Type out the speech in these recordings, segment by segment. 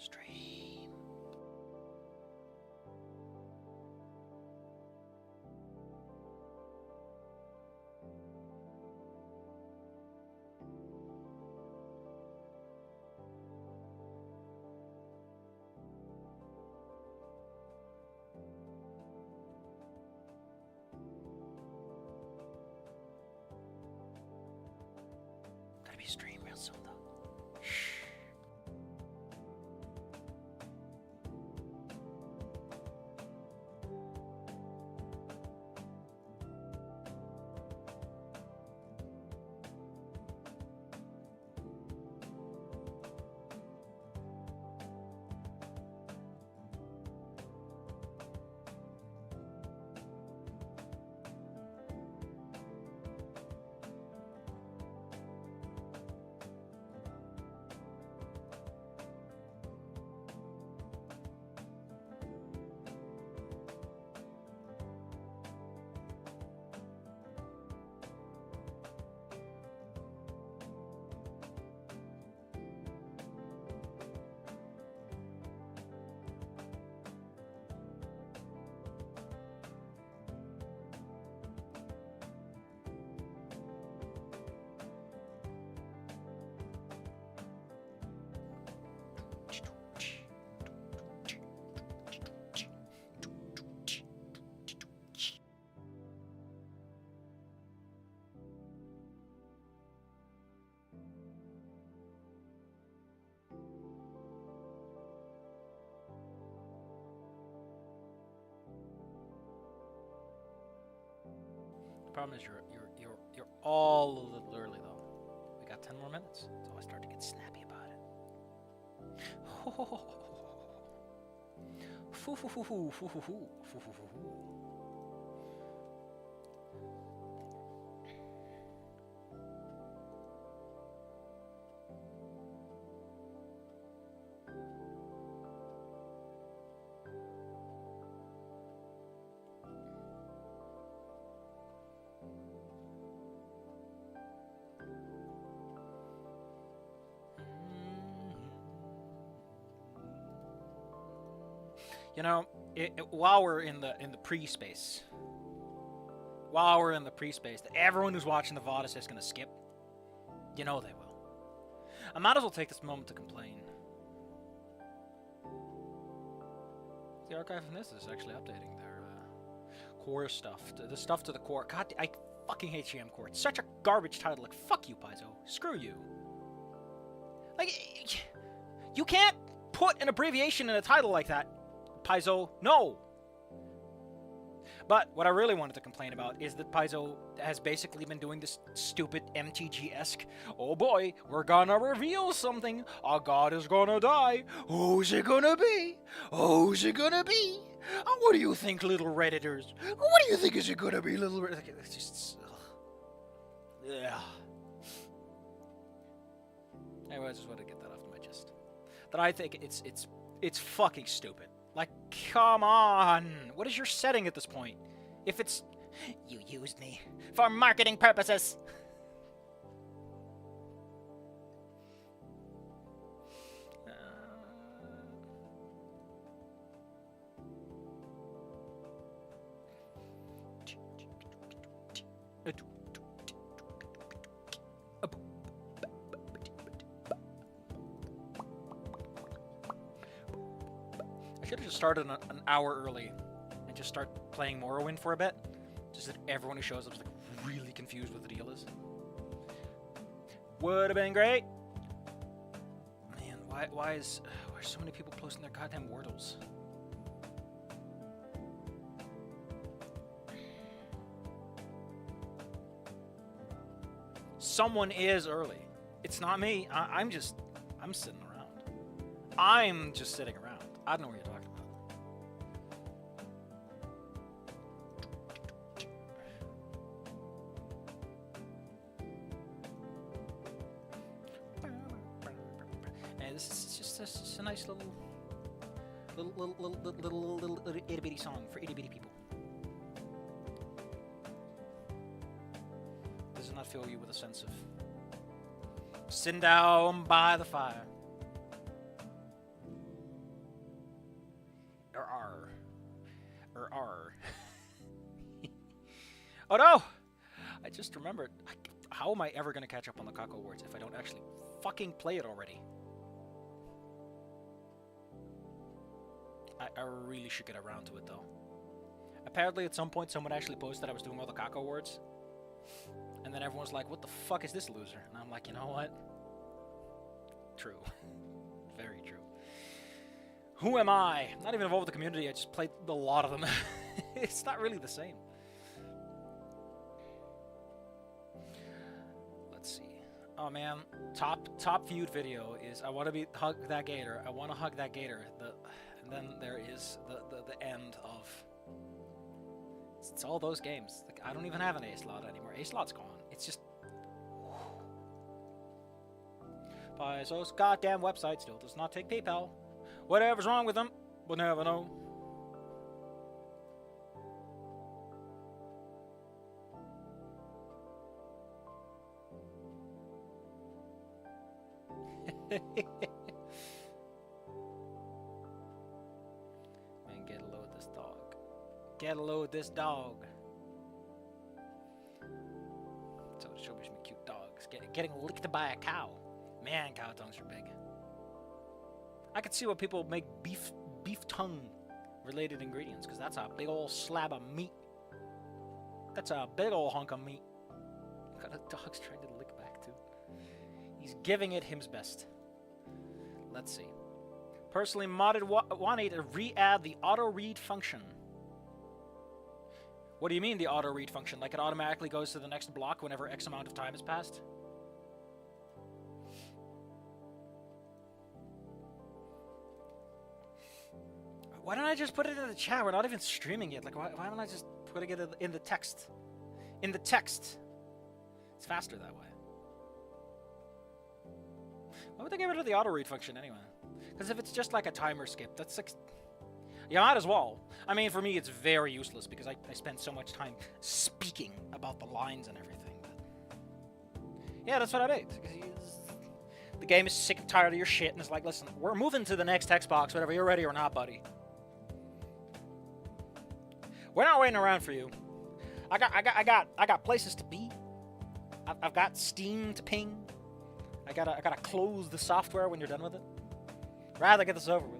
Stream. Gotta be stream real soon though. Shh. The problem is you're all a little early though. We got 10 more minutes, so I start to get snappy about it. Foo foo foo foo foo foo foo foo foo foo. You know, while we're in the pre-space, everyone who's watching the VOD is just gonna skip. You know they will. I might as well take this moment to complain. The archive from this is actually updating their core stuff, the stuff to the core. God, I fucking hate GM Core. It's such a garbage title. Like, fuck you, Paizo. Screw you. Like, you can't put an abbreviation in a title like that. Paizo, no! But what I really wanted to complain about is that Paizo has basically been doing this stupid MTG-esque, oh boy, we're gonna reveal something, our god is gonna die, who's it gonna be? Who's it gonna be? Oh, what do you think, little Redditors? What do you think is it gonna be, little Redditors? It's just... yeah. Anyway, I just wanted to get that off my chest. That I think it's fucking stupid. Like, come on! What is your setting at this point? If it's You used me for marketing purposes. I should have just started an hour early and just start playing Morrowind for a bit. Just that everyone who shows up is like really confused what the deal is. Would have been great. Man, why are so many people posting their goddamn Wordles? Someone is early. It's not me. I'm sitting around. I'm just sitting around. I don't know what you're talking about. And this is just a nice little itty bitty song for itty bitty people. Does it not fill you with a sense of sitting down by the fire? Oh no! I just remembered. How am I ever going to catch up on the Kako Awards if I don't actually fucking play it already? I really should get around to it though. Apparently at some point someone actually posted I was doing all the Kako Awards. And then everyone's like, what the fuck is this loser? And I'm like, you know what? True. Very true. Who am I? I'm not even involved with the community. I just played a lot of them. It's not really the same. Let's see. Oh man, top viewed video is I want to hug that gator. I want to hug that gator. And then there is the end of. It's all those games. Like, I don't even have an A slot anymore. A slot's gone. It's just. Paizo's goddamn website still does not take PayPal. Whatever's wrong with them, we'll never know. Man, get a load of this dog. Get a load of this dog. So show me some cute dogs. Getting licked by a cow. Man, cow tongues are big. I could see why people make beef tongue related ingredients, because that's a big old slab of meat. That's a big old hunk of meat. God, the dog's trying to lick back too. He's giving it his best. Let's see. Personally modded Wani to re-add the auto-read function. What do you mean the auto-read function? Like it automatically goes to the next block whenever X amount of time has passed? Why don't I just put it in the chat? We're not even streaming yet. Like, why don't I just put it in the text? In the text. It's faster that way. Why would they get rid of the auto-read function anyway? Because if it's just like a timer skip, that's like... You might as well. I mean, for me, it's very useless because I spend so much time speaking about the lines and everything. But yeah, that's what I made. The game is sick and tired of your shit, and it's like, listen, we're moving to the next Xbox, whether you're ready or not, buddy. We're not waiting around for you. I got places to be. I've got Steam to ping. I gotta close the software when you're done with it. Rather get this over with.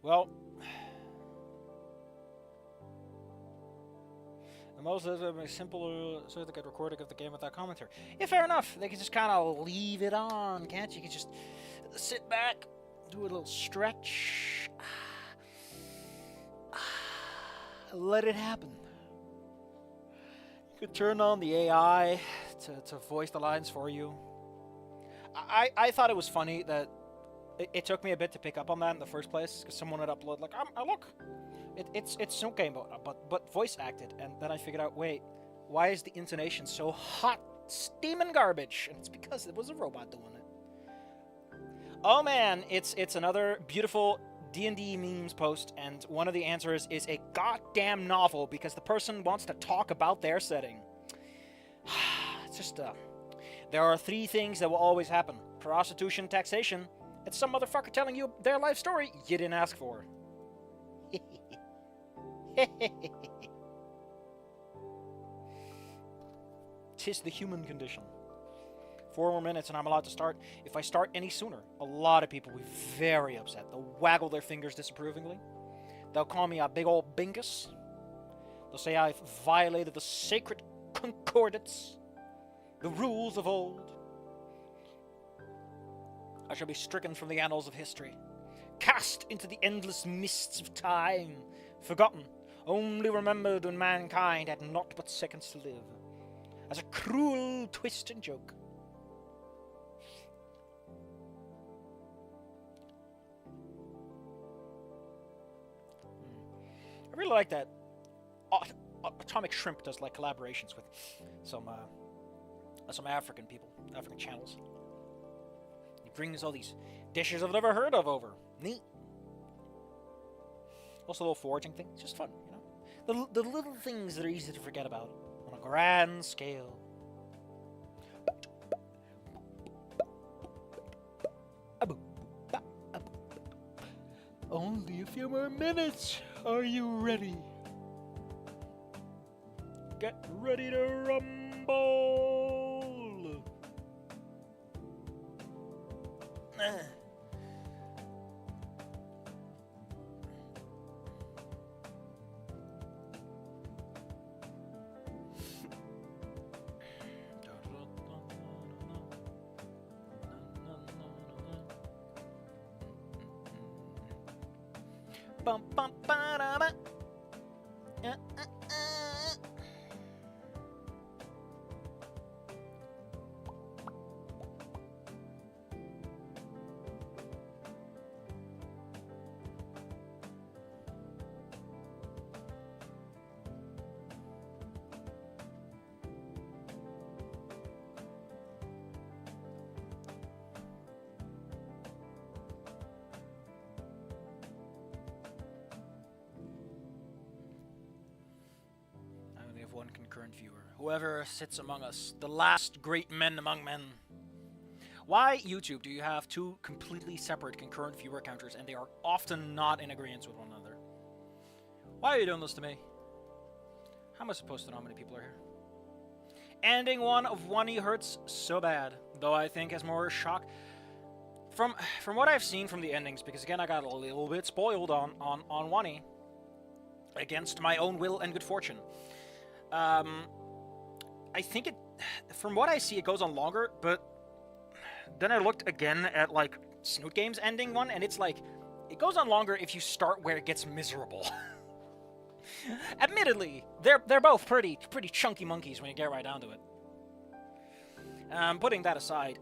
Well, the most is a simple so they could recording of the game without commentary. Yeah, fair enough. They can just kind of leave it on, can't you? You can just sit back, do a little stretch, let it happen. You could turn on the AI to voice the lines for you. I thought it was funny that it took me a bit to pick up on that in the first place, because someone had uploaded, like, look, it's Snoop Game, but voice acted, and then I figured out, wait, why is the intonation so hot, steaming garbage? And it's because it was a robot doing it. Oh man, it's another beautiful D&D memes post, and one of the answers is a goddamn novel, because the person wants to talk about their setting. It's just, there are 3 things that will always happen. Prostitution, taxation, and some motherfucker telling you their life story you didn't ask for. 'Tis the human condition. 4 more minutes and I'm allowed to start. If I start any sooner, a lot of people will be very upset. They'll waggle their fingers disapprovingly. They'll call me a big old bingus. They'll say I've violated the sacred concordance, the rules of old. I shall be stricken from the annals of history, cast into the endless mists of time, forgotten, only remembered when mankind had naught but seconds to live, as a cruel twist and joke. I really like that Atomic Shrimp does like collaborations with some African people, African channels. He brings all these dishes I've never heard of over. Neat. Also a little foraging thing. It's just fun, you know? The little things that are easy to forget about on a grand scale. Only a few more minutes. Are you ready? Get ready to rumble. Bum, bum, ba-da-ba. One concurrent viewer. Whoever sits among us, the last great men among men. Why, YouTube, do you have 2 completely separate concurrent viewer counters and they are often not in agreement with one another? Why are you doing this to me? How am I supposed to know how many people are here? Ending 1 of Wani hurts so bad, though I think has more shock. From what I've seen from the endings, because again I got a little bit spoiled on Wani, against my own will and good fortune. I think from what I see, it goes on longer, but then I looked again at, like, Snoot Game's ending one, and it's like, it goes on longer if you start where it gets miserable. Admittedly, they're both pretty chunky monkeys when you get right down to it. Putting that aside,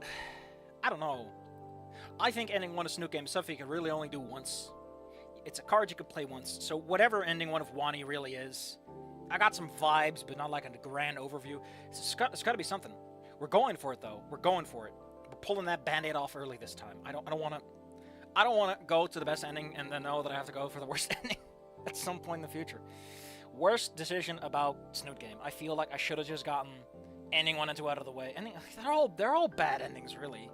I don't know. I think ending 1 of Snoot Game is something you can really only do once. It's a card you could play once, so whatever ending 1 of Wani really is, I got some vibes, but not like a grand overview. It's got to be something. We're going for it, though. We're going for it. We're pulling that Band-Aid off early this time. I don't want to go to the best ending and then know that I have to go for the worst ending at some point in the future. Worst decision about Snoot Game. I feel like I should have just gotten ending 1 and 2 out of the way. Ending, they're all bad endings, really.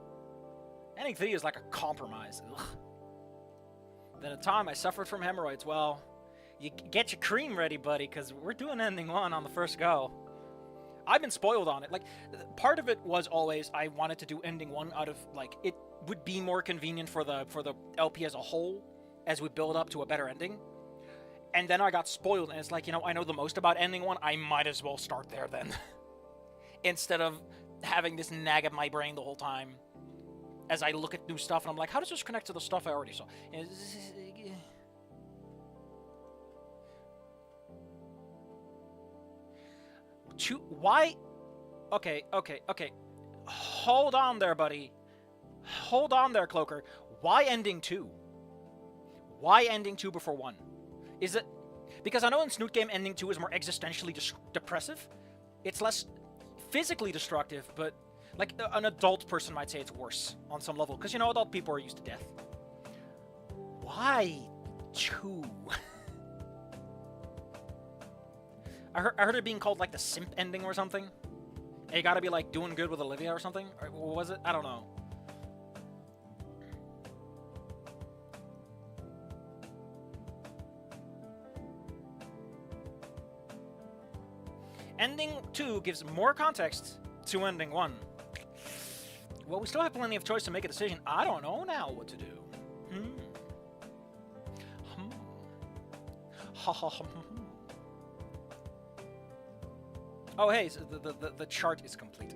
Ending 3 is like a compromise. Ugh. Then at the time I suffered from hemorrhoids. Well, you get your cream ready, buddy, because we're doing ending 1 on the first go. I've been spoiled on it. Like, part of it was always I wanted to do ending 1 out of, like, it would be more convenient for the LP as a whole as we build up to a better ending. And then I got spoiled, and it's like, you know, I know the most about ending one, I might as well start there then. Instead of having this nag at my brain the whole time as I look at new stuff, and I'm like, how does this connect to the stuff I already saw? Why? Okay. Hold on there, buddy. Hold on there, Cloaker. Why ending 2? Why ending 2 before 1? Is it... Because I know in Snoot Game, ending 2 is more existentially depressive. It's less physically destructive, but... Like, an adult person might say it's worse on some level. Because, you know, adult people are used to death. Why 2? I heard it being called, like, the simp ending or something. And you gotta be, like, doing good with Olivia or something? Or what was it? I don't know. Ending 2 gives more context to ending 1. Well, we still have plenty of choice to make a decision. I don't know now what to do. Oh, hey, so the chart is complete.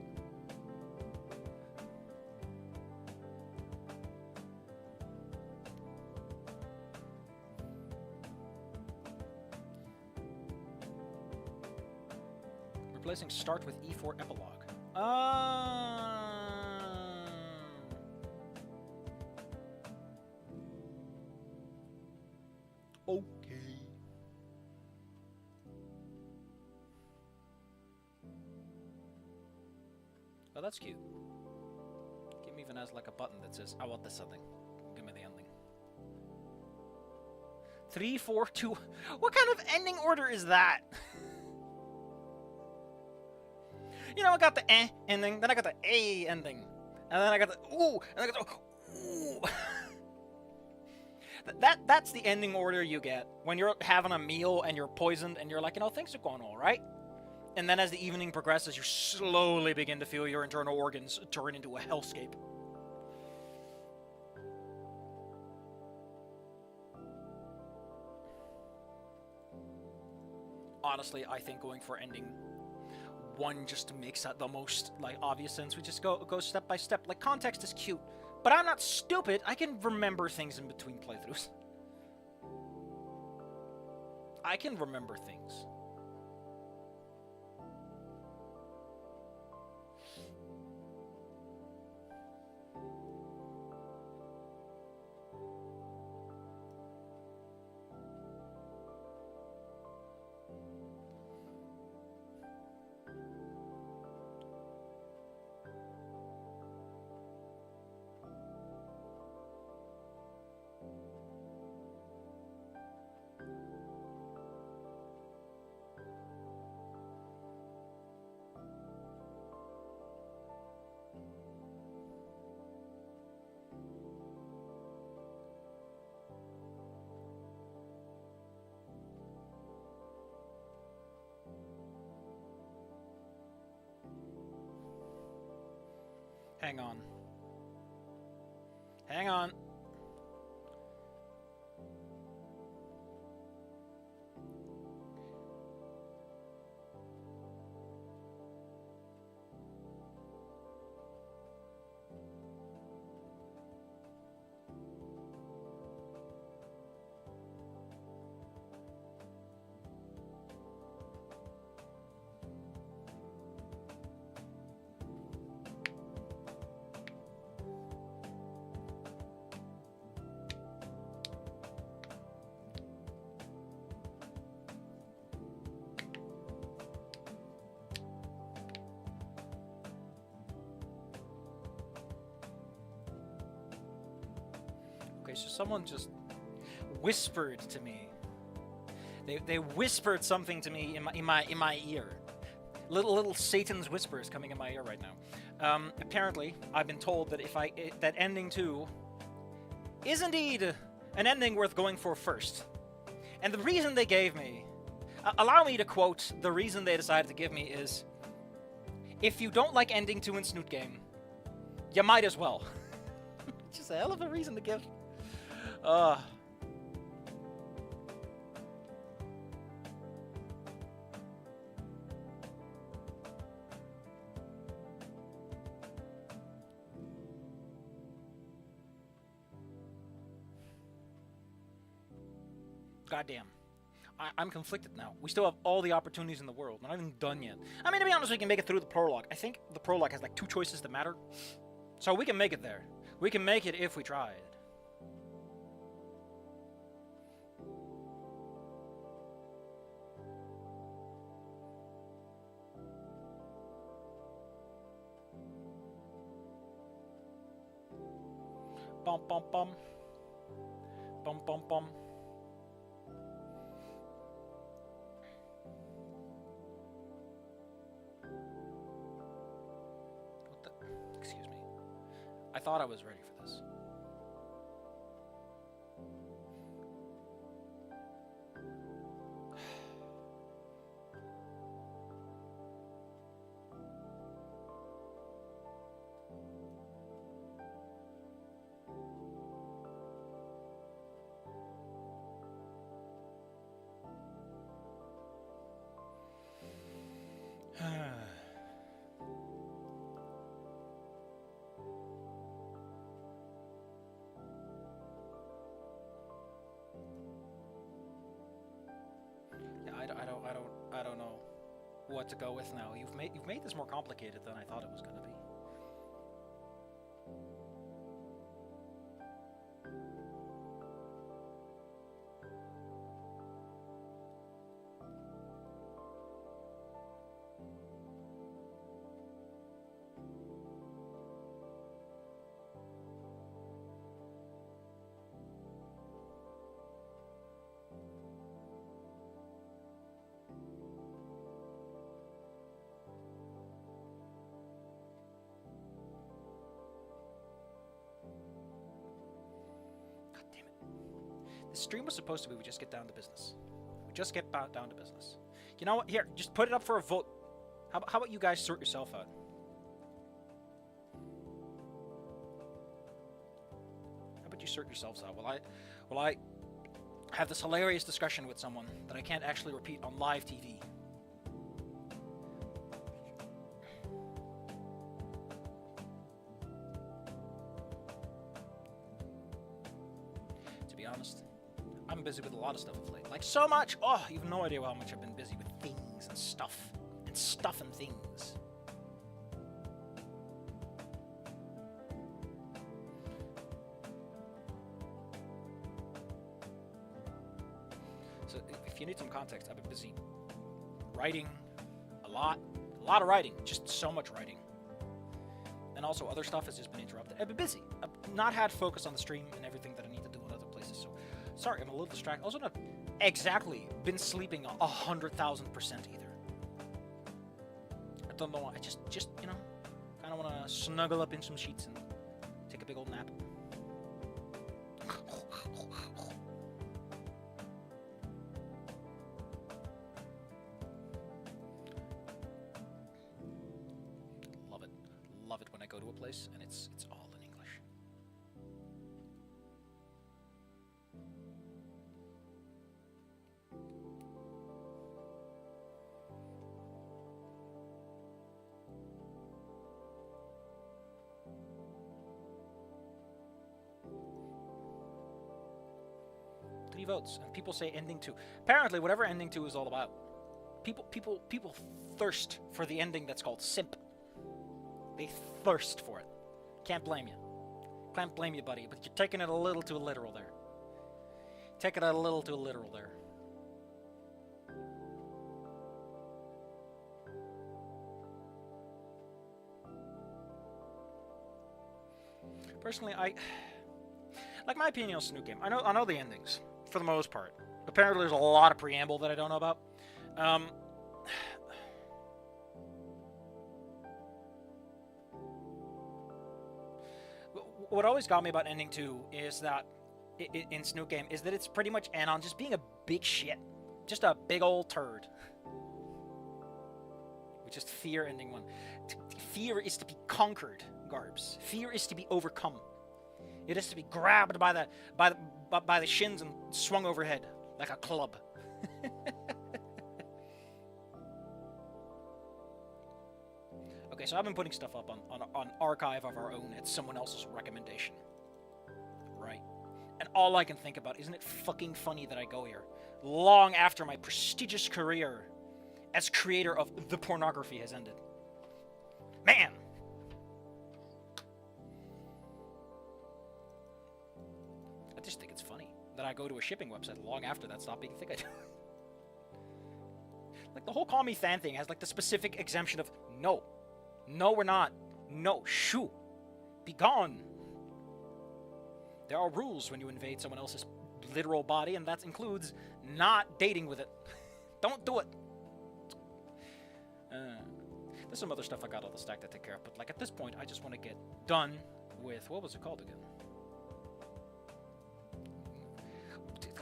Replacing start with E4 epilogue. Okay. Oh, that's cute. Game even has like a button that says, I want this something. Give me the ending. 3, 4, 2. What kind of ending order is that? You know, I got the ending, then I got the A ending, and then I got the ooh, and I got the ooh. That's the ending order you get when you're having a meal and you're poisoned and you're like, you know, things are going all right. And then as the evening progresses, you slowly begin to feel your internal organs turn into a hellscape. Honestly, I think going for ending 1 just makes that the most like obvious sense. We just go step by step. Like, context is cute, but I'm not stupid. I can remember things in between playthroughs. I can remember things. Hang on. Hang on. Okay, so someone just whispered to me. They whispered something to me in my ear. Little Satan's whispers coming in my ear right now. Apparently, I've been told that that ending 2 is indeed an ending worth going for first. And the reason they gave me, allow me to quote the reason they decided to give me is, if you don't like ending 2 in Snoot Game, you might as well. Just a hell of a reason to give. Goddamn. I'm conflicted now. We still have all the opportunities in the world. We're not even done yet. I mean, to be honest, we can make it through the prologue. I think the prologue has like 2 choices that matter. So we can make it there. We can make it if we tried. Bum bum bum. Bum bum bum. What the? Excuse me. I thought I was ready for this. I don't know what to go with now. You've made this more complicated than I thought it was going to be. The stream was supposed to be we just get down to business. We just get down to business. You know what? Here, just put it up for a vote. How about you guys sort yourself out? How about you sort yourselves out? While I have this hilarious discussion with someone that I can't actually repeat on live TV. To be honest, I'm busy with a lot of stuff of late. Like, so much! Oh, you have no idea how much I've been busy with things and stuff. And stuff and things. So, if you need some context, I've been busy writing a lot of writing. Just so much writing. And also, other stuff has just been interrupted. I've been busy. I've not had focus on the stream and everything that I need to do in other places, so... Sorry, I'm a little distracted. Also not exactly been sleeping 100,000% either. I don't know why. I just you know, kind of want to snuggle up in some sheets and take a big old nap. Love it when I go to a place and it's all in English. Votes, and people say ending 2. Apparently, whatever ending 2 is all about, people thirst for the ending that's called simp. They thirst for it. Can't blame you. Can't blame you, buddy. But you're taking it a little too literal there. Taking it a little too literal there. Personally, like my opinion on Snook Game. I know the endings. For the most part. Apparently there's a lot of preamble that I don't know about. What always got me about ending 2 is that, in Snook Game, is that it's pretty much Anon just being a big shit. Just a big old turd. Which is Fear ending 1. Fear is to be conquered, Garbs. Fear is to be overcome. It is to be grabbed by the shins and swung overhead like a club. Okay, so I've been putting stuff up on Archive of Our Own at someone else's recommendation. Right. And all I can think about, isn't it fucking funny that I go here long after my prestigious career as creator of the pornography has ended. Man! I just think it's funny that I go to a shipping website long after that stop being a thing I do. Like, the whole Call Me Fan thing has, like, the specific exemption of, no. No, we're not. No, shoo. Be gone. There are rules when you invade someone else's literal body, and that includes not dating with it. Don't do it. There's some other stuff I got on the stack to take care of, but, like, at this point, I just want to get done with, what was it called again?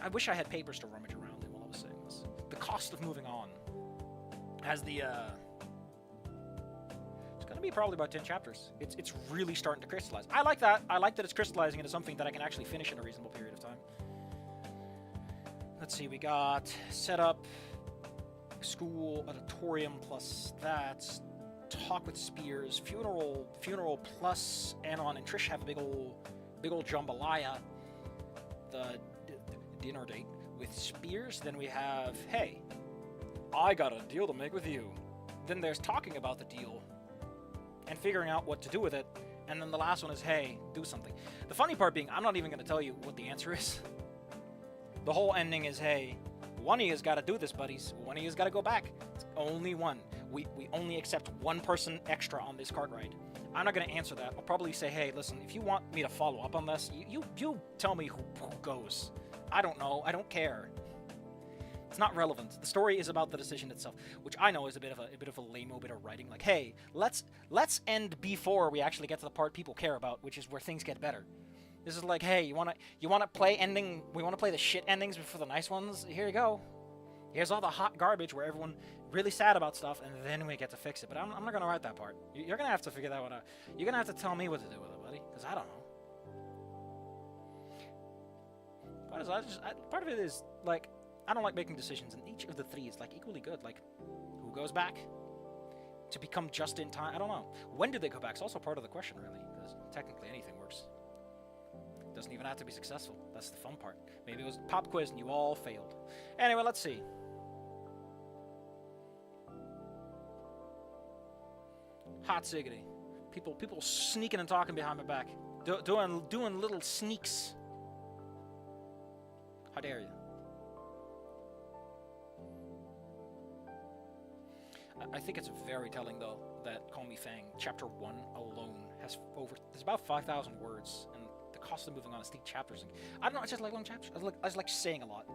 I wish I had papers to rummage around in while I was saying this. The cost of moving on has the, it's gonna be probably about 10 chapters. It's really starting to crystallize. I like that. I like that it's crystallizing into something that I can actually finish in a reasonable period of time. Let's see, we got setup, school, auditorium plus that, talk with Spears, funeral plus Anon and Trish have a big old jambalaya. The dinner date with Spears. Then we have, hey, I got a deal to make with you. Then there's talking about the deal and figuring out what to do with it. And then the last one is, hey, do something. The funny part being, I'm not even going to tell you what the answer is. The whole ending is, hey, Wani has got to do this, buddies. Wani has got to go back. It's only one. We only accept one person extra on this cart ride. I'm not going to answer that. I'll probably say, hey, listen, if you want me to follow up on this, you tell me who goes. I don't know. I don't care. It's not relevant. The story is about the decision itself, which I know is a bit of a lame-o bit of writing. Like, hey, let's end before we actually get to the part people care about, which is where things get better. This is like, hey, you wanna play ending? We wanna play the shit endings before the nice ones. Here you go. Here's all the hot garbage where everyone really sad about stuff, and then we get to fix it. But I'm not gonna write that part. You're gonna have to figure that one out. You're gonna have to tell me what to do with it, buddy, because I don't know. Part of it is like, I don't like making decisions, and each of the three is like equally good. Like, who goes back to become just in time? I don't know. When did they go back? It's also part of the question, really, because technically anything works. It doesn't even have to be successful. That's the fun part. Maybe it was a pop quiz and you all failed. Anyway, let's see. Hot ziggity. People sneaking and talking behind my back, doing little sneaks. How dare you? I think it's very telling, though, that Call Me Fang, Chapter 1 alone, has there's about 5,000 words, and the cost of moving on is 3 chapters. I don't know, I just like long chapters. I just like saying a lot.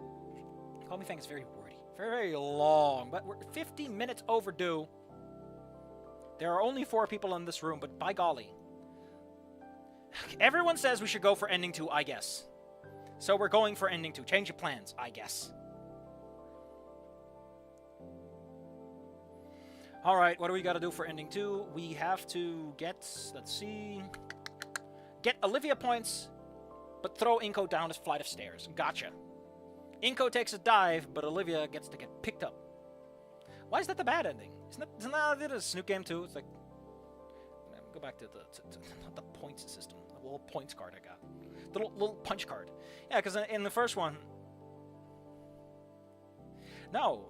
Call Me Fang is very wordy, very, very long, but we're 15 minutes overdue. There are only 4 people in this room, but by golly. Everyone says we should go for ending 2, I guess. So we're going for ending 2. Change your plans, I guess. Alright, what do we gotta do for ending 2? We have to get, let's see, get Olivia points, but throw Inco down a flight of stairs. Gotcha. Inco takes a dive, but Olivia gets to get picked up. Why is that the bad ending? Isn't that a Snook game too? It's like, go back to not the points system, the little points card I got. The little punch card. Yeah, because in the first one, no.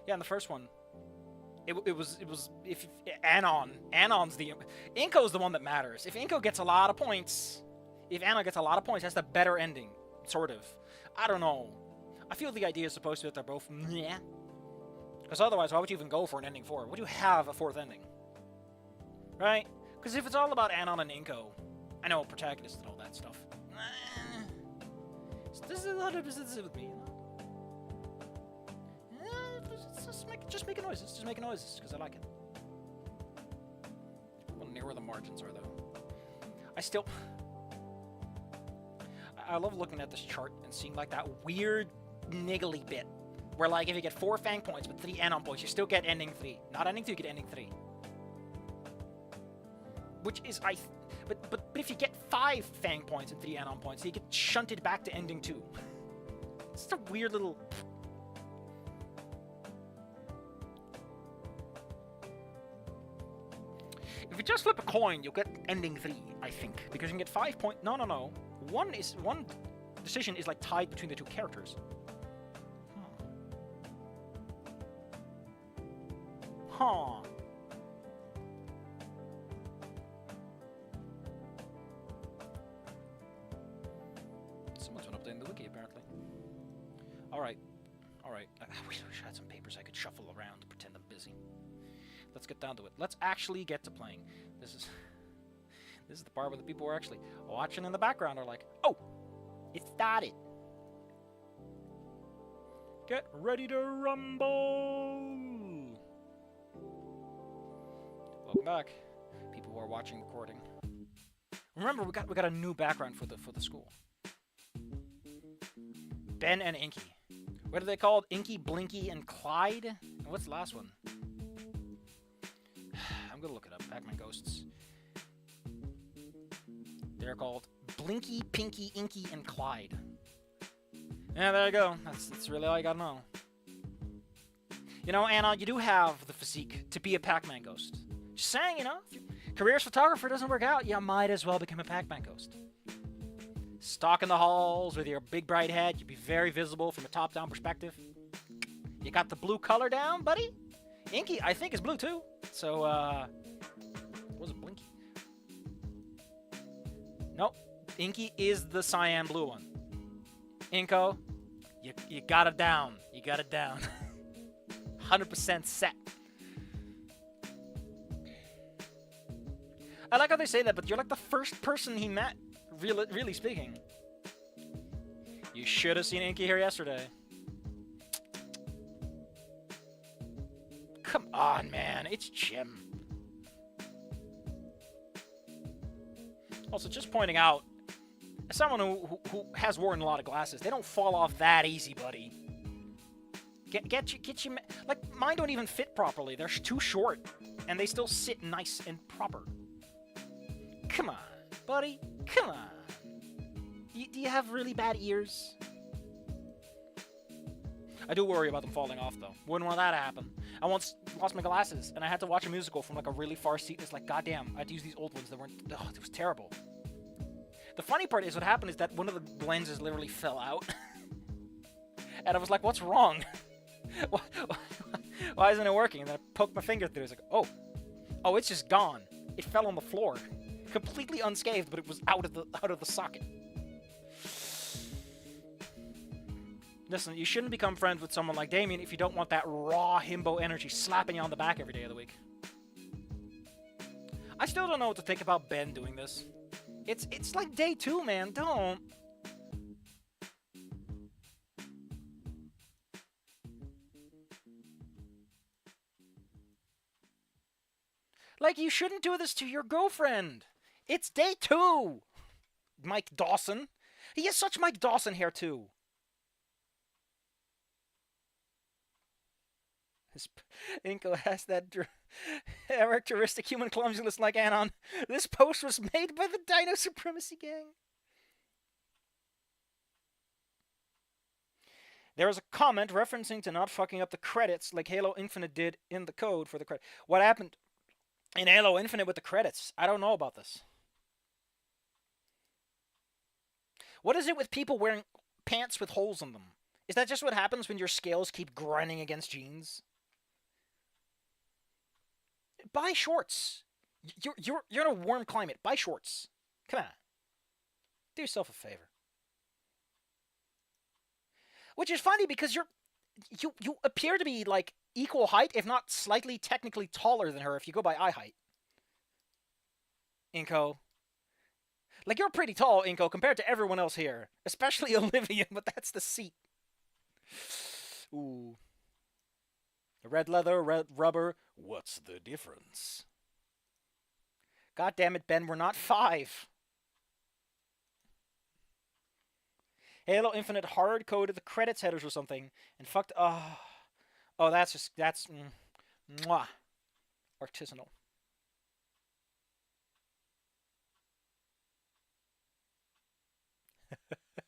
Yeah, in the first one, It was if Anon's the Inco's the one that matters. If Inco gets a lot of points, if Anon gets a lot of points, that's the better ending, sort of. I don't know. I feel the idea is supposed to be that they're both meh. Because otherwise, why would you even go for an ending 4? Would you have a 4th ending? Right? Because if it's all about Anon and Inco, I know protagonists and all that stuff. This is 100% with me, you know? Just making noises. Just making noises, because I like it. I want to near where the margins are, though. I love looking at this chart and seeing, like, that weird niggly bit. Where, like, if you get 4 Fang points but 3 Anon points, you still get ending 3. Not ending 2, you get ending 3. Which is, but if you get 5 Fang points and 3 Anon points, you get shunted back to ending 2. It's just a weird little... If you just flip a coin, you'll get ending 3, I think. Because you can get 5 points... No. 1 decision is like tied between the two characters. Huh. Someone's been updating the wiki, apparently. Alright. Alright. I wish I had some papers I could shuffle around to pretend I'm busy. Let's get down to it. Let's actually get to playing. This is the part where the people who are actually watching in the background are like, oh! It started! Get ready to rumble! Welcome back, people who are watching recording. Remember, we got a new background for the school. Ben and Inky. What are they called? Inky, Blinky, and Clyde? And what's the last one? I'm gonna look it up. Pac-Man Ghosts. They're called Blinky, Pinky, Inky, and Clyde. Yeah, there you go. That's really all you gotta know. You know, Anna, you do have the physique to be a Pac-Man Ghost. Just saying, you know, if your career as photographer doesn't work out, you might as well become a Pac-Man Ghost. Stalking the halls with your big bright head, you'd be very visible from a top-down perspective. You got the blue color down, buddy? Inky, I think, is blue too. So, was it Blinky? Nope. Inky is the cyan blue one. Inco, you got it down. You got it down. 100% set. I like how they say that, but you're like the first person he met, really speaking. You should have seen Inky here yesterday. Come on, man. It's Jim. Also, just pointing out, as someone who has worn a lot of glasses, they don't fall off that easy, buddy. Get you, like, mine don't even fit properly. They're too short, and they still sit nice and proper. Come on, buddy. Come on. Do you have really bad ears? I do worry about them falling off, though. Wouldn't want that to happen. I once lost my glasses, and I had to watch a musical from, like, a really far seat. It's like, goddamn, I had to use these old ones that weren't... Oh, it was terrible. The funny part is what happened is that one of the lenses literally fell out. And I was like, what's wrong? Why isn't it working? And then I poked my finger through it. It's like, oh, it's just gone. It fell on the floor. Completely unscathed, but it was out of the socket. Listen, you shouldn't become friends with someone like Damien if you don't want that raw himbo energy slapping you on the back every day of the week. I still don't know what to think about Ben doing this. It's like day 2, man. Don't. Like, you shouldn't do this to your girlfriend. It's day 2. Mike Dawson. He has such Mike Dawson hair, too. Inco has that characteristic human clumsiness like Anon. This post was made by the Dino Supremacy Gang. There is a comment referencing to not fucking up the credits like Halo Infinite did in the code for the credit. What happened in Halo Infinite with the credits? I don't know about this. What is it with people wearing pants with holes in them? Is that just what happens when your scales keep grinding against jeans? Buy shorts. You're in a warm climate. Buy shorts. Come on. Do yourself a favor. Which is funny because you appear to be like equal height, if not slightly technically taller than her if you go by eye height. Inco. Like, you're pretty tall, Inco, compared to everyone else here. Especially Olivia, but that's the seat. Ooh. Red leather, red rubber. What's the difference? God damn it, Ben, we're not 5. Halo Infinite hard-coded the credits headers or something, and fucked... Oh, that's mwah. Artisanal.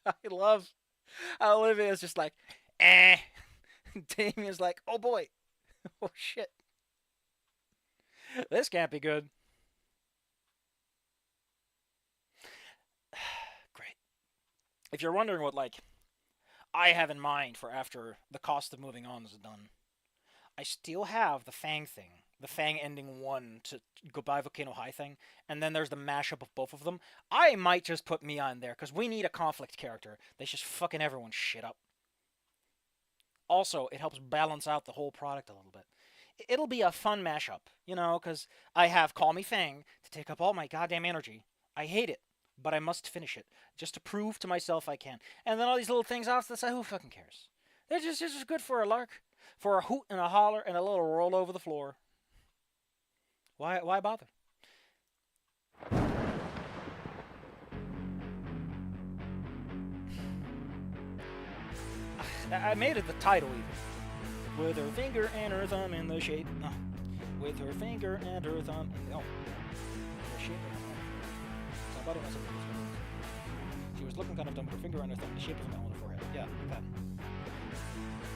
I love how Olivia's just like, eh. Damien's like, oh boy. Oh shit. This can't be good. Great. if you're wondering what, like, I have in mind for after the cost of moving on is done, I still have the Fang thing. The Fang ending 1 to Goodbye Volcano High thing, and then there's the mashup of both of them. I might just put Mia in there, because we need a conflict character that's just fucking everyone's shit up. Also, it helps balance out the whole product a little bit. It'll be a fun mashup, you know, because I have Call Me Fang to take up all my goddamn energy. I hate it, but I must finish it, just to prove to myself I can. And then all these little things off the side, who fucking cares? They're just good for a lark, for a hoot and a holler and a little roll over the floor. Why bother? I made it the title even. With her finger and her thumb in the shape. No. With her finger and her thumb in the. Oh. The shape of her thumb. So I thought it was something. She was looking kind of dumb with her finger and her thumb in the shape of an L on her forehead. Yeah, like that.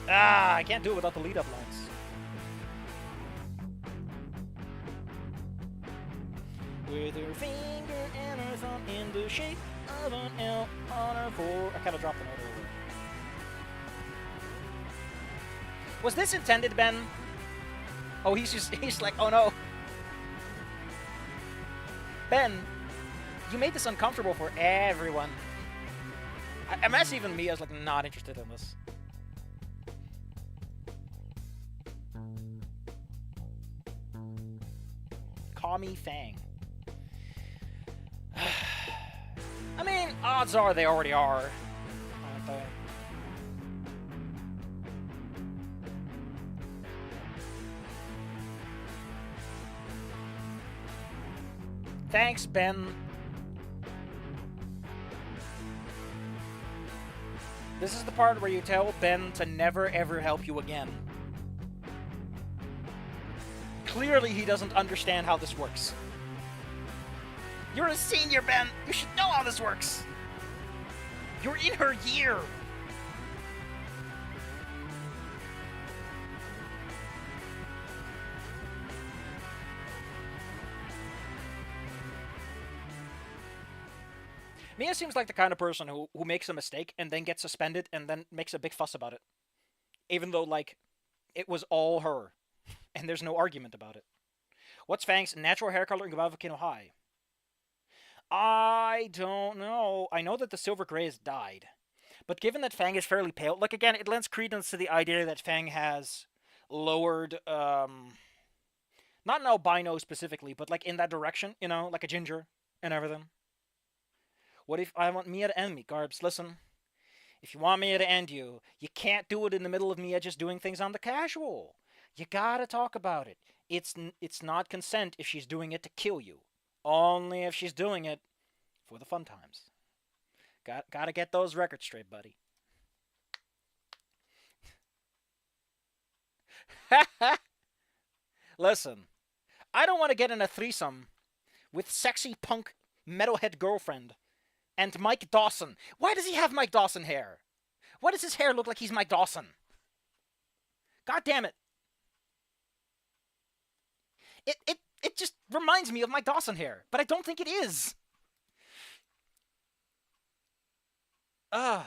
Ah, I can't do it without the lead up lines. With her finger and her thumb in the shape of an L on her forehead. I kind of dropped the note over. Was this intended, Ben? Oh, he's like, oh no. Ben, you made this uncomfortable for everyone. I mess even me, I was like not interested in this. Call me Fang. I mean, odds are they already are, aren't they? Thanks, Ben. This is the part where you tell Ben to never ever help you again. Clearly he doesn't understand how this works. You're a senior, Ben. You should know how this works. You're in her year. Mia seems like the kind of person who makes a mistake and then gets suspended and then makes a big fuss about it. Even though, like, it was all her. And there's no argument about it. What's Fang's natural hair color in Goodbye Volcano High? I don't know. I know that the silver gray has died. But given that Fang is fairly pale, like, again, it lends credence to the idea that Fang has lowered, not an albino specifically, but, like, in that direction, you know, like a ginger and everything. What if I want Mia to end me? Garbs, listen. If you want Mia to end you, you can't do it in the middle of Mia just doing things on the casual. You gotta talk about it. It's not consent if she's doing it to kill you. Only if she's doing it for the fun times. Gotta get those records straight, buddy. Listen, I don't want to get in a threesome with sexy punk metalhead girlfriend and Mike Dawson. Why does he have Mike Dawson hair? Why does his hair look like he's Mike Dawson? God damn it. It just reminds me of Mike Dawson hair, but I don't think it is. God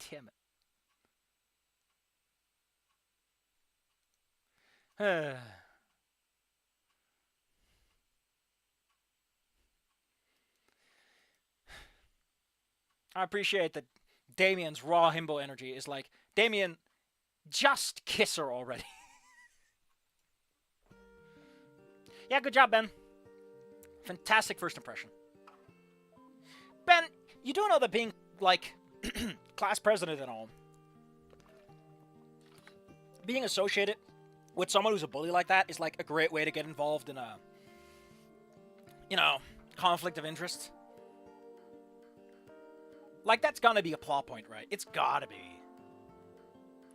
damn it. I appreciate that Damien's raw himbo energy is like, Damien, just kiss her already. Yeah, good job, Ben. Fantastic first impression. Ben, you do know that being, like, class president and all, being associated with someone who's a bully like that is, like, a great way to get involved in a, you know, conflict of interest. Like, that's gonna be a plot point, right? It's gotta be.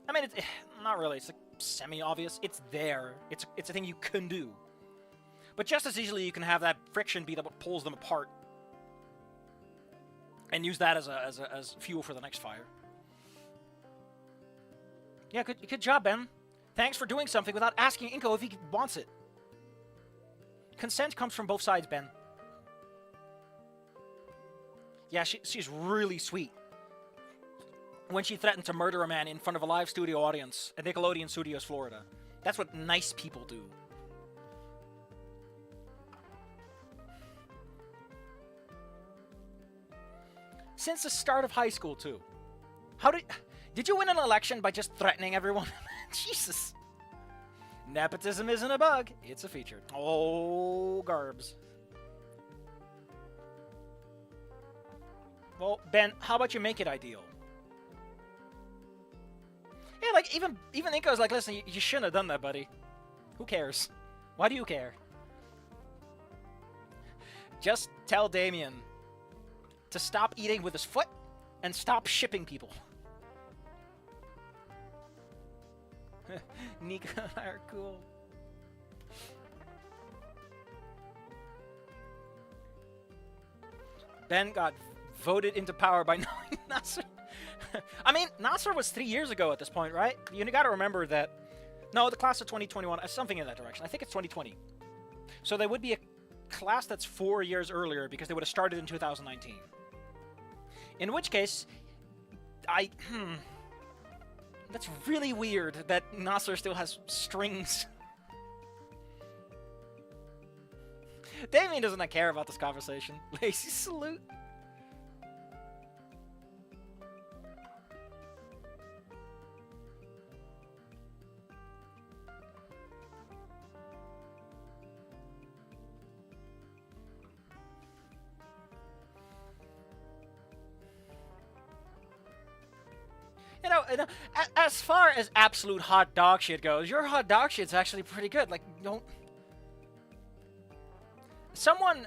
I mean, it's not really. It's, like, semi-obvious. It's there. It's a thing you can do. But just as easily, you can have that friction be what pulls them apart. And use that as fuel for the next fire. Yeah, good job, Ben. Thanks for doing something without asking Inco if he wants it. Consent comes from both sides, Ben. Yeah, she's really sweet. When she threatened to murder a man in front of a live studio audience at Nickelodeon Studios, Florida. That's what nice people do. Since the start of high school, too. Did you win an election by just threatening everyone? Jesus. Nepotism isn't a bug, it's a feature. Oh, garbs. Well, Ben, how about you make it ideal? Yeah, like, even Inco's like, listen, you shouldn't have done that, buddy. Who cares? Why do you care? Just tell Damien to stop eating with his foot and stop shipping people. Nico and I are cool. Ben got voted into power by knowing Nasser. I mean, Nasser was 3 years ago at this point, right? You gotta remember that. No, the class of 2021, something in that direction. I think it's 2020. So there would be a class that's 4 years earlier because they would have started in 2019. In which case, that's really weird that Nasser still has strings. Damien doesn't care about this conversation. Lazy salute. You know, as far as absolute hot dog shit goes, your hot dog shit's actually pretty good. Like, don't... Someone...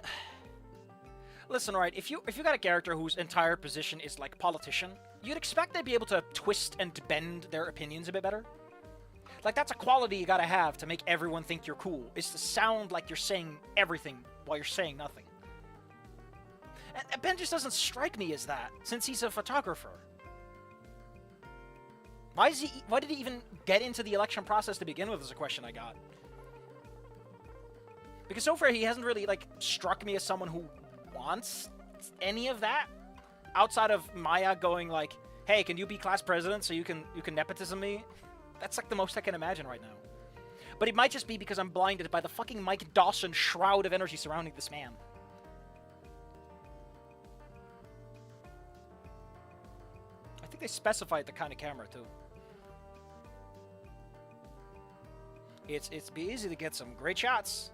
Listen, right, if you got a character whose entire position is, like, politician, you'd expect they'd be able to twist and bend their opinions a bit better. Like, that's a quality you gotta have to make everyone think you're cool, is to sound like you're saying everything while you're saying nothing. And Ben just doesn't strike me as that, since he's a photographer. Why did he even get into the election process to begin with is a question I got. Because so far he hasn't really, like, struck me as someone who wants any of that. Outside of Maya going like, hey, can you be class president so you can nepotism me? That's like the most I can imagine right now. But it might just be because I'm blinded by the fucking Mike Dawson shroud of energy surrounding this man. I think they specified the kind of camera too. It's be easy to get some great shots.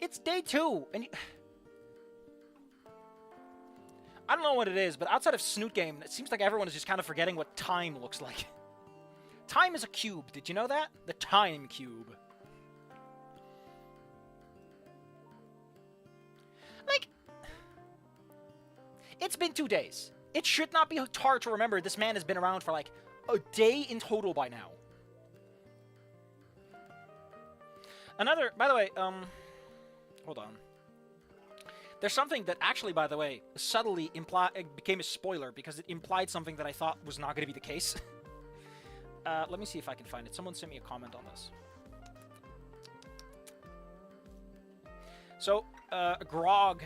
It's day 2, and I don't know what it is, but outside of Snoot Game, it seems like everyone is just kind of forgetting what time looks like. Time is a cube. Did you know that? The time cube. Like, it's been 2 days. It should not be hard to remember this man has been around for like a day in total by now. Another, by the way, hold on. There's something that actually, by the way, subtly became a spoiler because it implied something that I thought was not going to be the case. Let me see if I can find it. Someone sent me a comment on this. So, Grog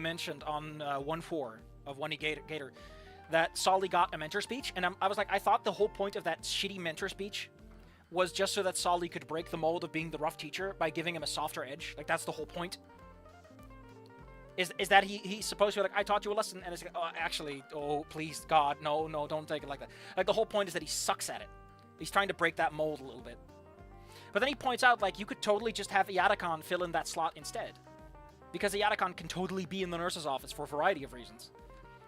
mentioned on 1.4 of Wani Gator that Solly got a mentor speech, and I was like, I thought the whole point of that shitty mentor speech was just so that Solly could break the mold of being the rough teacher by giving him a softer edge. Like, that's the whole point. Is that he's supposed to be like, I taught you a lesson, and it's like, oh, actually, oh, please, God, no, don't take it like that. Like, the whole point is that he sucks at it. He's trying to break that mold a little bit. But then he points out, like, you could totally just have Iadakon fill in that slot instead. Because Iadakon can totally be in the nurse's office for a variety of reasons.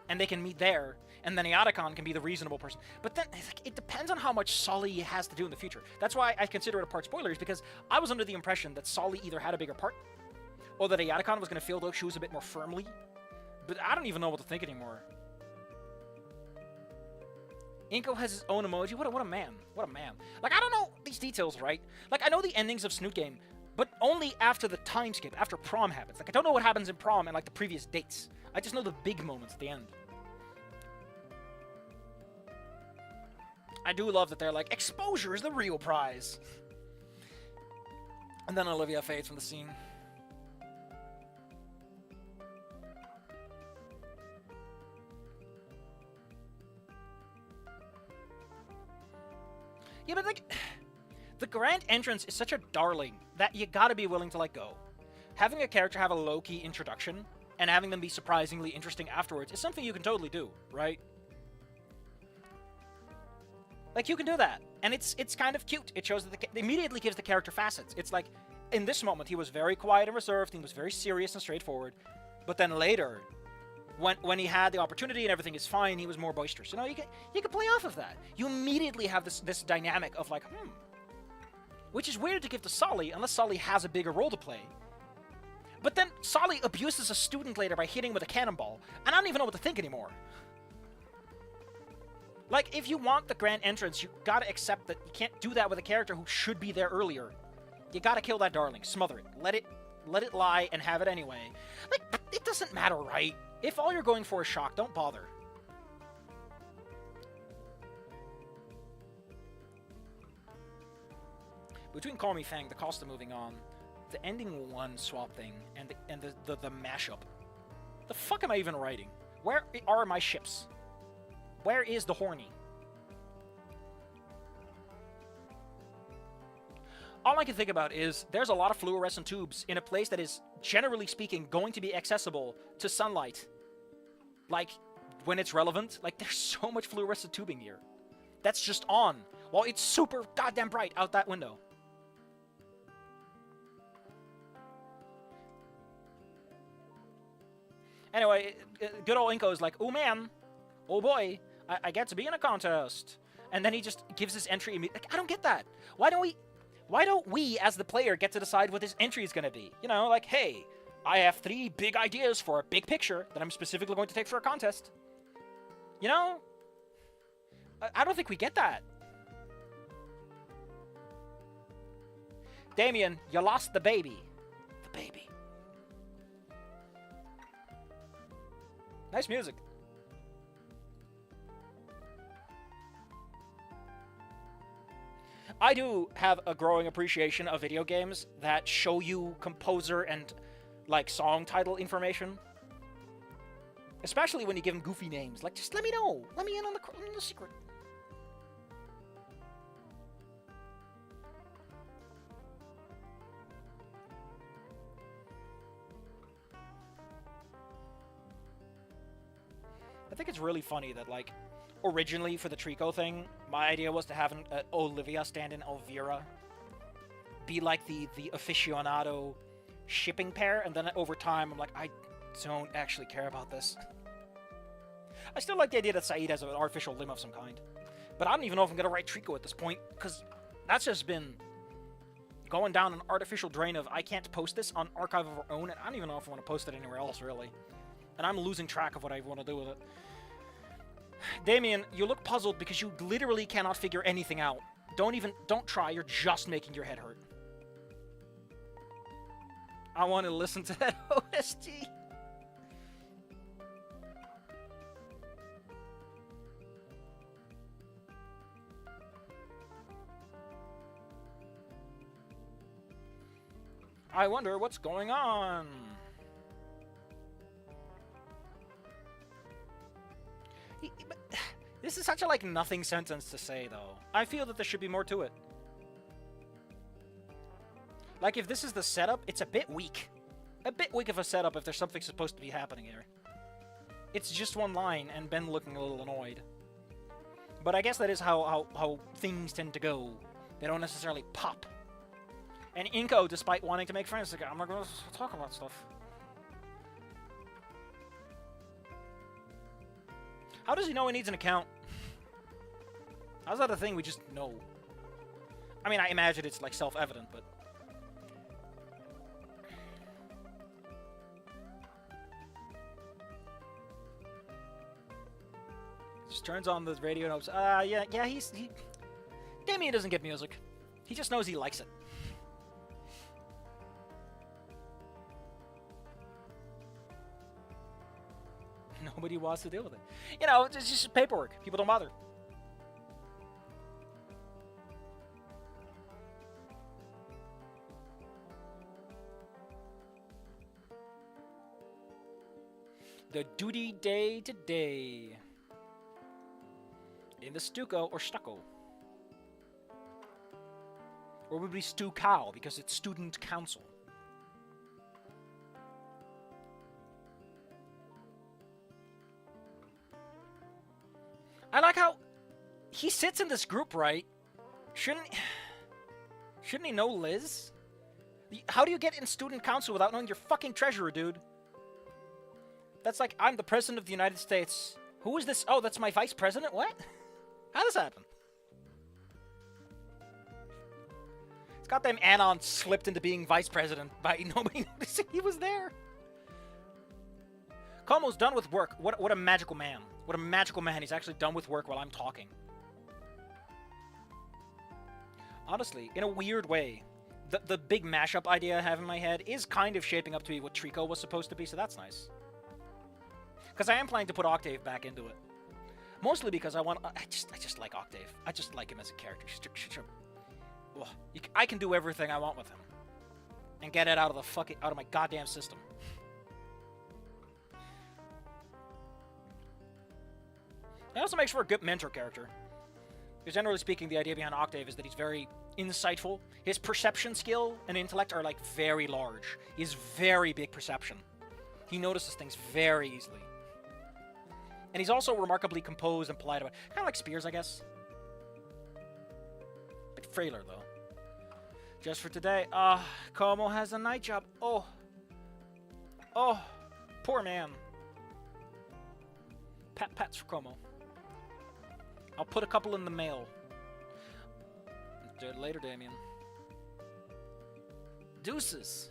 And they can meet there, and then Iadakon can be the reasonable person. But then, it depends on how much Solly has to do in the future. That's why I consider it a part spoilers, because I was under the impression that Solly either had a bigger part, or that Iadakon was going to fill those shoes a bit more firmly. But I don't even know what to think anymore. Inco has his own emoji. What a man. What a man. Like, I don't know these details, right? Like, I know the endings of Snoot Game, but only after the time skip, after prom happens. Like, I don't know what happens in prom and, like, the previous dates. I just know the big moments at the end. I do love that they're like, exposure is the real prize. And then Olivia fades from the scene. Yeah, but like, the grand entrance is such a darling that you gotta be willing to let go. Having a character have a low-key introduction and having them be surprisingly interesting afterwards is something you can totally do, right? Like, you can do that, and it's kind of cute. It shows that it immediately gives the character facets. It's like, in this moment, he was very quiet and reserved, he was very serious and straightforward, but then later, when he had the opportunity and everything is fine, he was more boisterous. You know, you can play off of that. You immediately have this dynamic of like, which is weird to give to Sully unless Sully has a bigger role to play. But then Sully abuses a student later by hitting with a cannonball, and I don't even know what to think anymore. Like, if you want the grand entrance, you gotta accept that you can't do that with a character who should be there earlier. You gotta kill that darling, smother it, let it lie and have it anyway. Like, it doesn't matter, right? If all you're going for is shock, don't bother. Between Call Me Fang, the cost of moving on, the ending one swap thing, and the mashup. The fuck am I even writing? Where are my ships? Where is the horny? All I can think about is there's a lot of fluorescent tubes in a place that is, generally speaking, going to be accessible to sunlight. Like, when it's relevant, like, there's so much fluorescent tubing here. That's just on, while it's super goddamn bright out that window. Anyway, good old Inco is like, oh man, oh boy, I get to be in a contest. And then he just gives his entry immediately. Like, I don't get that. Why don't we, as the player, get to decide what his entry is going to be? You know, like, hey, I have 3 big ideas for a big picture that I'm specifically going to take for a contest. You know? I don't think we get that. Damien, you lost the baby. The baby. Nice music. I do have a growing appreciation of video games that show you composer and, like, song title information. Especially when you give them goofy names. Like, just let me know. Let me in on the secret. I think it's really funny that, like, originally for the Trico thing, my idea was to have Olivia stand in Elvira, be like the aficionado shipping pair, and then over time I'm like, I don't actually care about this. I still like the idea that Saeed has an artificial limb of some kind, but I don't even know if I'm gonna write Trico at this point, because that's just been going down an artificial drain of I can't post this on Archive of Our Own, and I don't even know if I want to post it anywhere else, really. And I'm losing track of what I want to do with it. Damien, you look puzzled because you literally cannot figure anything out. Don't try, you're just making your head hurt. I want to listen to that OST. I wonder what's going on. This is such a, like, nothing sentence to say, though. I feel that there should be more to it. Like, if this is the setup, it's a bit weak. A bit weak of a setup if there's something supposed to be happening here. It's just one line, and Ben looking a little annoyed. But I guess that is how things tend to go. They don't necessarily pop. And Inco, despite wanting to make friends, is like, I'm not going to talk about stuff. How does he know he needs an account? How's that a thing we just know? I mean, I imagine it's, like, self-evident, but... Just turns on the radio and hopes, yeah, he... Damien doesn't get music. He just knows he likes it. Nobody wants to deal with it. You know, it's just paperwork. People don't bother. The duty day today. In the stucco or stucco. Or would it be Stu-Cow because it's student council. I like how he sits in this group, right? Shouldn't he know Liz? How do you get in student council without knowing your fucking treasurer, dude? That's like, I'm the president of the United States. Who is this? Oh, that's my vice president? What? How does this happen? This goddamn Anon slipped into being vice president by nobody noticing he was there. Como's done with work. What a magical man. What a magical man. He's actually done with work while I'm talking. Honestly, in a weird way, the big mashup idea I have in my head is kind of shaping up to be what Trico was supposed to be, so that's nice. Because I am planning to put Octave back into it. Mostly because I just like Octave. I just like him as a character. I can do everything I want with him. And get it out of my goddamn system. It also makes for a good mentor character. Because generally speaking, the idea behind Octave is that he's very insightful. His perception skill and intellect are like very large. He has very big perception. He notices things very easily. And he's also remarkably composed and polite about it. Kind of like Spears, I guess. A bit frailer, though. Just for today. Como has a night job. Oh, poor man. Pats for Como. I'll put a couple in the mail. Later, Damien. Deuces.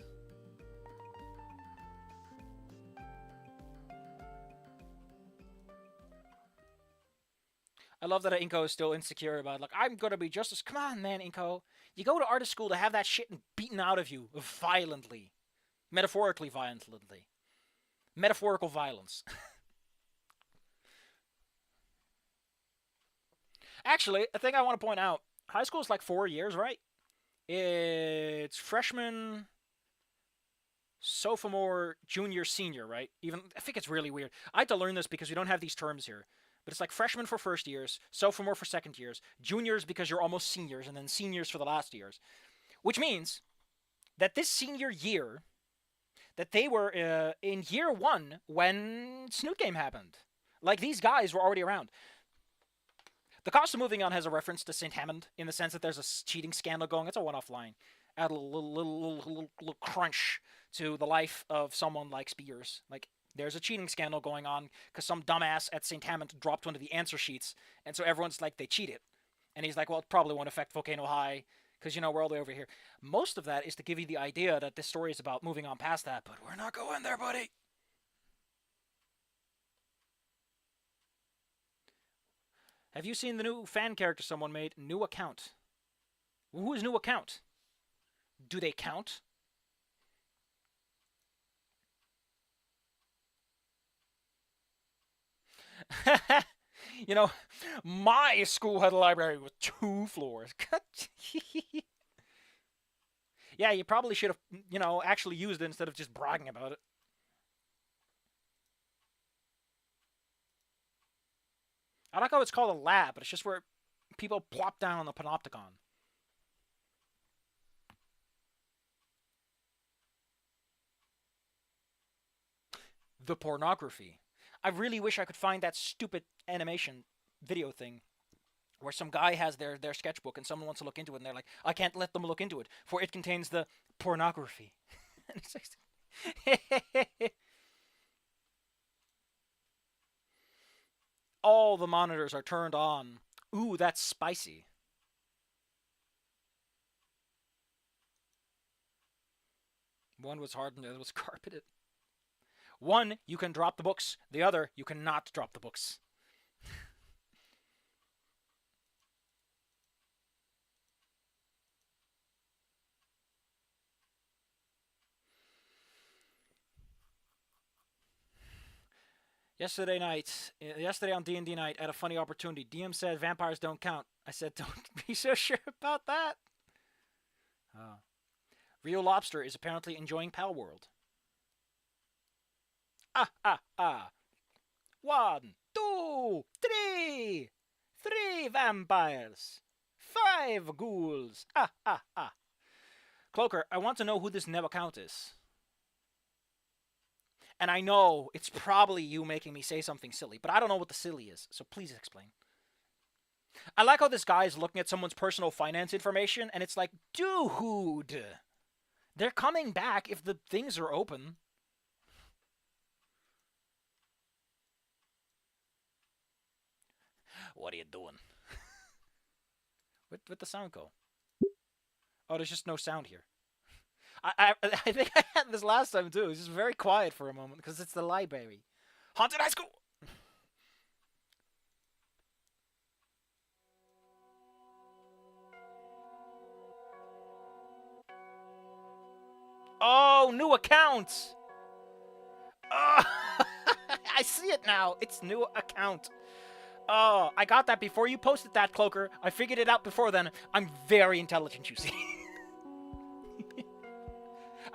I love that Inco is still insecure about, like, I'm gonna be just as... Come on, man, Inco. You go to artist school to have that shit beaten out of you violently. Metaphorically violently. Metaphorical violence. Actually, a thing I want to point out. High school is like 4 years, right? It's freshman, sophomore, junior, senior, right? I think it's really weird. I had to learn this because we don't have these terms here. But it's like freshman for first years, sophomore for second years, juniors because you're almost seniors, and then seniors for the last years. Which means that this senior year, that they were in year one when Snoot Game happened. Like, these guys were already around. The Cost of Moving On has a reference to St. Hammond in the sense that there's a cheating scandal going. It's a one-off line. Add a little crunch to the life of someone like Spears. Like, there's a cheating scandal going on because some dumbass at St. Hammond dropped one of the answer sheets, and so everyone's like, they cheated. And he's like, well, it probably won't affect Volcano High because, you know, we're all the way over here. Most of that is to give you the idea that this story is about moving on past that, but we're not going there, buddy. Have you seen the new fan character someone made? New account. Who is new account? Do they count? You know, my school had a library with 2 floors. Yeah, you probably should have, you know, actually used it instead of just bragging about it. I like how it's called a lab, but it's just where people plop down on the panopticon. The pornography. I really wish I could find that stupid animation video thing where some guy has their sketchbook and someone wants to look into it and they're like, I can't let them look into it, for it contains the pornography. All the monitors are turned on. Ooh, that's spicy. One was hard and the other was carpeted. One, you can drop the books. The other, you cannot drop the books. Yesterday on D&D night, I had a funny opportunity. DM said vampires don't count. I said, don't be so sure about that. Real Lobster is apparently enjoying Pal World. Ah, ah, ah. 1, 2, 3. 3 vampires. 5 ghouls. Ah, ah, ah. Cloaker, I want to know who this Nevacount is. And I know it's probably you making me say something silly, but I don't know what the silly is, so please explain. I like how this guy is looking at someone's personal finance information, and it's like, dude, they're coming back if the things are open. What are you doing? Where'd the sound go? Oh, there's just no sound here. I think I had this last time too. It's just very quiet for a moment because it's the library. Haunted High School! Oh, new account! Oh, I see it now. It's new account. Oh, I got that before you posted that, Cloaker. I figured it out before then. I'm very intelligent, you see.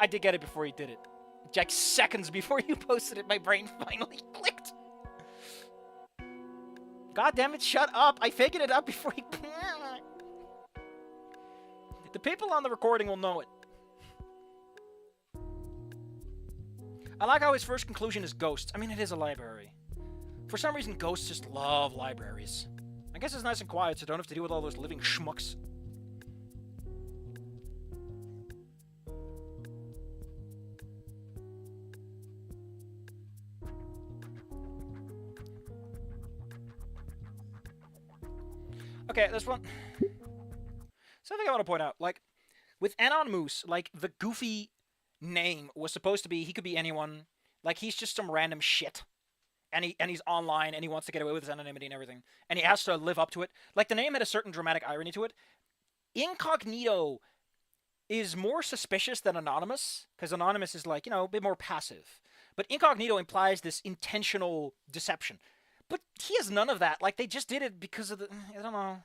I did get it before you did it. Like seconds before you posted it, my brain finally clicked. God damn it, shut up. I figured it out before you... The people on the recording will know it. I like how his first conclusion is ghosts. I mean, it is a library. For some reason, ghosts just love libraries. I guess it's nice and quiet, so don't have to deal with all those living schmucks. Okay, this one. Something I want to point out, like, with Anon Moose, like, the goofy name was supposed to be, he could be anyone. Like, he's just some random shit. And he's online, and he wants to get away with his anonymity and everything. And he has to live up to it. Like, the name had a certain dramatic irony to it. Incognito is more suspicious than Anonymous, because Anonymous is, like, you know, a bit more passive. But Incognito implies this intentional deception. But he has none of that. Like, they just did it because of the... I don't know.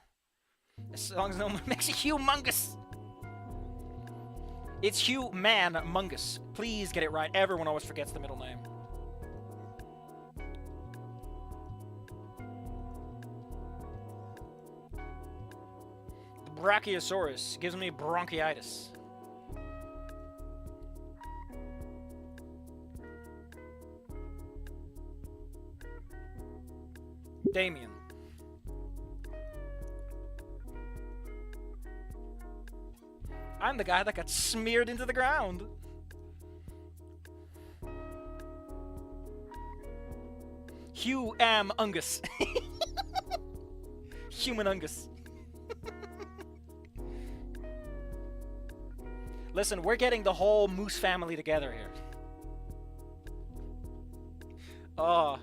As long as no one makes it humongous. It's Human-mungus. Please get it right. Everyone always forgets the middle name. The Brachiosaurus gives me bronchitis. Damien. I'm the guy that got smeared into the ground. Human-ungus. Human-ungus. Listen, we're getting the whole Moose family together here. Oh.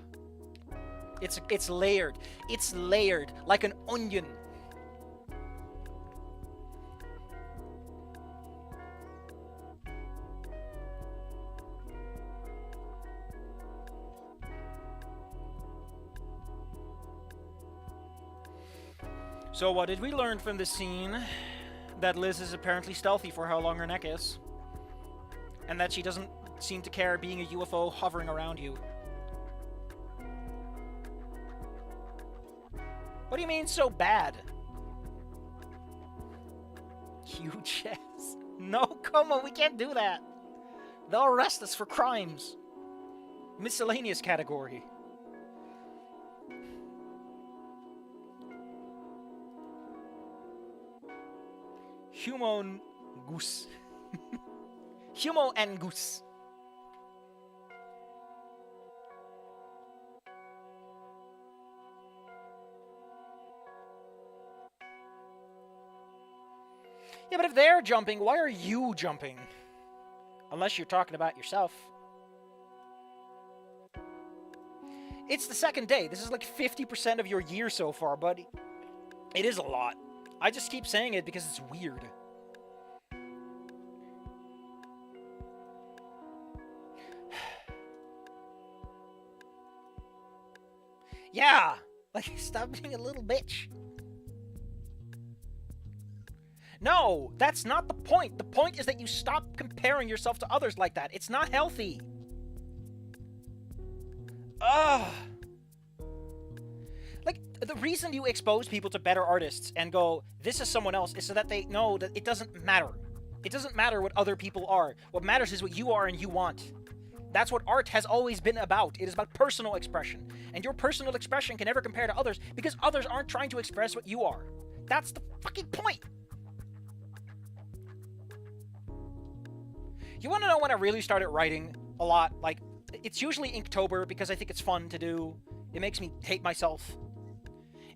It's layered. It's layered like an onion. So what did we learn from this scene? That Liz is apparently stealthy for how long her neck is. And that she doesn't seem to care being a UFO hovering around you. What do you mean so bad? Huge ass. No, come on, we can't do that. They'll arrest us for crimes. Miscellaneous category. Human goose. Humo and goose. Yeah, but if they're jumping, why are you jumping? Unless you're talking about yourself. It's the second day. This is like 50% of your year so far, buddy. It is a lot. I just keep saying it because it's weird. Yeah! Like, stop being a little bitch. No, that's not the point. The point is that you stop comparing yourself to others like that. It's not healthy. Ugh. Like, the reason you expose people to better artists and go, this is someone else, is so that they know that it doesn't matter. It doesn't matter what other people are. What matters is what you are and you want. That's what art has always been about. It is about personal expression. And your personal expression can never compare to others because others aren't trying to express what you are. That's the fucking point. You want to know when I really started writing a lot? Like, it's usually Inktober because I think it's fun to do. It makes me hate myself.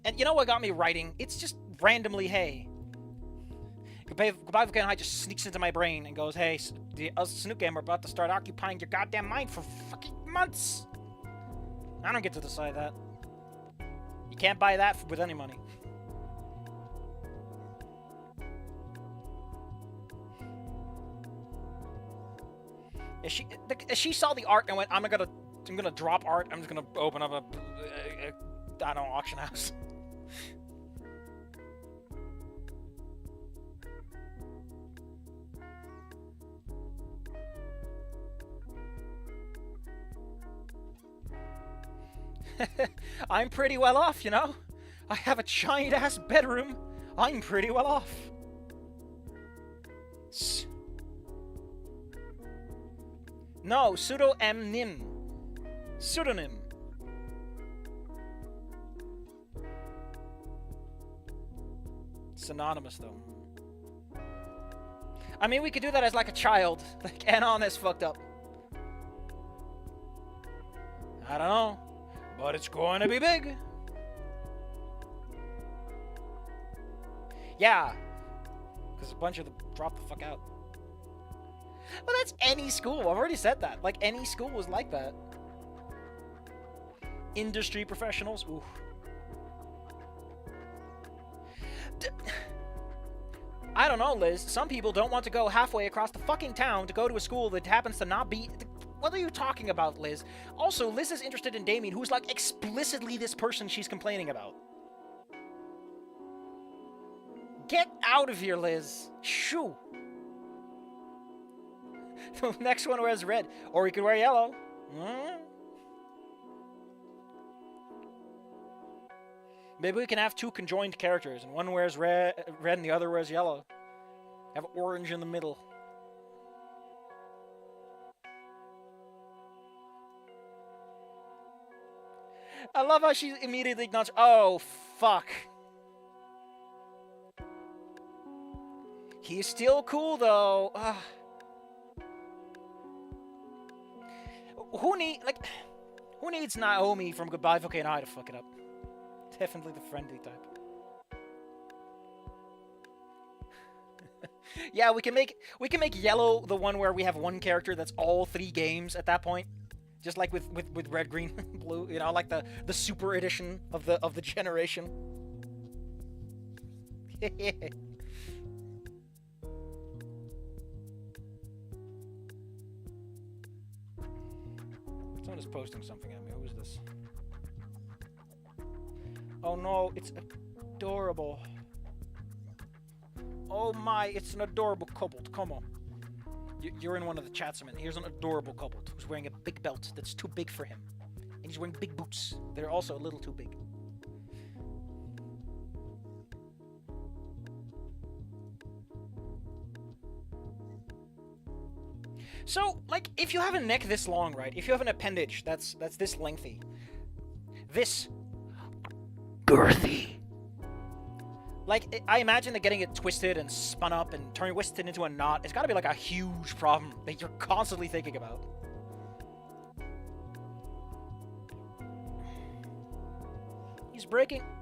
And you know what got me writing? It's just randomly, hey. Goodbye Volcano High just sneaks into my brain and goes, hey, the Snook game are about to start occupying your goddamn mind for fucking months. I don't get to decide that. You can't buy that with any money. She saw the art and went, I'm gonna drop art. I'm just gonna open up a I don't know, auction house. I'm pretty well off, you know? I have a giant-ass bedroom. I'm pretty well off. No, pseudo-nim. Pseudonym. Synonymous, though. I mean, we could do that as like a child. Like, Anon is fucked up. I don't know. But it's going to be big. Yeah. Because a bunch of them dropped the fuck out. Well, that's any school. I've already said that. Like, any school was like that. Industry professionals. Oof. I don't know, Liz. Some people don't want to go halfway across the fucking town to go to a school that happens to not be... What are you talking about, Liz? Also, Liz is interested in Damien, who's, like, explicitly this person she's complaining about. Get out of here, Liz. Shoo. The next one wears red. Or he could wear yellow. Maybe we can have two conjoined characters, and one wears red and the other wears yellow. Have orange in the middle. I love how she immediately acknowledges, oh, fuck. He's still cool, though. Ugh. Who needs Naomi from Goodbye Volcano High to fuck it up? Definitely the friendly type. Yeah, we can make yellow the one where we have one character that's all 3 games at that point. Just like with red, green, blue, you know, like the super edition of the generation. Someone is posting something at me. Who is this? Oh no, it's adorable. Oh my, it's an adorable kobold. Come on. You're in one of the chats, man. Here's an adorable kobold who's wearing a big belt that's too big for him. And he's wearing big boots. They're also a little too big. So, like, if you have a neck this long, right? If you have an appendage that's this lengthy, this girthy. Like, I imagine that getting it twisted and spun up and twisted into a knot, it's gotta be like a huge problem that you're constantly thinking about.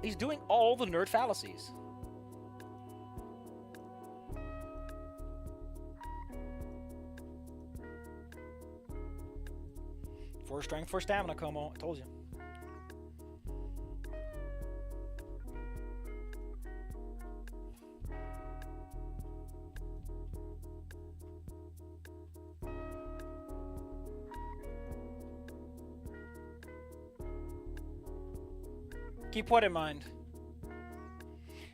He's doing all the nerd fallacies. For strength, for stamina, Como. I told you. Keep what in mind?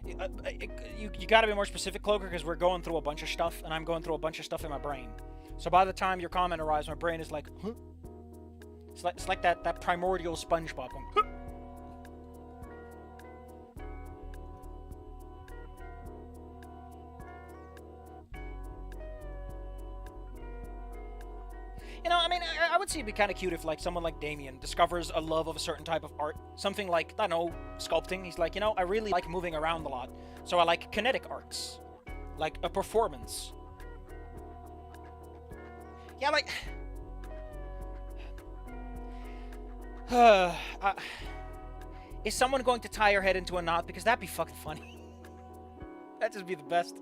You gotta be more specific, Cloaker, because we're going through a bunch of stuff, and I'm going through a bunch of stuff in my brain. So by the time your comment arrives, my brain is like, huh? It's like that primordial SpongeBob going. You know, I mean, I would see it'd be kind of cute if, like, someone like Damien discovers a love of a certain type of art. Something like, I don't know, sculpting. He's like, you know, I really like moving around a lot. So I like kinetic arts. Like, a performance. Yeah, like... is someone going to tie her head into a knot? Because that'd be fucking funny. That'd just be the best.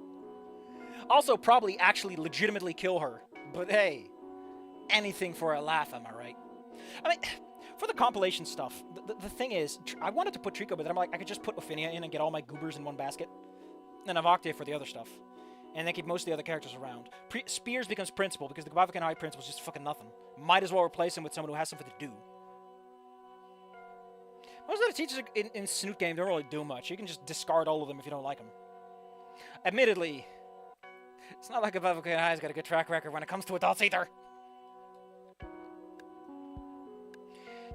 Also, probably actually legitimately kill her. But hey... anything for a laugh, am I right? I mean, for the compilation stuff, the thing is, I wanted to put Trico, but then I'm like, I could just put Ophinia in and get all my goobers in one basket. And have Octave for the other stuff. And then keep most of the other characters around. Spears becomes Principal, because the Gabavican High Prince was just fucking nothing. Might as well replace him with someone who has something to do. Most of the teachers in Snoot Game don't really do much. You can just discard all of them if you don't like them. Admittedly, it's not like Gabavican High's got a good track record when it comes to adults either.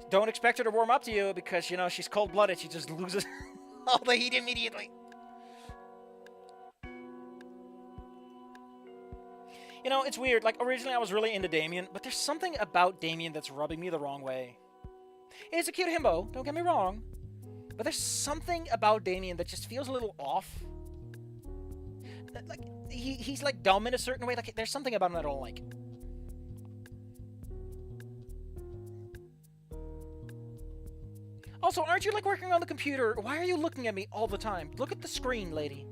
Don't expect her to warm up to you because, you know, she's cold-blooded. She just loses all the heat immediately. You know, it's weird. Like, originally I was really into Damien, but there's something about Damien that's rubbing me the wrong way. He's a cute himbo, don't get me wrong. But there's something about Damien that just feels a little off. Like, he's like dumb in a certain way. Like, there's something about him that I don't like. Also, aren't you, like, working on the computer? Why are you looking at me all the time? Look at the screen, lady.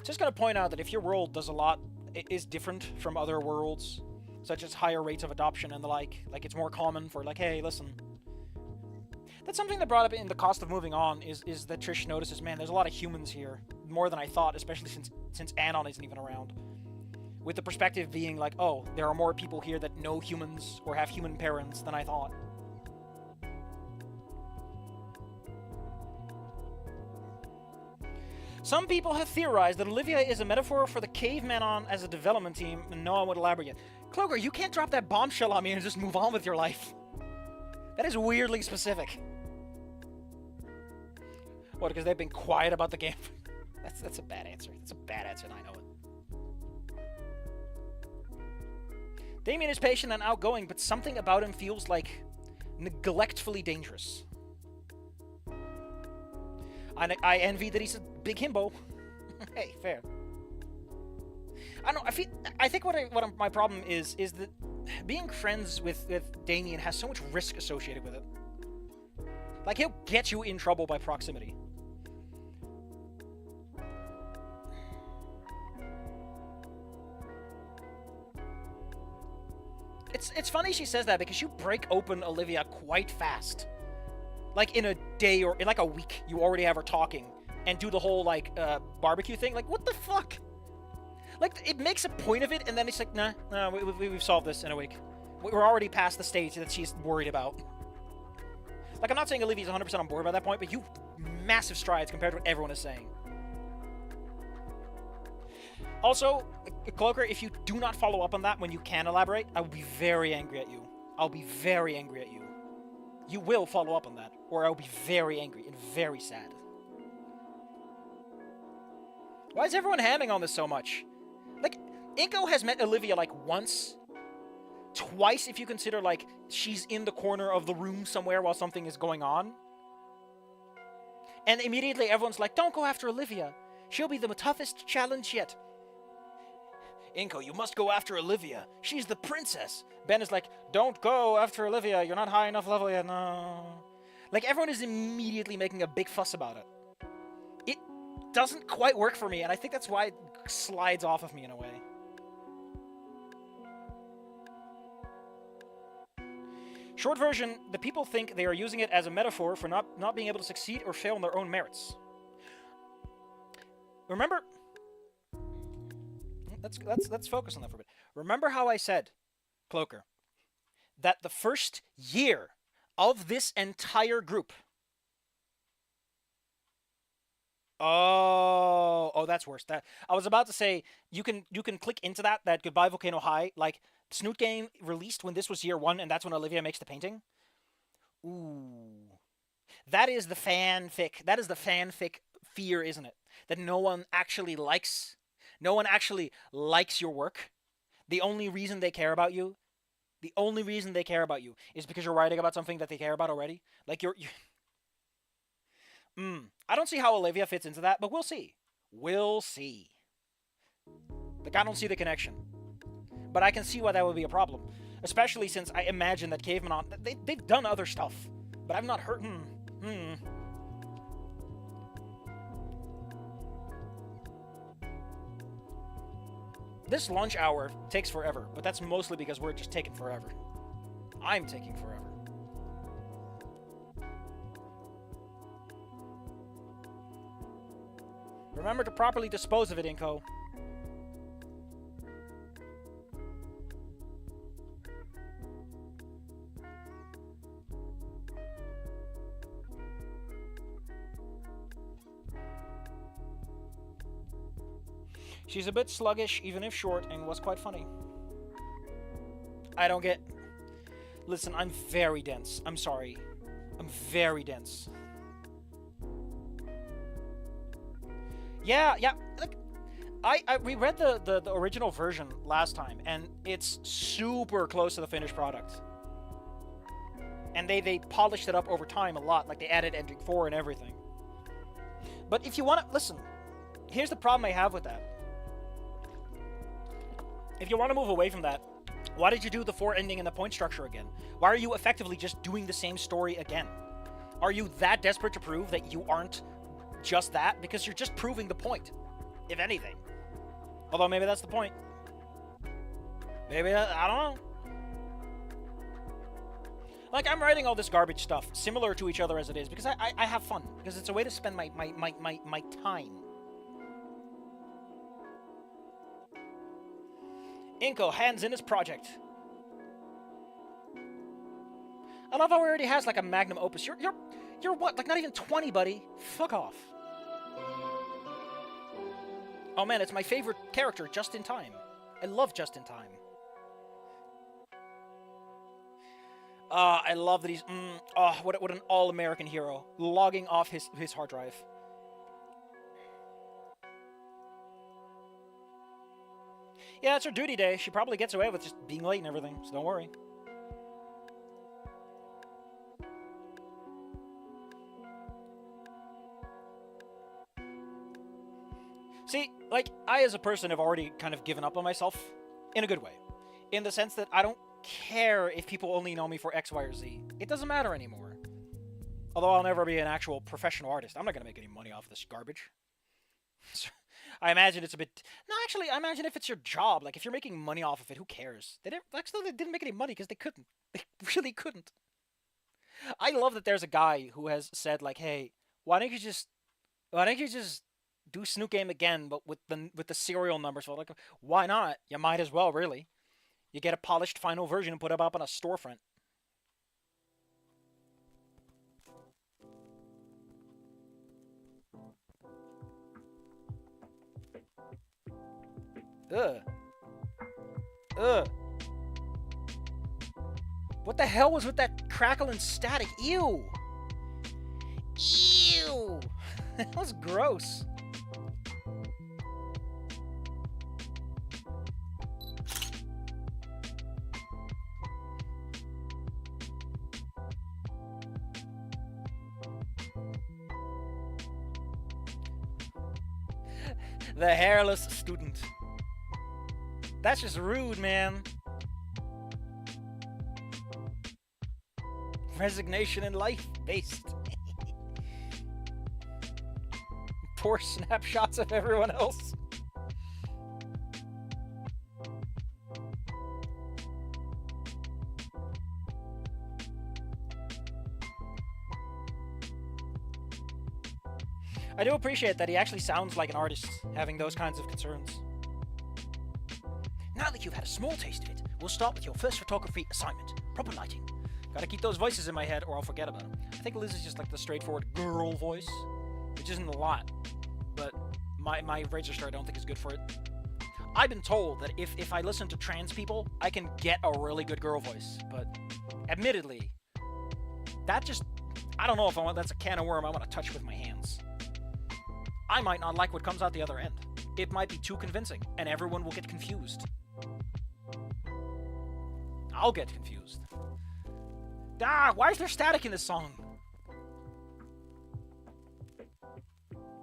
Just gonna point out that if your world does a lot, it is different from other worlds, such as higher rates of adoption and the like it's more common for, like, hey, listen... That's something that brought up in the cost of moving on, is that Trish notices, man, there's a lot of humans here. More than I thought, especially since Anon isn't even around. With the perspective being like, oh, there are more people here that know humans or have human parents than I thought. Some people have theorized that Olivia is a metaphor for the Caveman as a development team, and no one would elaborate yet. Cloaker, you can't drop that bombshell on me and just move on with your life. That is weirdly specific. What, because they've been quiet about the game? That's a bad answer. That's a bad answer, and I know it. Damien is patient and outgoing, but something about him feels, like, neglectfully dangerous. I envy that he's a big himbo. Hey, fair. I don't know, I think what my problem is that being friends with Damien has so much risk associated with it. Like, he'll get you in trouble by proximity. It's funny she says that, because you break open Olivia quite fast. Like, in a day or in, like, a week, you already have her talking and do the whole, like, barbecue thing. Like, what the fuck? Like, it makes a point of it, and then it's like, nah, we've solved this in a week. We're already past the stage that she's worried about. Like, I'm not saying Olivia's 100% on board by that point, but you massive strides compared to what everyone is saying. Also, Cloaker, if you do not follow up on that when you can elaborate, I will be very angry at you. I'll be very angry at you. You will follow up on that, or I'll be very angry and very sad. Why is everyone hamming on this so much? Like, Inco has met Olivia, like, once. Twice, if you consider, like, she's in the corner of the room somewhere while something is going on. And immediately everyone's like, don't go after Olivia. She'll be the toughest challenge yet. Inco, you must go after Olivia. She's the princess. Ben is like, don't go after Olivia. You're not high enough level yet. No. Like, everyone is immediately making a big fuss about it. It doesn't quite work for me, and I think that's why it slides off of me in a way. Short version, the people think they are using it as a metaphor for not being able to succeed or fail on their own merits. Remember... Let's focus on that for a bit. Remember how I said, Cloaker, that the first year of this entire group. Oh, that's worse. That I was about to say you can click into that Goodbye Volcano High, like Snoot game released when this was year 1, and that's when Olivia makes the painting. Ooh. That is the fanfic. That is the fanfic fear, isn't it? That no one actually likes your work. The only reason they care about you, is because you're writing about something that they care about already. Like you're I don't see how Olivia fits into that, but we'll see. We'll see. Like, I don't see the connection. But I can see why that would be a problem. Especially since I imagine that Caveman they've done other stuff. But I've not heard... This lunch hour takes forever, but that's mostly because we're just taking forever. I'm taking forever. Remember to properly dispose of it, Inco. She's a bit sluggish, even if short, and was quite funny. I don't get... Listen, I'm very dense. I'm sorry. I'm very dense. Yeah. Look, I reread the original version last time, and it's super close to the finished product. And they polished it up over time a lot. Like, they added Ending 4 and everything. But if you want to... Listen, here's the problem I have with that. If you want to move away from that, why did you do the 4 ending and the point structure again? Why are you effectively just doing the same story again? Are you that desperate to prove that you aren't just that? Because you're just proving the point, if anything. Although maybe that's the point. Maybe, I don't know. Like, I'm writing all this garbage stuff, similar to each other as it is, because I have fun. Because it's a way to spend my time. Inco hands in his project. I love how he already has like a magnum opus. You're what? Like not even 20, buddy. Fuck off. Oh man, it's my favorite character, Just in Time. I love Just in Time. I love that he's what an all-American hero, logging off his hard drive. Yeah, it's her duty day. She probably gets away with just being late and everything, so don't worry. See, like, I as a person have already kind of given up on myself in a good way. In the sense that I don't care if people only know me for X, Y, or Z. It doesn't matter anymore. Although I'll never be an actual professional artist. I'm not going to make any money off this garbage. I imagine it's a bit... No, actually, I imagine if it's your job, like, if you're making money off of it, who cares? They didn't make any money because they couldn't. They really couldn't. I love that there's a guy who has said, like, hey, why don't you just do Snoot Game again, but with the serial numbers? So, like, why not? You might as well, really. You get a polished final version and put it up on a storefront. Ugh. What the hell was with that crackle and static? Ew. That was gross. The hairless student. That's just rude, man. Resignation in life based. Poor snapshots of everyone else. I do appreciate that he actually sounds like an artist, having those kinds of concerns. Now that you've had a small taste of it, we'll start with your first photography assignment. Proper lighting. Gotta keep those voices in my head or I'll forget about them. I think Liz is just like the straightforward girl voice, which isn't a lot, but my register I don't think is good for it. I've been told that if I listen to trans people, I can get a really good girl voice, but admittedly, that just, I don't know if that's a can of worm I want to touch with my hands. I might not like what comes out the other end. It might be too convincing, and everyone will get confused. I'll get confused. Why is there static in this song?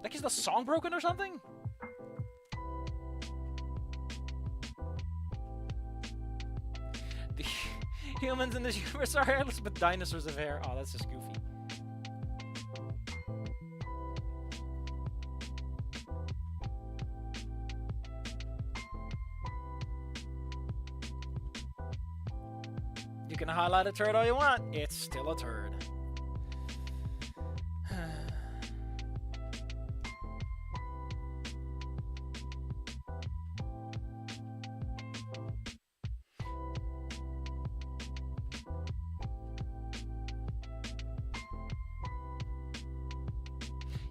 Like, is the song broken or something? The humans in this universe are hairless, but dinosaurs have hair. Oh, that's just goofy. You can highlight a turd all you want. It's still a turd.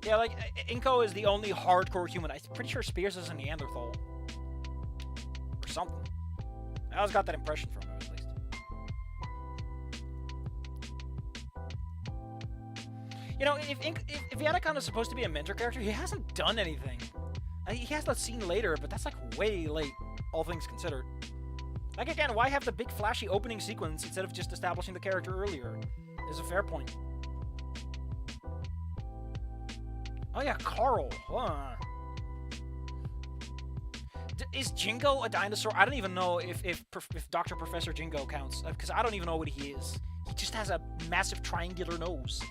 Yeah, like, Inco is the only hardcore human. I'm pretty sure Spears is a Neanderthal. Or something. I always got that impression from him, at least. You know, if Yannicon is supposed to be a mentor character, he hasn't done anything. He has that scene later, but that's, like, way late, all things considered. Like, again, why have the big flashy opening sequence instead of just establishing the character earlier? Is a fair point. Oh yeah, Carl. Huh. Is Jingo a dinosaur? I don't even know if Dr. Professor Jingo counts, because I don't even know what he is. He just has a massive triangular nose.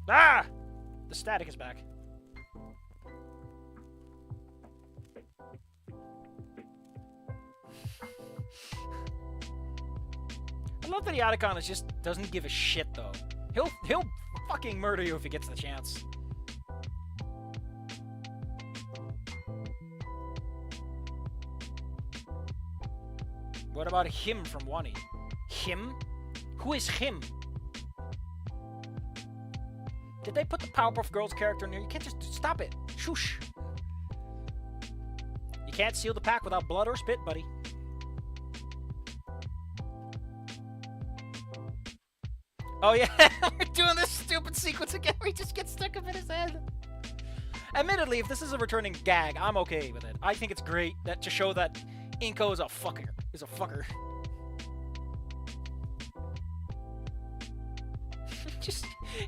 Ah! The static is back. I love that Yannicon just doesn't give a shit, though. He'll fucking murder you if he gets the chance. What about him from Wani? Him? Who is him? Did they put the Powerpuff Girls character in here? You can't just stop it. Shush. You can't seal the pack without blood or spit, buddy. Oh yeah, we're doing this stupid sequence again where he just gets stuck up in his head. Admittedly, if this is a returning gag, I'm okay with it. I think it's great that to show that Inco is a fucker. Just,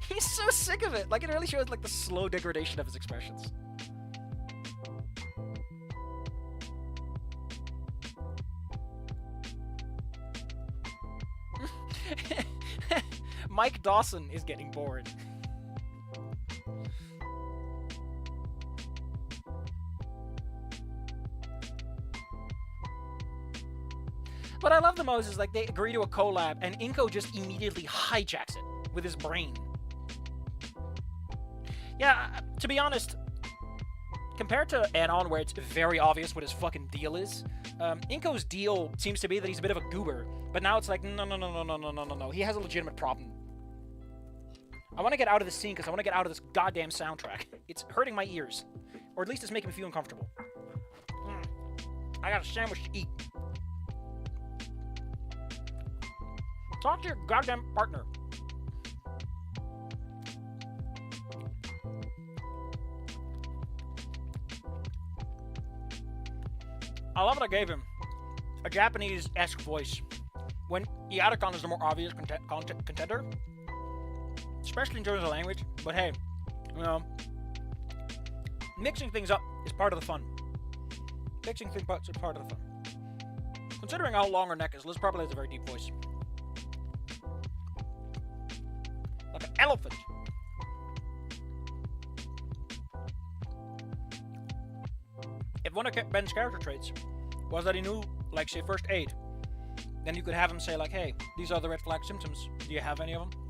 he's so sick of it. Like, it really shows like the slow degradation of his expressions. Mike Dawson is getting bored. What I love the most is like they agree to a collab and Inco just immediately hijacks it with his brain. Yeah, to be honest, compared to Anon where it's very obvious what his fucking deal is, Inco's deal seems to be that he's a bit of a goober, but now it's like, no, he has a legitimate problem. I want to get out of this scene because I want to get out of this goddamn soundtrack. It's hurting my ears. Or at least it's making me feel uncomfortable. I got a sandwich to eat. Talk to your goddamn partner. I love what I gave him. A Japanese-esque voice. When Yannicon is the more obvious contender. Especially in terms of language, but hey, you know, mixing things up is part of the fun. Mixing things up is part of the fun. Considering how long her neck is, Liz probably has a very deep voice. Like an elephant. If one of Ben's character traits was that he knew, like, say, first aid, then you could have him say, like, hey, these are the red flag symptoms. Do you have any of them?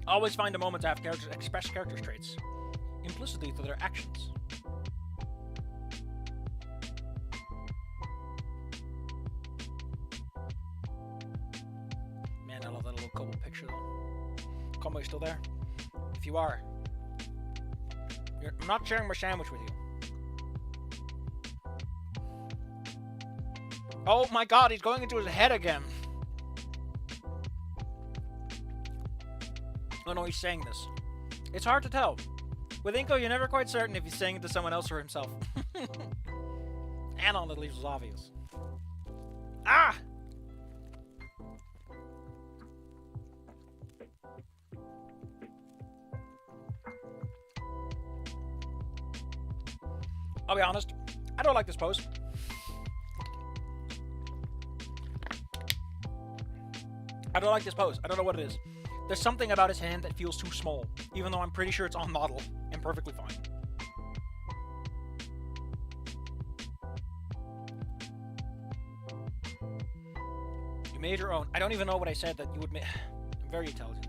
always find a moment to have characters express character traits implicitly through their actions. Man, I love that little couple picture though. Combo, you still there? If you are, I'm not sharing my sandwich with you. Oh my god, he's going into his head again. Oh no, he's saying this. It's hard to tell. With Inco, you're never quite certain if he's saying it to someone else or himself. And all that leaves was obvious. Ah! I'll be honest, I don't like this pose. I don't like this pose. I don't know what it is. There's something about his hand that feels too small, even though I'm pretty sure it's on model and perfectly fine. You made your own. I don't even know what I said that you would make. I'm very intelligent.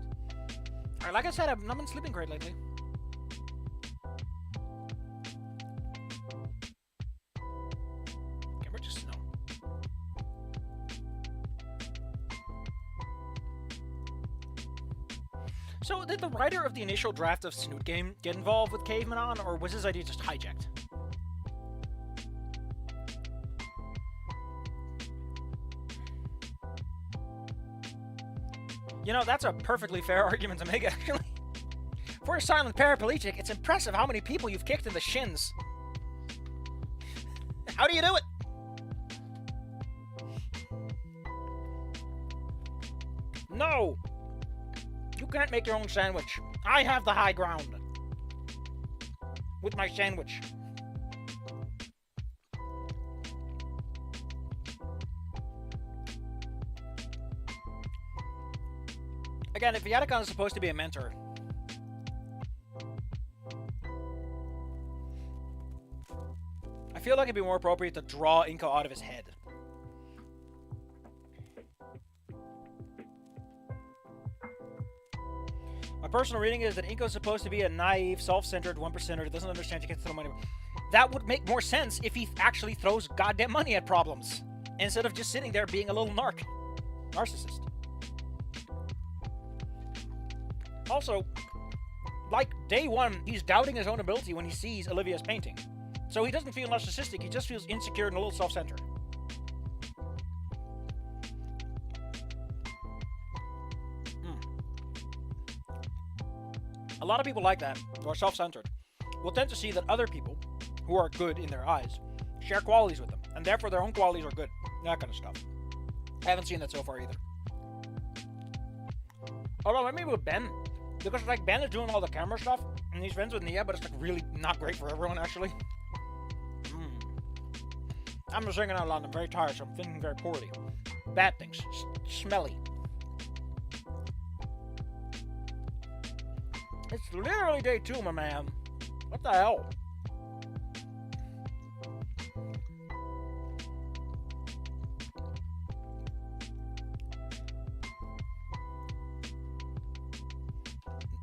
Alright, like I said, I've not been sleeping great lately. So, did the writer of the initial draft of Snoot Game get involved with Caveman On, or was his idea just hijacked? You know, that's a perfectly fair argument to make, actually. For a silent paraplegic, it's impressive how many people you've kicked in the shins. How do you do it? No! You can't make your own sandwich. I have the high ground. With my sandwich. Again, if Yatacon is supposed to be a mentor, I feel like it'd be more appropriate to draw Inco out of his head. My personal reading is that Inco's supposed to be a naive, self-centered 1%er that doesn't understand you can throw money. That would make more sense if he actually throws goddamn money at problems, instead of just sitting there being a little narcissist. Also, like day one, he's doubting his own ability when he sees Olivia's painting. So he doesn't feel narcissistic, he just feels insecure and a little self-centered. A lot of people like that, who are self-centered, will tend to see that other people, who are good in their eyes, share qualities with them, and therefore their own qualities are good. That kind of stuff. I haven't seen that so far either. Although maybe with Ben, because like Ben is doing all the camera stuff, and he's friends with Nia, but it's like really not great for everyone actually. I'm just thinking out loud, I'm very tired, so I'm thinking very poorly. Bad things. Smelly. It's literally day 2, my man. What the hell?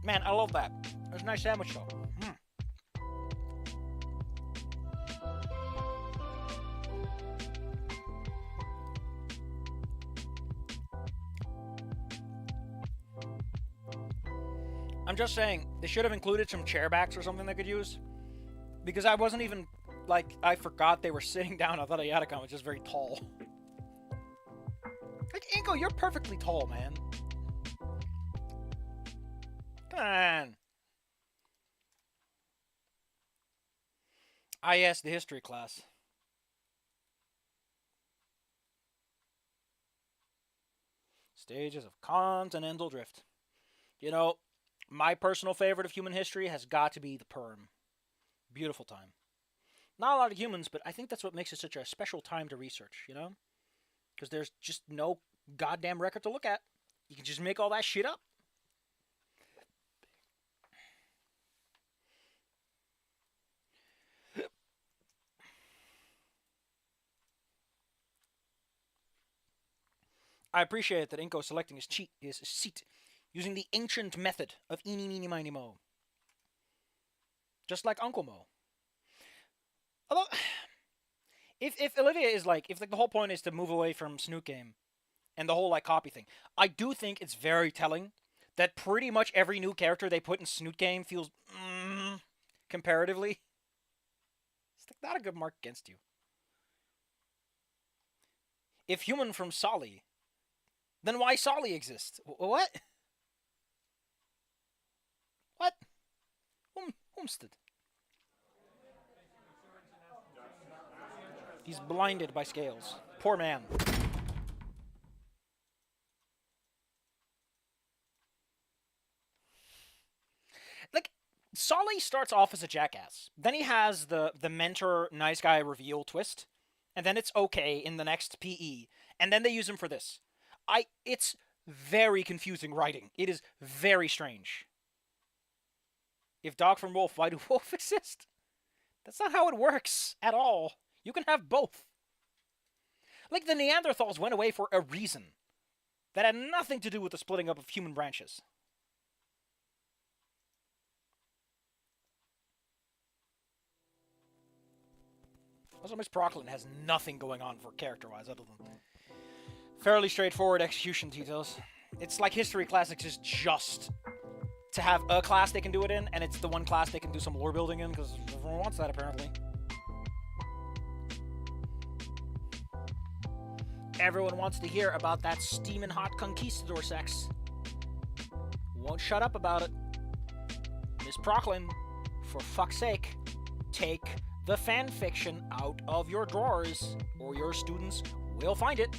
Man, I love that. It's a nice sandwich though. I'm just saying, they should have included some chair backs or something they could use. Because I wasn't even, like, I forgot they were sitting down. I thought Ayataka was just very tall. Like, Inco, you're perfectly tall, man. Come on. Ah, yes, the history class. Stages of continental drift. You know, my personal favorite of human history has got to be the Perm. Beautiful time. Not a lot of humans, but I think that's what makes it such a special time to research, you know? Because there's just no goddamn record to look at. You can just make all that shit up. I appreciate that Inco selecting his seat using the ancient method of eeny, meeny, miny, mo. Just like Uncle Mo. Although, if Olivia is like, if like the whole point is to move away from Snoot Game and the whole like copy thing, I do think it's very telling that pretty much every new character they put in Snoot Game feels, comparatively, it's like not a good mark against you. If human from Solly, then why Solly exists? What? What? Homestead. He's blinded by scales. Poor man. Like, Solly starts off as a jackass. Then he has the mentor nice guy reveal twist. And then it's okay in the next PE. And then they use him for this. It's very confusing writing. It is very strange. If dog from wolf, why do wolf exist? That's not how it works at all. You can have both. Like, the Neanderthals went away for a reason that had nothing to do with the splitting up of human branches. Also, Miss Proclin has nothing going on for character-wise other than fairly straightforward execution details. It's like History Classics is just to have a class they can do it in, and it's the one class they can do some lore building in, because everyone wants that, apparently. Everyone wants to hear about that steaming hot conquistador sex. Won't shut up about it. Miss Proclin, for fuck's sake, take the fan fiction out of your drawers, or your students will find it.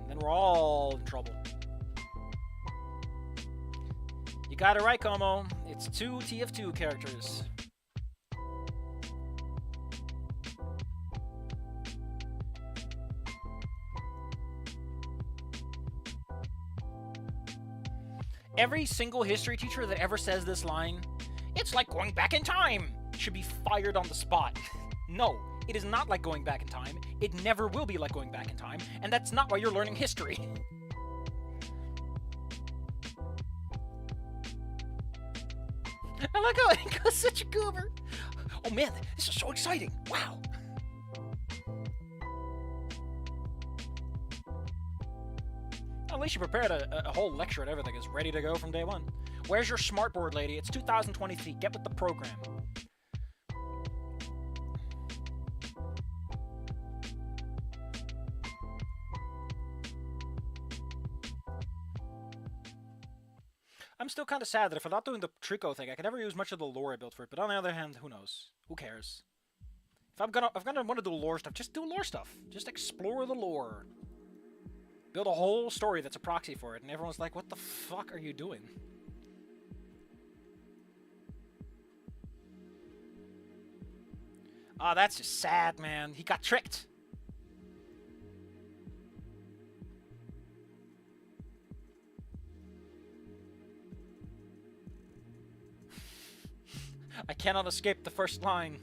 And then we're all in trouble. You got it right, Como. It's 2 TF2 characters. Every single history teacher that ever says this line, "It's like going back in time," should be fired on the spot. No, it is not like going back in time. It never will be like going back in time, and that's not why you're learning history. I like how Inco's such a goober. Oh man, this is so exciting. Wow. At least you prepared a whole lecture and everything is ready to go from day one. Where's your smartboard, lady? It's 2023. Get with the program. I'm still kind of sad that if I'm not doing the Trico thing, I can never use much of the lore I built for it. But on the other hand, who knows? Who cares? If I'm gonna want to do lore stuff, just do lore stuff. Just explore the lore. Build a whole story that's a proxy for it, and everyone's like, what the fuck are you doing? Ah, oh, that's just sad, man. He got tricked. I cannot escape the first line.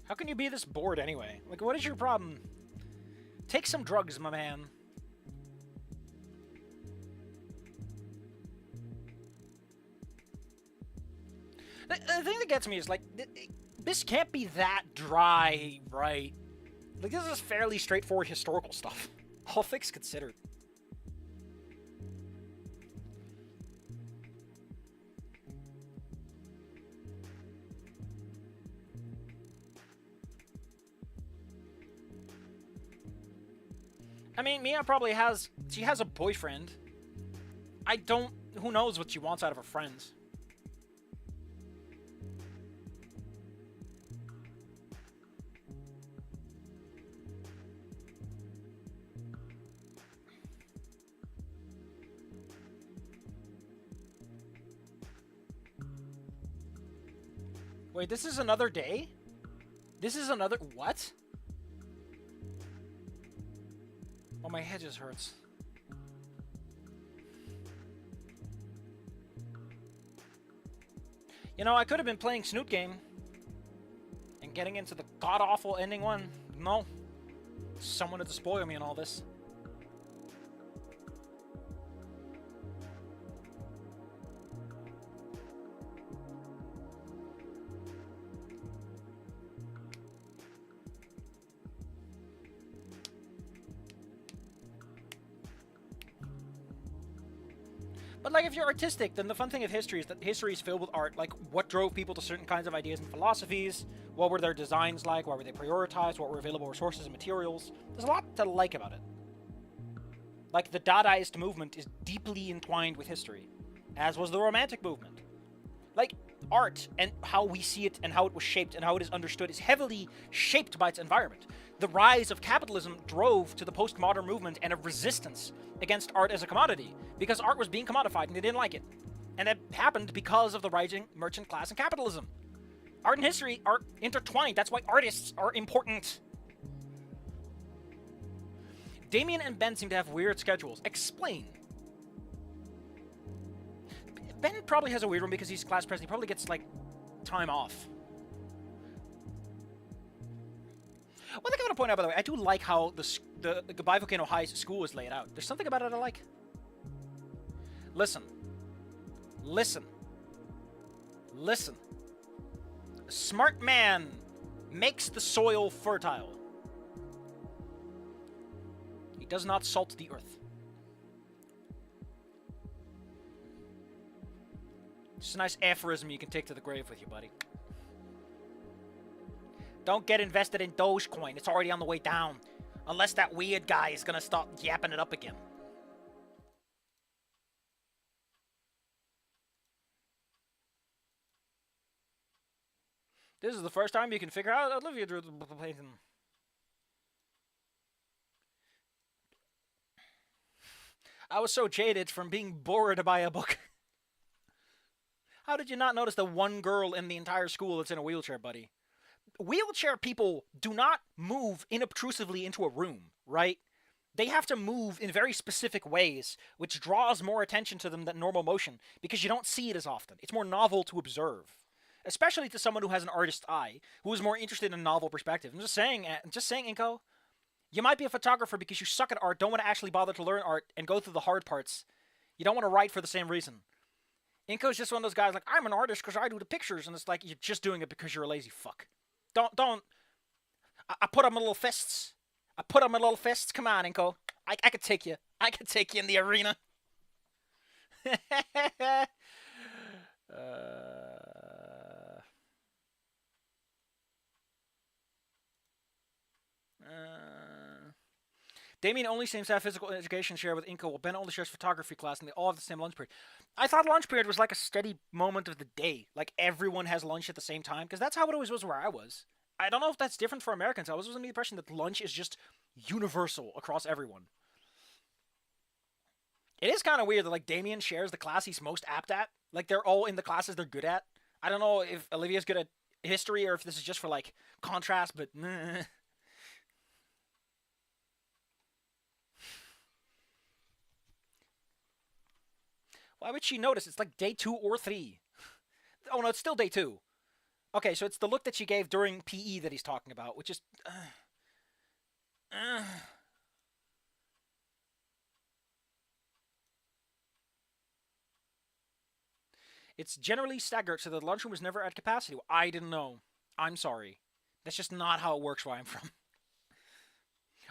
How can you be this bored anyway? Like, what is your problem? Take some drugs, my man. The thing that gets me is, like, this can't be that dry, right? Like, this is fairly straightforward historical stuff. All things considered. I mean, Mia probably has... She has a boyfriend. I don't... Who knows what she wants out of her friends? Wait, this is another day? This is another... What? Oh, my head just hurts. You know, I could have been playing Snoot Game and getting into the god-awful ending one. No. Someone had to spoil me in all this. But like, if you're artistic, then the fun thing of history is that history is filled with art. Like, what drove people to certain kinds of ideas and philosophies? What were their designs like? Why were they prioritized? What were available resources and materials? There's a lot to like about it. Like, the Dadaist movement is deeply entwined with history, as was the Romantic movement. Like, art and how we see it and how it was shaped and how it is understood is heavily shaped by its environment. The rise of capitalism drove to the postmodern movement and a resistance against art as a commodity, because art was being commodified and they didn't like it. And it happened because of the rising merchant class and capitalism. Art and history are intertwined. That's why artists are important. Damien and Ben seem to have weird schedules. Explain. Ben probably has a weird one because he's class president. He probably gets, like, time off. One thing I want to point out, by the way, I do like how the Goodbye Volcano High's school is laid out. There's something about it I like. Listen. Listen. Listen. A smart man makes the soil fertile. He does not salt the earth. It's a nice aphorism you can take to the grave with you, buddy. Don't get invested in Dogecoin. It's already on the way down. Unless that weird guy is going to start yapping it up again. This is the first time you can figure out Olivia drew the painting. I was so jaded from being bored by a book. How did you not notice the one girl in the entire school that's in a wheelchair, buddy? Wheelchair people do not move inobtrusively into a room, right? They have to move in very specific ways, which draws more attention to them than normal motion, because you don't see it as often. It's more novel to observe, especially to someone who has an artist's eye, who is more interested in a novel perspective. I'm just saying, Inco, you might be a photographer because you suck at art, don't want to actually bother to learn art, and go through the hard parts. You don't want to write for the same reason. Inco's just one of those guys like, I'm an artist because I do the pictures, and it's like, you're just doing it because you're a lazy fuck. Don't. I put up my little fists. I put up my little fists. Come on, Inco. I could take you. I could take you in the arena. Damien only seems to have physical education share with Inco, while Ben only shares photography class, and they all have the same lunch period. I thought lunch period was like a steady moment of the day. Like, everyone has lunch at the same time, because that's how it always was where I was. I don't know if that's different for Americans. I was under the impression that lunch is just universal across everyone. It is kind of weird that, like, Damien shares the class he's most apt at. Like, they're all in the classes they're good at. I don't know if Olivia's good at history or if this is just for, like, contrast, but... Why would she notice? It's like day 2 or 3. Oh, no, it's still day 2. Okay, so it's the look that she gave during PE that he's talking about, which is... It's generally staggered, so the lunchroom was never at capacity. I didn't know. I'm sorry. That's just not how it works where I'm from.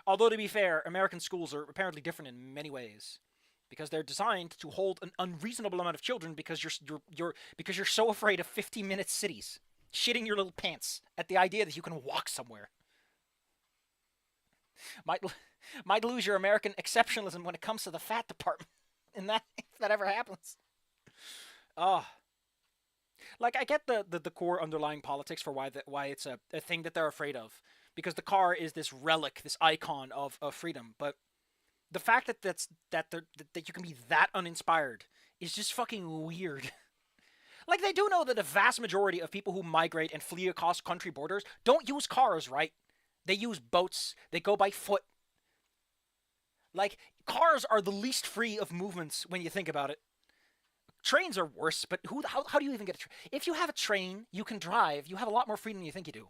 Although, to be fair, American schools are apparently different in many ways. Because they're designed to hold an unreasonable amount of children because you're so afraid of 50-minute cities. Shitting your little pants at the idea that you can walk somewhere. Might lose your American exceptionalism when it comes to the fat department. And that, if that ever happens. Oh. Like, I get the core underlying politics for why it's a thing that they're afraid of. Because the car is this relic, this icon of freedom. But the fact that you can be that uninspired is just fucking weird. Like, they do know that the vast majority of people who migrate and flee across country borders don't use cars, right? They use boats. They go by foot. Like, cars are the least free of movements when you think about it. Trains are worse, but how do you even get a train? If you have a train, you can drive. You have a lot more freedom than you think you do.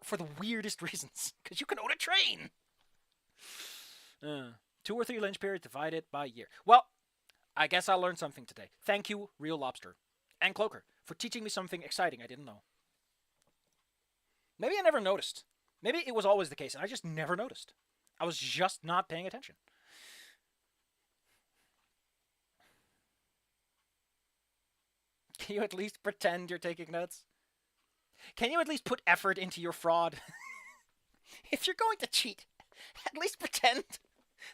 For the weirdest reasons. Because you can own a train. 2 or 3 lunch periods divided by year. Well, I guess I learned something today. Thank you, Real Lobster. And Cloaker, for teaching me something exciting I didn't know. Maybe I never noticed. Maybe it was always the case, and I just never noticed. I was just not paying attention. Can you at least pretend you're taking notes? Can you at least put effort into your fraud? If you're going to cheat, at least pretend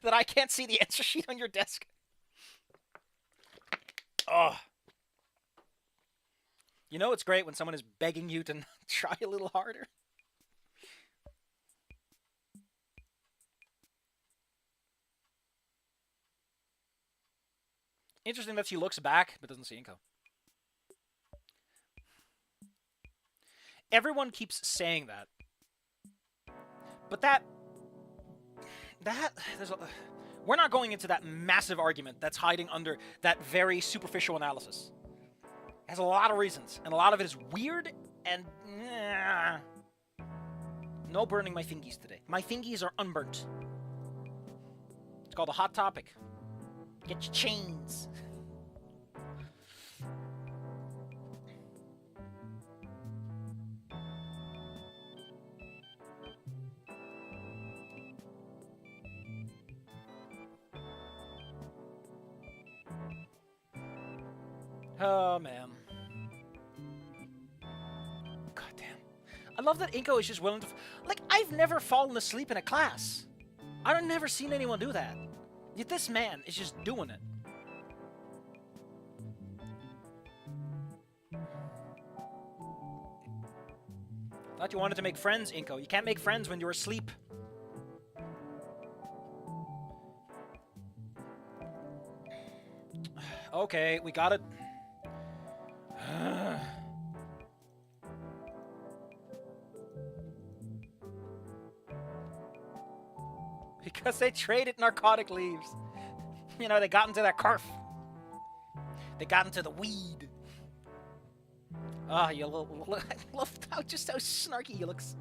that I can't see the answer sheet on your desk. Oh. You know it's great when someone is begging you to try a little harder. Interesting that she looks back but doesn't see Inco. Everyone keeps saying that. But we're not going into that massive argument that's hiding under that very superficial analysis. It has a lot of reasons, and a lot of it is weird and... No burning my fingies today. My fingies are unburnt. It's called a hot topic. Get your chains. Oh, man. Goddamn. I love that Inco is just willing to... Like, I've never fallen asleep in a class. I've never seen anyone do that. Yet this man is just doing it. Thought you wanted to make friends, Inco. You can't make friends when you're asleep. Okay, we got it. Because they traded narcotic leaves. You know, they got into that carf. They got into the weed. Ah, you little... I love how just how snarky he looks.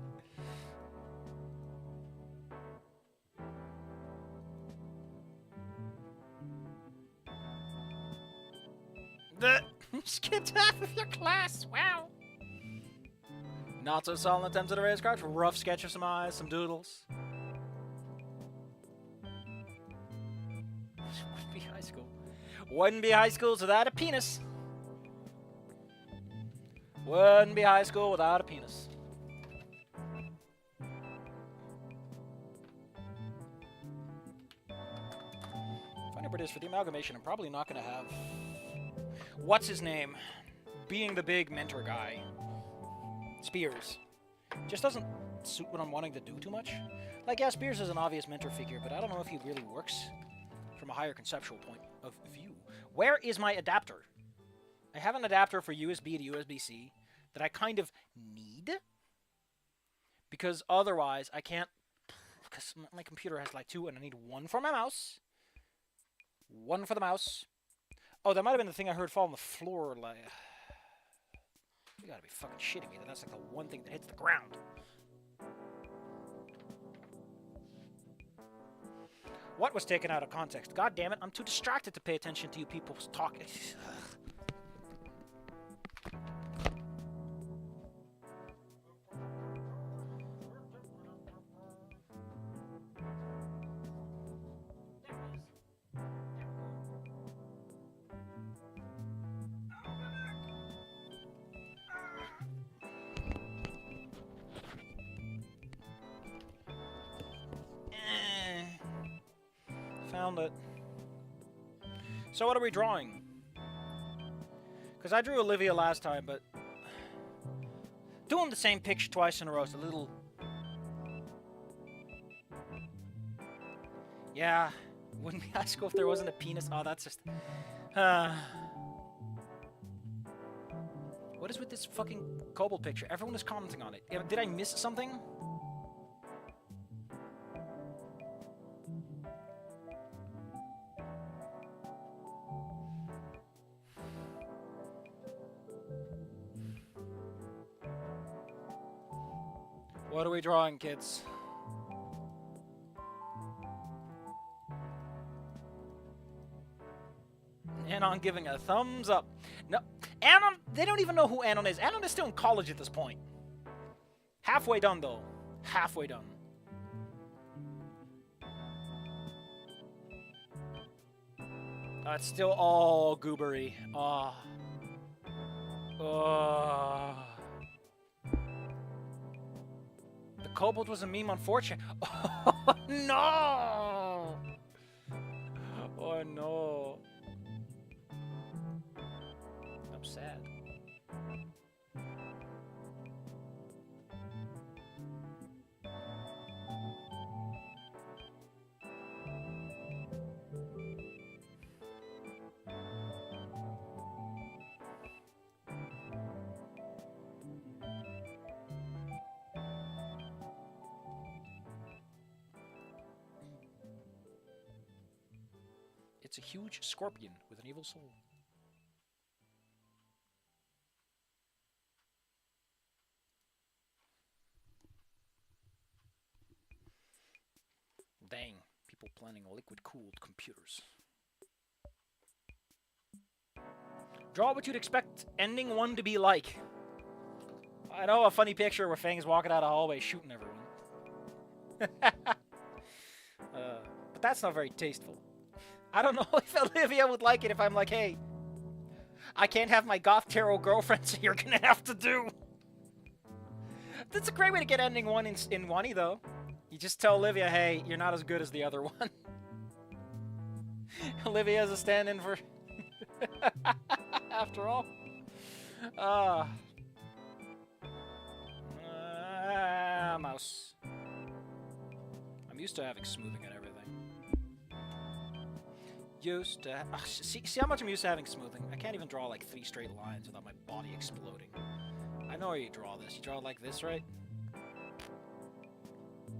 You skipped half of your class. Wow. Not so solid attempt at a raise card. Rough sketch of some eyes, some doodles. Wouldn't be high school. Wouldn't be high school without a penis. Wouldn't be high school without a penis. Funny part is, for the amalgamation, I'm probably not going to have... What's his name? Being the big mentor guy. Spears. Just doesn't suit what I'm wanting to do too much. Like, yeah, Spears is an obvious mentor figure, but I don't know if he really works from a higher conceptual point of view. Where is my adapter? I have an adapter for USB to USB-C that I kind of need. Because otherwise, I can't... Because my computer has like two, and I need one for my mouse. One for the mouse. Oh, that might have been the thing I heard fall on the floor, like... You gotta be fucking shitting me. That's like the one thing that hits the ground. What was taken out of context? God damn it, I'm too distracted to pay attention to you people talking. Found it. So what are we drawing? Because I drew Olivia last time, but... Doing the same picture twice in a row is a little... Yeah. Wouldn't be high school if there wasn't a penis. Oh, that's just... What is with this fucking kobold picture? Everyone is commenting on it. Did I miss something? What are we drawing, kids? Anon giving a thumbs up. No, Anon, they don't even know who Anon is. Anon is still in college at this point. Halfway done, though. Halfway done. It's still all goobery. Ah. Oh. The kobold was a meme on 4chan. Oh, no! Oh, no. I'm sad. It's a huge scorpion with an evil soul. Dang, people planning liquid-cooled computers. Draw what you'd expect ending 1 to be like. I know a funny picture where Fang's walking out of the hallway shooting everyone. But that's not very tasteful. I don't know if Olivia would like it if I'm like, hey, I can't have my goth tarot girlfriend, so you're gonna have to do. That's a great way to get ending 1 in Wani, though. You just tell Olivia, hey, you're not as good as the other one. Olivia's a stand-in for... After all. Mouse. I'm used to having smoothing and everything. Used to... see how much I'm used to having smoothing? I can't even draw like 3 straight lines without my body exploding. I know how you draw this. You draw it like this, right?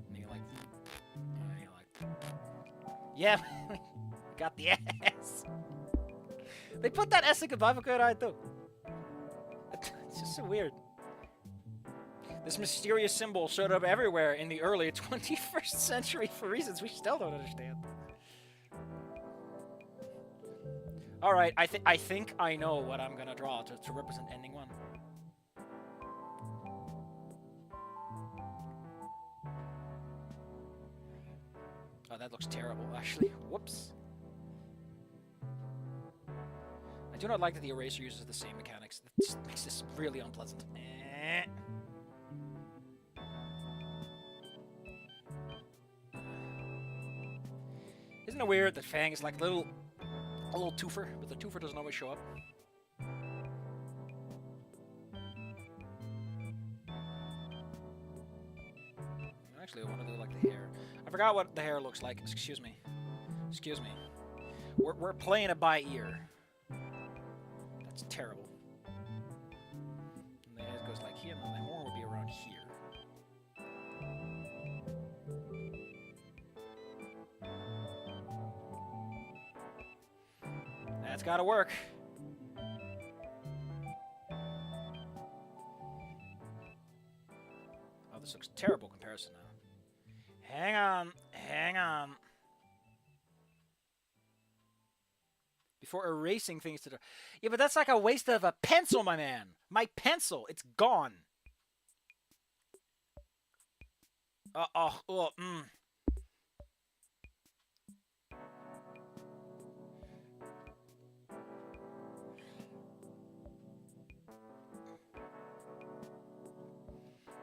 And you like... Yeah, got the S. They put that S in Goodbye too. It's just so weird. This mysterious symbol showed up everywhere in the early 21st century for reasons we still don't understand. Alright, I think I know what I'm gonna draw to represent ending 1. Oh, that looks terrible, actually. Whoops. I do not like that the eraser uses the same mechanics. That just makes this really unpleasant. Isn't it weird that Fang is like a little twofer, but the twofer doesn't always show up? Actually, I want to do like the hair. I forgot what the hair looks like. Excuse me. Excuse me. We're playing it by ear. That's terrible. And the head goes like here, and the horn would be around here. That's gotta work. Oh, this looks terrible comparison now. Hang on, hang on. Before erasing things to do. Yeah, but that's like a waste of a pencil, my man. My pencil, it's gone.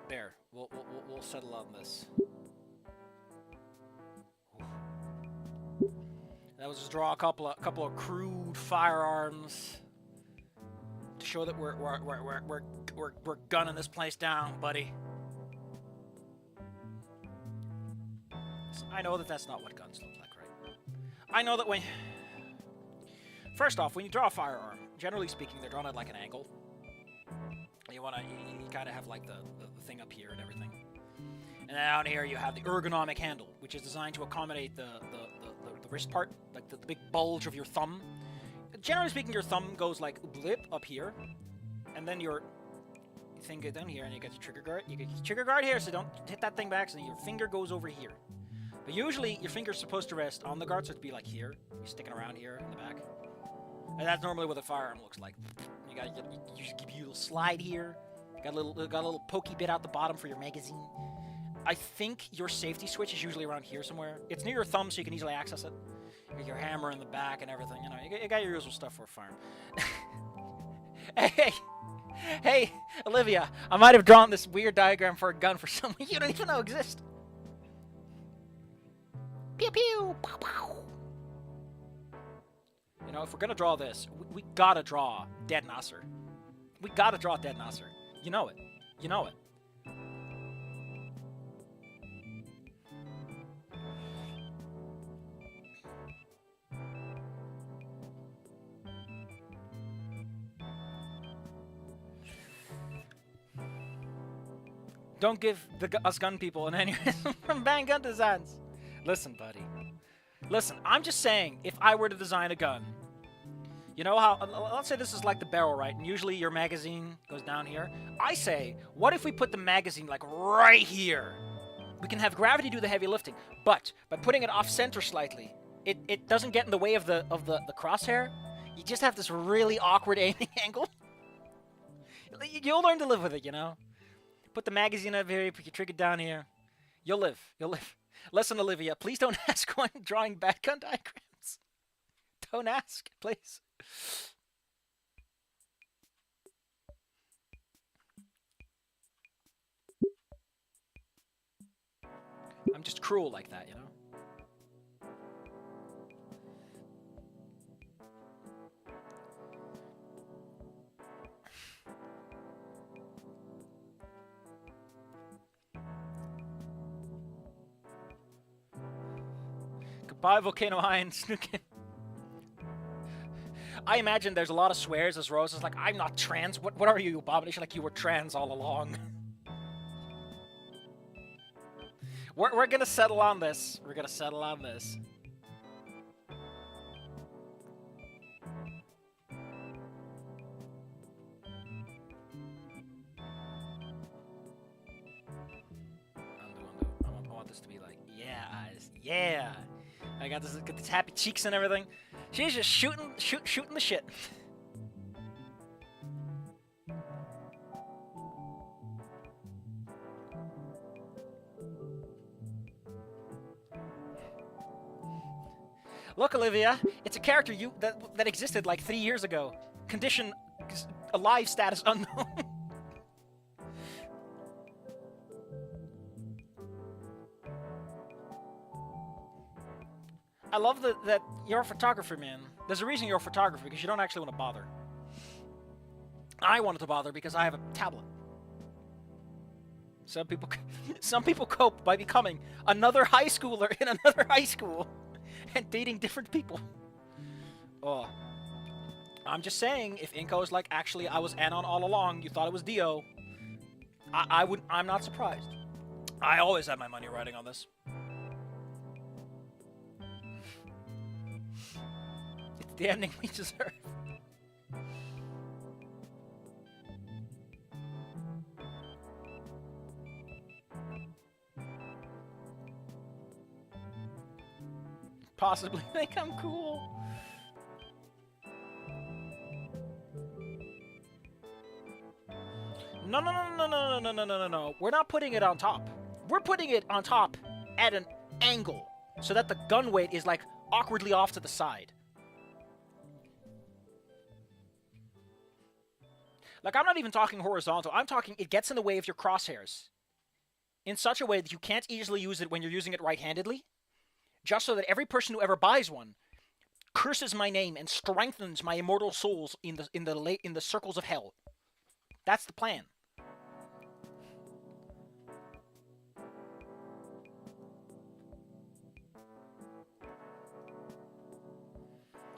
There, we'll settle on this. That was just draw a couple of crude firearms to show that we're gunning this place down, buddy. I know that that's not what guns look like, right? I know that when... First off, when you draw a firearm, generally speaking, they're drawn at like an angle. You kind of have like the thing up here and everything. And then down here you have the ergonomic handle, which is designed to accommodate the wrist part, like the big bulge of your thumb. Generally speaking, your thumb goes like blip up here, and then your thing goes down here, and you get your trigger guard. You get your trigger guard here, so don't hit that thing back, so your finger goes over here. But usually, your finger's supposed to rest on the guard, so it'd be like here. You're sticking around here in the back. And that's normally what a firearm looks like. You just give you a little slide here. Got a little pokey bit out the bottom for your magazine. I think your safety switch is usually around here somewhere. It's near your thumb, so you can easily access it. You got your hammer in the back and everything. You know, you got your usual stuff for a firearm. Hey, Hey, Olivia, I might have drawn this weird diagram for a gun for someone you don't even know exists. Pew pew! Pow, pow. You know, if we're gonna draw this, we gotta draw Dead Nasser. We gotta draw Dead Nasser. You know it. You know it. Don't give us gun people an aneurysm from Bang Gun Designs. Listen, buddy. Listen, I'm just saying, if I were to design a gun, you know how, let's say this is like the barrel, right? And usually your magazine goes down here. I say, what if we put the magazine like right here? We can have gravity do the heavy lifting, but by putting it off center slightly, it doesn't get in the way of the crosshair. You just have this really awkward aiming angle. You'll learn to live with it, you know? Put the magazine up here, put your trigger down here. You'll live. You'll live. Listen, Olivia, please don't ask why I'm drawing bad gun diagrams. Don't ask, please. I'm just cruel like that, you know? Goodbye, Volcano Iron Snookin. I imagine there's a lot of swears as Rose is like, I'm not trans. What are you, Abomination? Like you were trans all along. We're gonna settle on this. We're gonna settle on this. I want this to be like, yeah, eyes, yeah. I got these happy cheeks and everything. She's just shooting the shit. Look, Olivia, it's a character that existed like 3 years ago. Condition alive status unknown. I love that you're a photographer, man. There's a reason you're a photographer, because you don't actually want to bother. I wanted to bother because I have a tablet. Some people cope by becoming another high schooler in another high school and dating different people. Oh. I'm just saying, if Inco is like, actually, I was Anon all along, you thought it was Dio, I'm not surprised. I always have my money riding on this. It's the ending we deserve. Possibly think I'm cool. No. We're not putting it on top. We're putting it on top at an angle so that the gun weight is like awkwardly off to the side. Like, I'm not even talking horizontal. I'm talking it gets in the way of your crosshairs in such a way that you can't easily use it when you're using it right-handedly, just so that every person who ever buys one curses my name and strengthens my immortal souls in the circles of hell. That's the plan.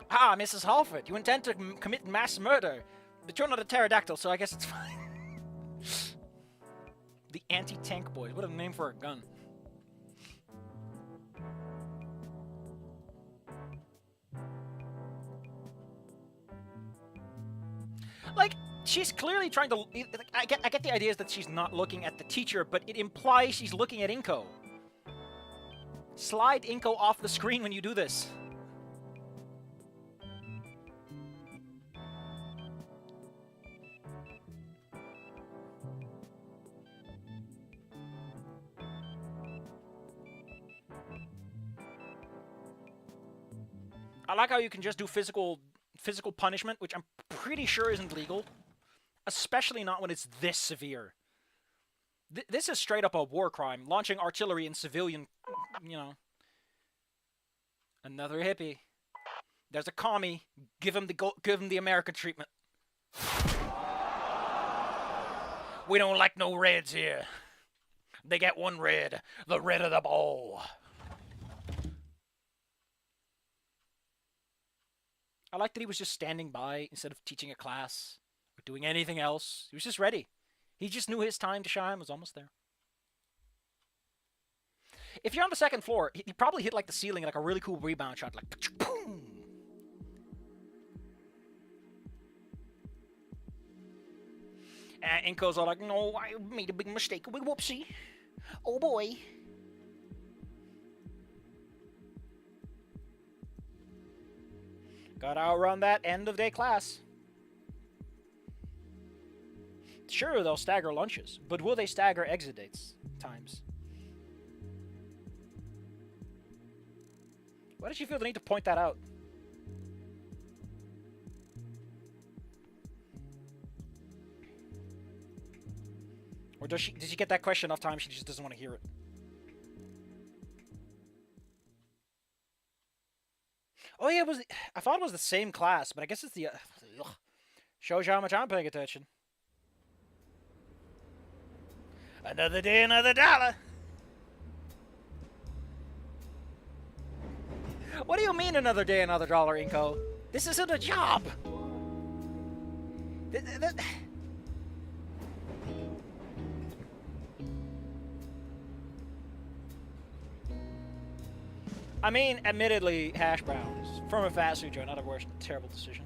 Ah, Mrs. Halford, you intend to commit mass murder, but you're not a pterodactyl, so I guess it's fine. The Anti-Tank Boys. What a name for a gun. Like, she's clearly trying to... I get the idea that she's not looking at the teacher, but it implies she's looking at Inco. Slide Inco off the screen when you do this. I like how you can just do physical punishment, which I'm pretty sure isn't legal. Especially not when it's this severe. This is straight up a war crime. Launching artillery in civilian, you know. Another hippie. There's a commie. Give him the American treatment. We don't like no reds here. They get one red. The red of the ball. I like that he was just standing by instead of teaching a class or doing anything else. He was just ready. He just knew his time to shine was almost there. If you're on the second floor, he probably hit like the ceiling like a really cool rebound shot, like boom. And Inco's all like, "No, I made a big mistake. Whoopsie. Oh boy." Gotta outrun that end of day class. Sure, they'll stagger lunches, but will they stagger exit dates times? Why did you feel the need to point that out? Or did she get that question enough times she just doesn't want to hear it? Oh yeah, I thought it was the same class, but I guess it's the... shows you how much I'm paying attention. Another day, another dollar. What do you mean another day, another dollar, Inco? This isn't a job. I mean, admittedly, hash browns from a fast food joint, not a worst, terrible decision.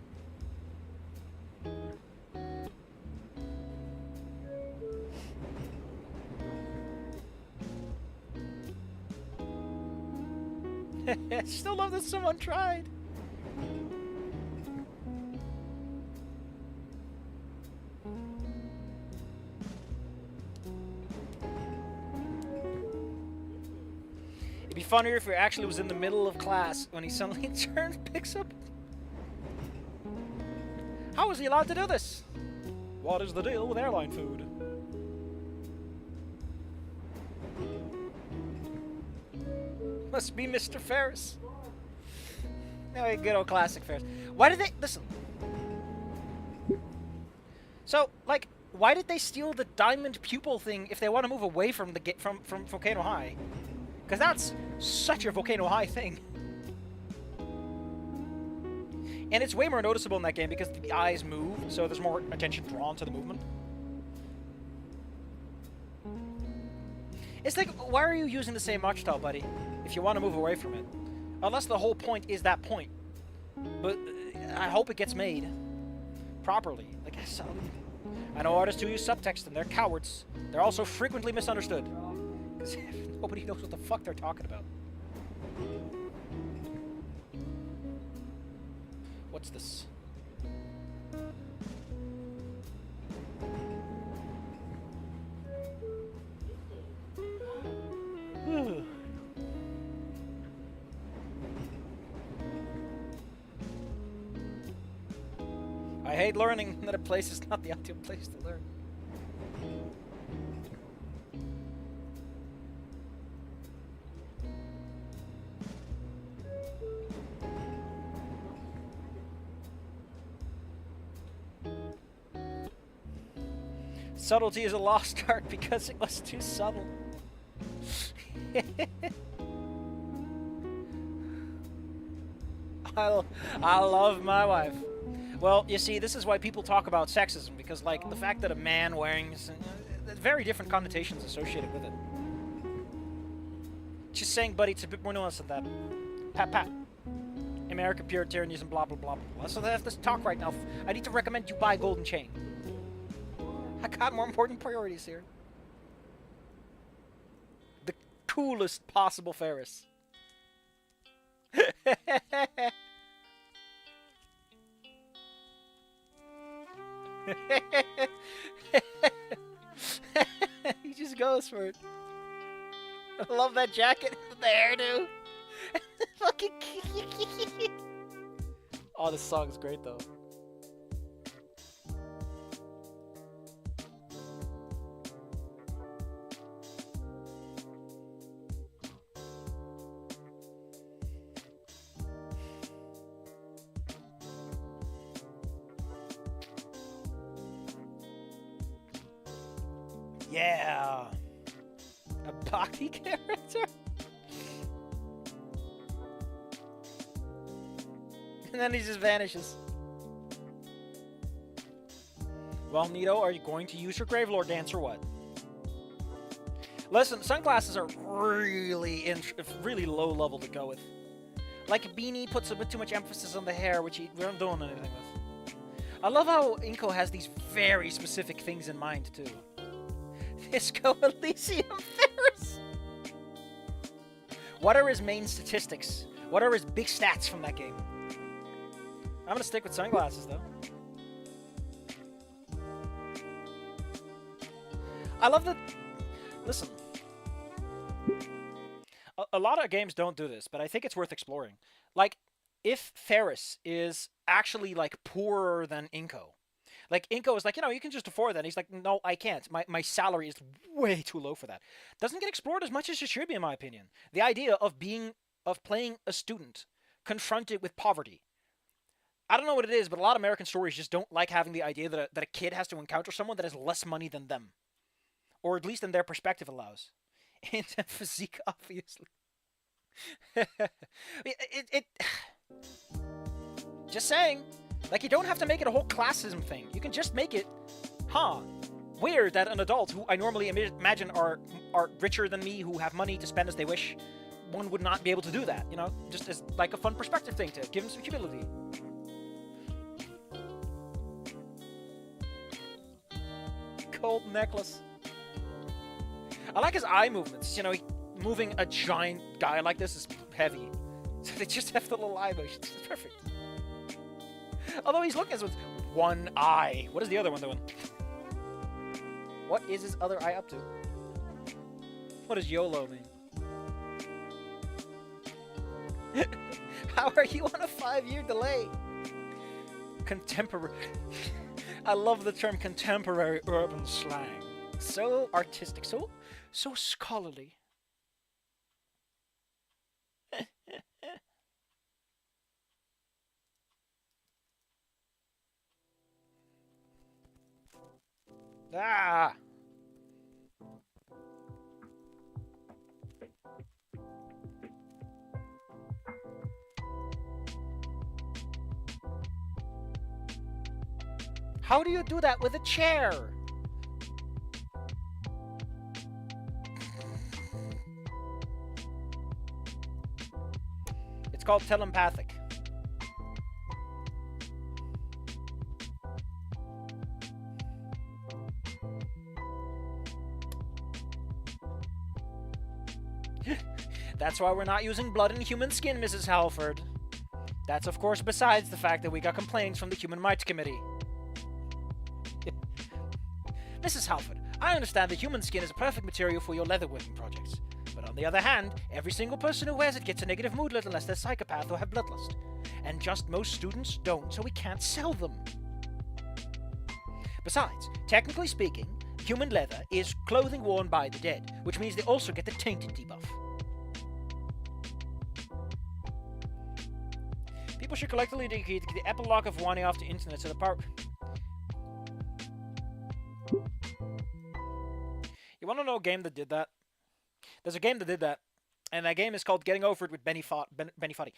I still love that someone tried. It'd be funnier if he actually was in the middle of class when he suddenly turns, picks up. How is he allowed to do this? What is the deal with airline food? Must be Mr. Ferris. No, good old classic Ferris. Why did they... Listen. So, like, why did they steal the diamond pupil thing if they want to move away from the from Volcano High? Because that's such a Volcano High thing. And it's way more noticeable in that game because the eyes move, so there's more attention drawn to the movement. It's like, why are you using the same march style, buddy, if you want to move away from it? Unless the whole point is that point. But I hope it gets made properly. Like, I know artists who use subtext and they're cowards. They're also frequently misunderstood. Because nobody knows what the fuck they're talking about. What's this? I hate learning that a place is not the ideal place to learn. Subtlety is a lost art because it was too subtle. I love my wife. Well, you see, this is why people talk about sexism, because, like, the fact that a man wearing... very different connotations associated with it. Just saying, buddy, it's a bit more nuanced than that. Pat, pat. American Puritanianism, blah, blah, blah, blah. So I have this talk right now. I need to recommend you buy a golden chain. I got more important priorities here. The coolest possible Ferris. He just goes for it. I love that jacket and the hairdo. Fucking. Oh, this song is great though. Yeah. A body character? And then he just vanishes. Well, Nito, are you going to use your Gravelord dance or what? Listen, sunglasses are really low level to go with. Like Beanie puts a bit too much emphasis on the hair, which we aren't doing anything with. I love how Inco has these very specific things in mind, too. Disco Elysium Ferris! What are his main statistics? What are his big stats from that game? I'm gonna stick with sunglasses, though. I love that... Listen. A lot of games don't do this, but I think it's worth exploring. Like, if Ferris is actually, like, poorer than Inco. Like, Inco is like, you can just afford that. He's like, no, I can't. My salary is way too low for that. Doesn't get explored as much as it should be, in my opinion. The idea of playing a student confronted with poverty. I don't know what it is, but a lot of American stories just don't like having the idea that a kid has to encounter someone that has less money than them. Or at least in their perspective allows. And physique, obviously. Just saying. Like, you don't have to make it a whole classism thing. You can just make it, weird that an adult who I normally imagine are richer than me, who have money to spend as they wish, one would not be able to do that, just as like a fun perspective thing to give them some humility. Gold necklace. I like his eye movements. Moving a giant guy like this is heavy. So they just have the little eye motions. It's perfect. Although he's looking at us with one eye. What is the other one doing? What is his other eye up to? What does YOLO mean? How are you on a 5-year delay? Contemporary. I love the term contemporary urban slang. So artistic, so scholarly. Ah! How do you do that with a chair? It's called telepathic. That's why we're not using blood and human skin, Mrs. Halford. That's, of course, besides the fact that we got complaints from the Human Rights Committee. Mrs. Halford, I understand that human skin is a perfect material for your leatherworking projects. But on the other hand, every single person who wears it gets a negative moodlet unless they're psychopath or have bloodlust. And just most students don't, so we can't sell them. Besides, technically speaking, human leather is clothing worn by the dead, which means they also get the tainted debuff. People should collectively dedicate the epilogue of Wani off the internet so the power... You want to know a game that did that? There's a game that did that, and that game is called Getting Over It with Benny Foddy.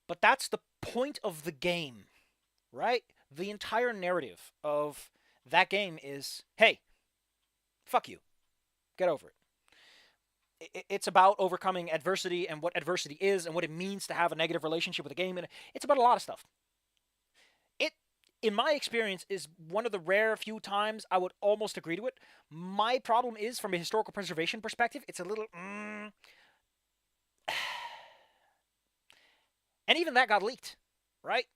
But that's the point of the game, right? The entire narrative of that game is, hey, fuck you. Get over it. It's about overcoming adversity and what adversity is and what it means to have a negative relationship with a game. And it's about a lot of stuff. It, in my experience, is one of the rare few times I would almost agree to it. My problem is, from a historical preservation perspective, it's a little... And even that got leaked, right?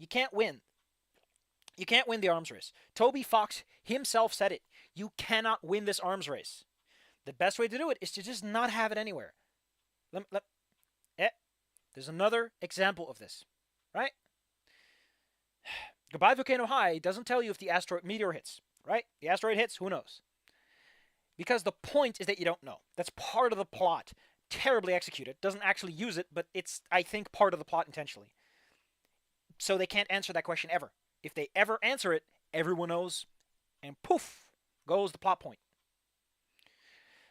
You can't win. You can't win the arms race. Toby Fox himself said it. You cannot win this arms race. The best way to do it is to just not have it anywhere. There's another example of this, right? Goodbye Volcano High doesn't tell you if the meteor hits, right? The asteroid hits, who knows? Because the point is that you don't know. That's part of the plot. Terribly executed. Doesn't actually use it, but it's, I think, part of the plot intentionally. So they can't answer that question ever. If they ever answer it, everyone knows, and poof, goes the plot point.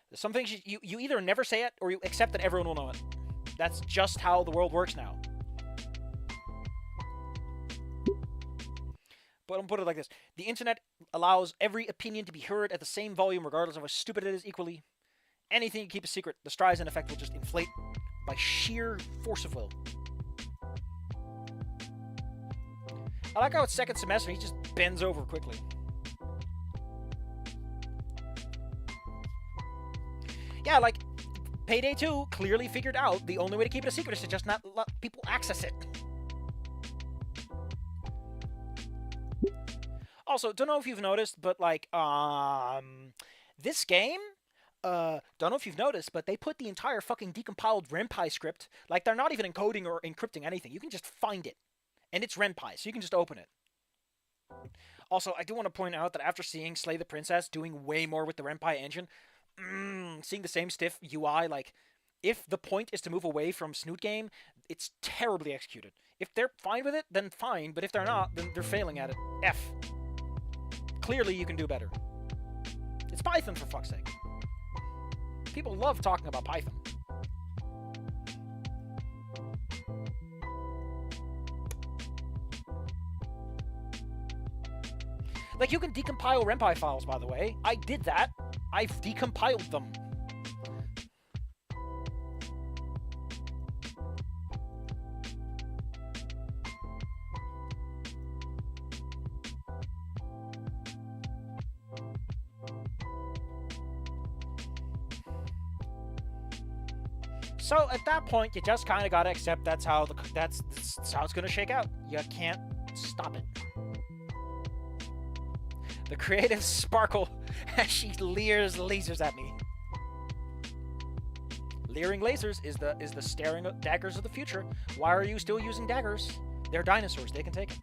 There's some things you either never say it or you accept that everyone will know it. That's just how the world works now. But I'll put it like this. The internet allows every opinion to be heard at the same volume regardless of how stupid it is equally. Anything you keep a secret, the Streisand effect will just inflate by sheer force of will. I like how it's second semester, he just bends over quickly. Yeah, like, Payday 2 clearly figured out the only way to keep it a secret is to just not let people access it. Also, don't know if you've noticed, but, like, this game, don't know if you've noticed, but they put the entire fucking decompiled RenPy script, like, they're not even encoding or encrypting anything. You can just find it. And it's RenPy, so you can just open it. Also, I do want to point out that after seeing Slay the Princess doing way more with the RenPy engine, seeing the same stiff UI, like, if the point is to move away from Snoot Game, it's terribly executed. If they're fine with it, then fine, but if they're not, then they're failing at it. F. Clearly, you can do better. It's Python, for fuck's sake. People love talking about Python. Like, you can decompile RenPy files, by the way. I did that. I've decompiled them. So at that point, you just kind of gotta accept that's how it's gonna shake out. You can't stop it. The creative sparkle as she leers lasers at me. Leering lasers is the staring daggers of the future. Why are you still using daggers? They're dinosaurs. They can take it.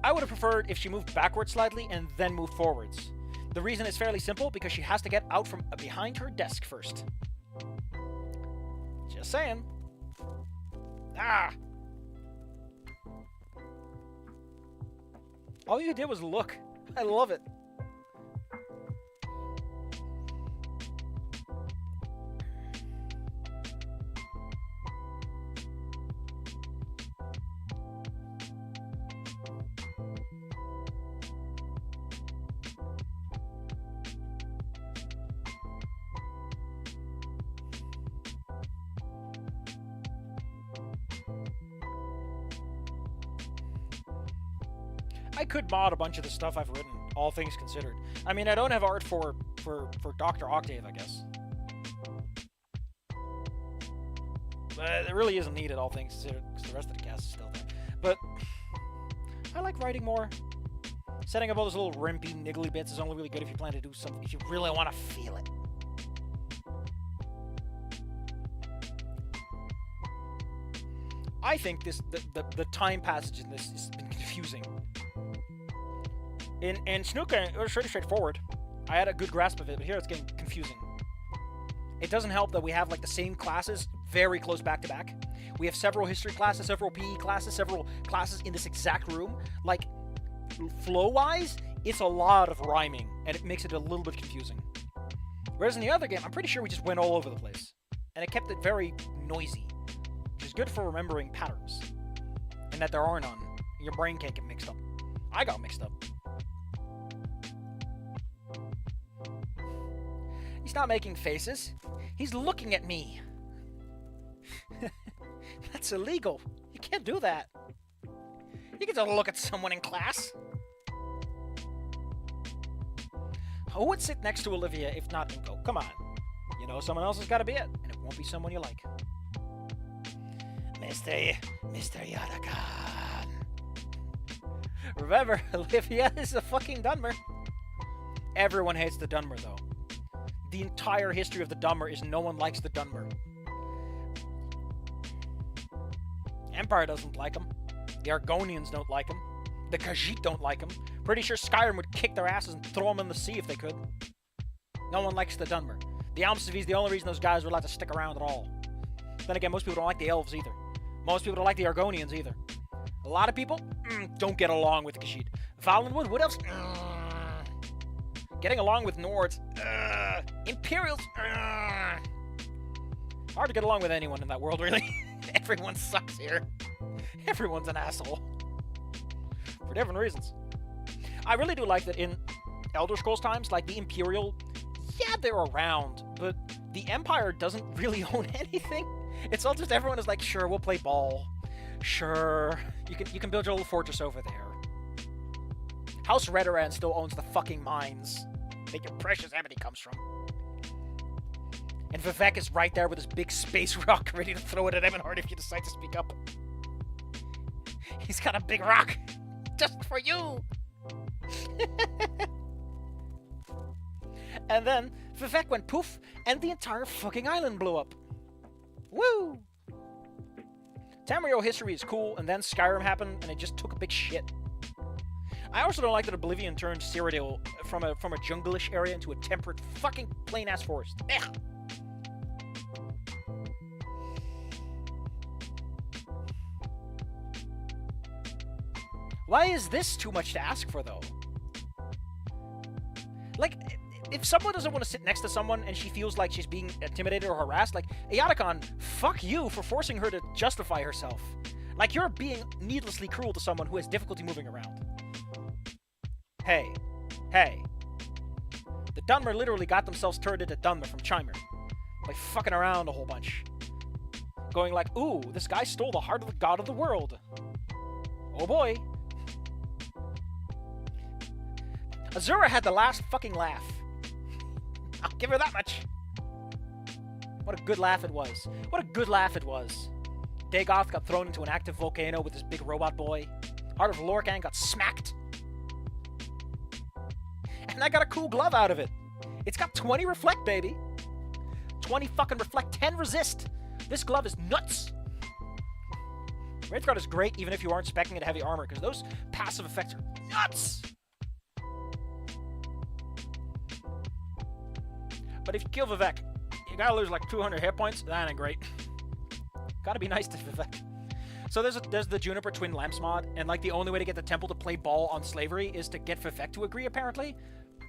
I would have preferred if she moved backwards slightly and then moved forwards. The reason is fairly simple, because she has to get out from behind her desk first. Just saying. Ah! All you did was look. I love it. I could mod a bunch of the stuff I've written, all things considered. I mean, I don't have art for Dr. Octave, I guess. But it really isn't needed, all things considered, because the rest of the cast is still there. But I like writing more. Setting up all those little rimpy, niggly bits is only really good if you plan to do something, if you really want to feel it. I think the time passage in this has been confusing. In Snuka, it was pretty straightforward. I had a good grasp of it, but here it's getting confusing. It doesn't help that we have like the same classes very close back to back. We have several history classes, several PE classes, several classes in this exact room. Like, flow-wise, it's a lot of rhyming, and it makes it a little bit confusing. Whereas in the other game, I'm pretty sure we just went all over the place. And it kept it very noisy, which is good for remembering patterns. And that there are none. Your brain can't get mixed up. I got mixed up. He's not making faces. He's looking at me. That's illegal. You can't do that. You can just look at someone in class. Who would sit next to Olivia if not Inco? Come on. You know someone else has got to be it, and it won't be someone you like. Mr. Yadakan. Remember, Olivia is a fucking Dunmer. Everyone hates the Dunmer, though. The entire history of the Dunmer is no one likes the Dunmer. Empire doesn't like him. The Argonians don't like him. The Khajiit don't like him. Pretty sure Skyrim would kick their asses and throw them in the sea if they could. No one likes the Dunmer. The Almstv is the only reason those guys are allowed to stick around at all. Then again, most people don't like the elves either. Most people don't like the Argonians either. A lot of people don't get along with Khajiit. Valenwood, what else? Getting along with Nords. Imperials. Hard to get along with anyone in that world, really. Everyone sucks here. Everyone's an asshole. For different reasons. I really do like that in Elder Scrolls times, like the Imperial, yeah, they're around, but the Empire doesn't really own anything. It's all just everyone is like, sure, we'll play ball. Sure, you can build your little fortress over there. House Redoran still owns the fucking mines that your precious ebony comes from. And Vivek is right there with his big space rock ready to throw it at Ebenhard if you decide to speak up. He's got a big rock just for you. And then Vivek went poof, and the entire fucking island blew up. Woo! Tamriel history is cool, and then Skyrim happened, and it just took a big shit. I also don't like that Oblivion turned Cyrodiil from a jungle-ish area into a temperate fucking plain-ass forest. Ugh. Why is this too much to ask for, though? Like, if someone doesn't want to sit next to someone and she feels like she's being intimidated or harassed, like, Eonicon, fuck you for forcing her to justify herself. Like, you're being needlessly cruel to someone who has difficulty moving around. Hey. The Dunmer literally got themselves turned into Dunmer from Chimer. By fucking around a whole bunch. Going like, ooh, this guy stole the heart of the god of the world. Oh boy. Azura had the last fucking laugh. I'll give her that much. What a good laugh it was. What a good laugh it was. Dagoth got thrown into an active volcano with his big robot boy. Heart of Lorcan got smacked. And I got a cool glove out of it. It's got 20 reflect, baby. 20 fucking reflect, 10 resist. This glove is nuts. Wraithguard is great even if you aren't speccing it heavy armor, because those passive effects are nuts. But if you kill Vivek, you gotta lose like 200 hit points. That ain't great. Gotta be nice to Vivek. So there's the Juniper Twin Lamps mod, and like the only way to get the temple to play ball on slavery is to get Vivek to agree, apparently.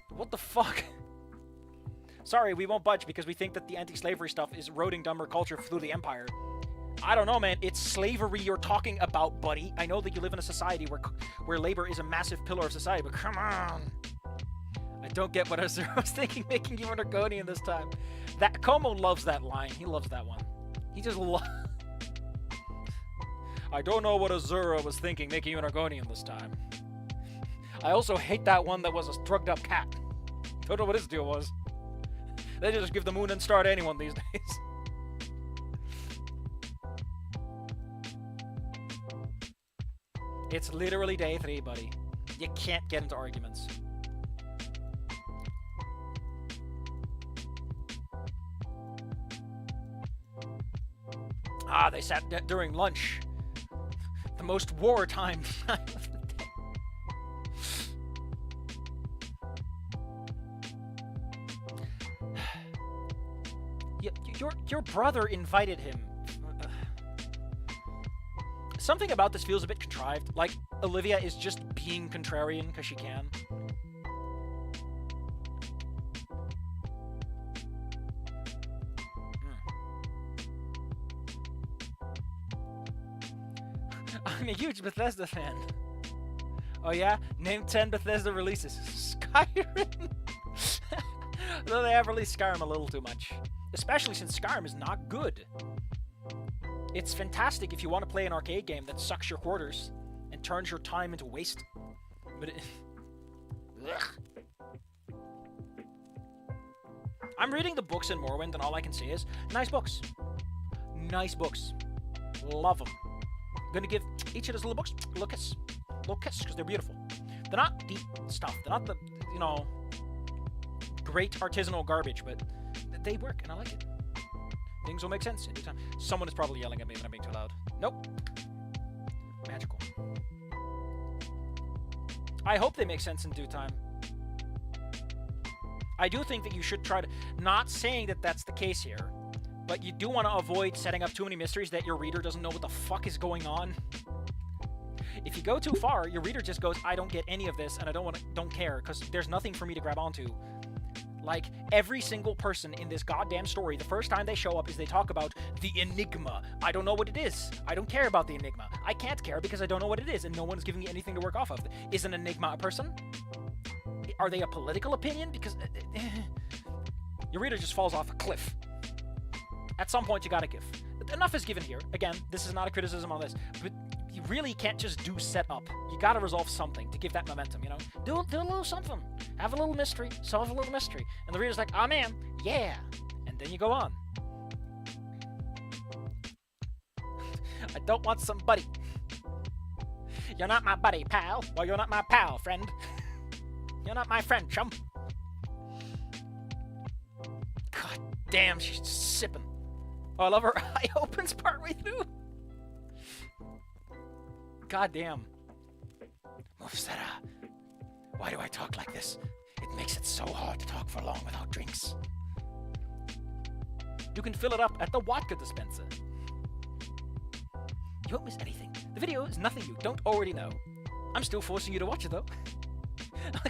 What the fuck? Sorry, we won't budge because we think that the anti-slavery stuff is eroding Dunmer culture through the Empire. I don't know, man. It's slavery you're talking about, buddy. I know that you live in a society where labor is a massive pillar of society, but come on. I don't get what Azura was thinking, making you an Argonian this time. That Como loves that line. He loves that one. He just loves... I don't know what Azura was thinking, making you an Argonian this time. I also hate that one that was a drugged-up cat. Don't know what his deal was. They just give the moon and star to anyone these days. It's literally day 3, buddy. You can't get into arguments. Ah, they sat during lunch. The most wartime time of the day. Your brother invited him. Something about this feels a bit contrived. Like, Olivia is just being contrarian because she can. I'm a huge Bethesda fan. Oh yeah? Name 10 Bethesda releases. Skyrim! Though they have released Skyrim a little too much. Especially since Skyrim is not good. It's fantastic if you want to play an arcade game that sucks your quarters and turns your time into waste. But I'm reading the books in Morrowind and all I can see is nice books. Nice books. Love them. I'm gonna give each of those little books a little kiss. A little kiss, because they're beautiful. They're not deep stuff. They're not the, great artisanal garbage, but they work, and I like it. Things will make sense in due time. Someone is probably yelling at me when I'm being too loud. Nope. Magical. I hope they make sense in due time. I do think that you should try to, not saying that that's the case here, but you do want to avoid setting up too many mysteries that your reader doesn't know what the fuck is going on. If you go too far, your reader just goes, I don't get any of this, and I don't care, because there's nothing for me to grab onto. Like, every single person in this goddamn story, the first time they show up is they talk about the enigma. I don't know what it is. I don't care about the enigma. I can't care because I don't know what it is, and no one's giving me anything to work off of. Is an enigma a person? Are they a political opinion? Because your reader just falls off a cliff. At some point, you gotta give. Enough is given here. Again, this is not a criticism on this, but you really can't just do setup. You gotta resolve something to give that momentum, you know? Do a little something. Have a little mystery. Solve a little mystery. And the reader's like, oh man, yeah. And then you go on. I don't want some buddy. You're not my buddy, pal. Well, you're not my pal, friend. You're not my friend, chum. God damn, she's just sipping. Oh, I love her eye opens partway through. God damn. Mufsara, why do I talk like this? It makes it so hard to talk for long without drinks. You can fill it up at the vodka dispenser. You won't miss anything. The video is nothing you don't already know. I'm still forcing you to watch it though. God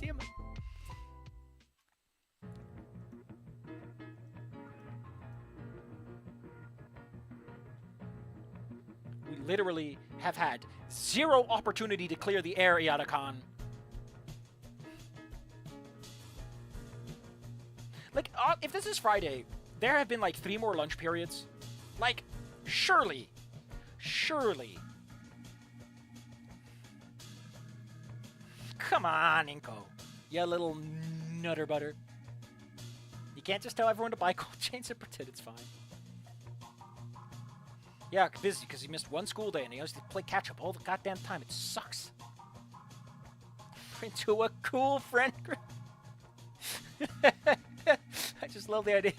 damn it. We literally have had zero opportunity to clear the air, Iada-kan. Like, if this is Friday, there have been like 3 more lunch periods. Like, surely. Come on, Inco. You little nutter butter. You can't just tell everyone to buy cold chains and pretend it's fine. Yeah, busy because he missed 1 school day and he has to play catch up all the goddamn time. It sucks. Into a cool friend group. I just love the idea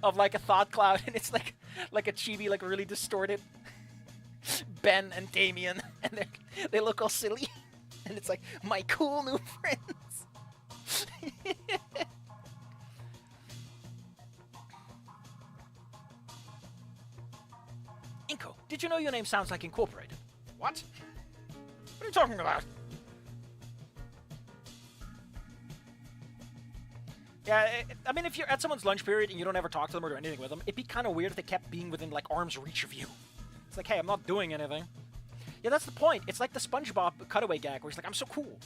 of like a thought cloud and it's like a chibi, like really distorted Ben and Damien, and they look all silly, and it's like my cool new friends. Inco, did you know your name sounds like Incorporated? What? What are you talking about? Yeah, I mean, if you're at someone's lunch period and you don't ever talk to them or do anything with them, it'd be kind of weird if they kept being within, like, arm's reach of you. It's like, hey, I'm not doing anything. Yeah, that's the point. It's like the SpongeBob cutaway gag where he's like, I'm so cool.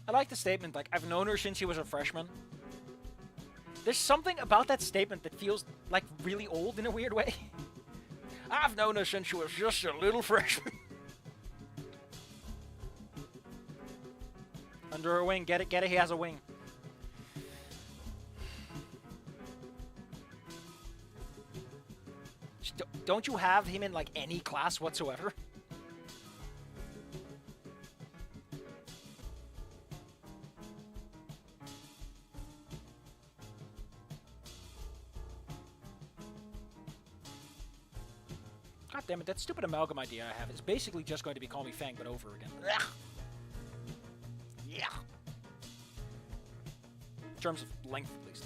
I like the statement, like, I've known her since she was a freshman. There's something about that statement that feels, like, really old in a weird way. I've known her since she was just a little freshman. Under her wing. Get it, he has a wing. Don't you have him in, like, any class whatsoever? God damn it, that stupid amalgam idea I have is basically just going to be Call Me Fang, but over again. Ugh. Yeah. In terms of length, at least.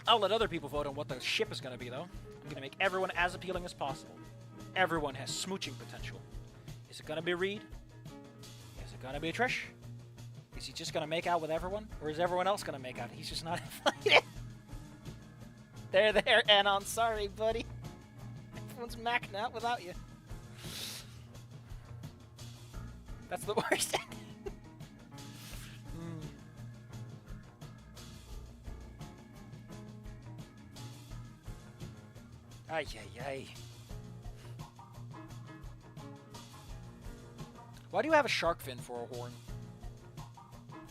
I'll let other people vote on what the ship is going to be, though. I'm going to make everyone as appealing as possible. Everyone has smooching potential. Is it going to be Reed? Is it going to be Trish? Is he just going to make out with everyone? Or is everyone else going to make out? He's just not invited. There, Anon. Sorry, buddy. Everyone's macking out without you. That's the worst ending. Ay, ay, ay. Why do you have a shark fin for a horn?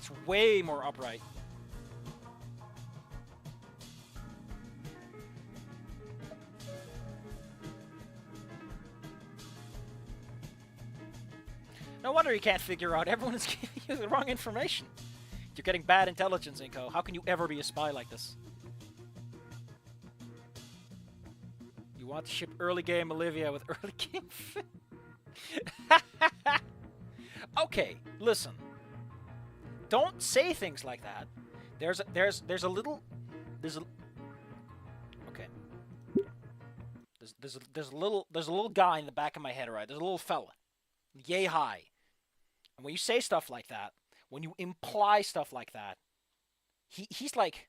It's way more upright. No wonder you can't figure out. Everyone is giving you the wrong information. You're getting bad intelligence, Inco. How can you ever be a spy like this? You want to ship early game Olivia with early game... Okay, listen. Don't say things like that. There's a little... Okay. There's a little guy in the back of my head, right? There's a little fella. Yay high. And when you say stuff like that, when you imply stuff like that, he's like,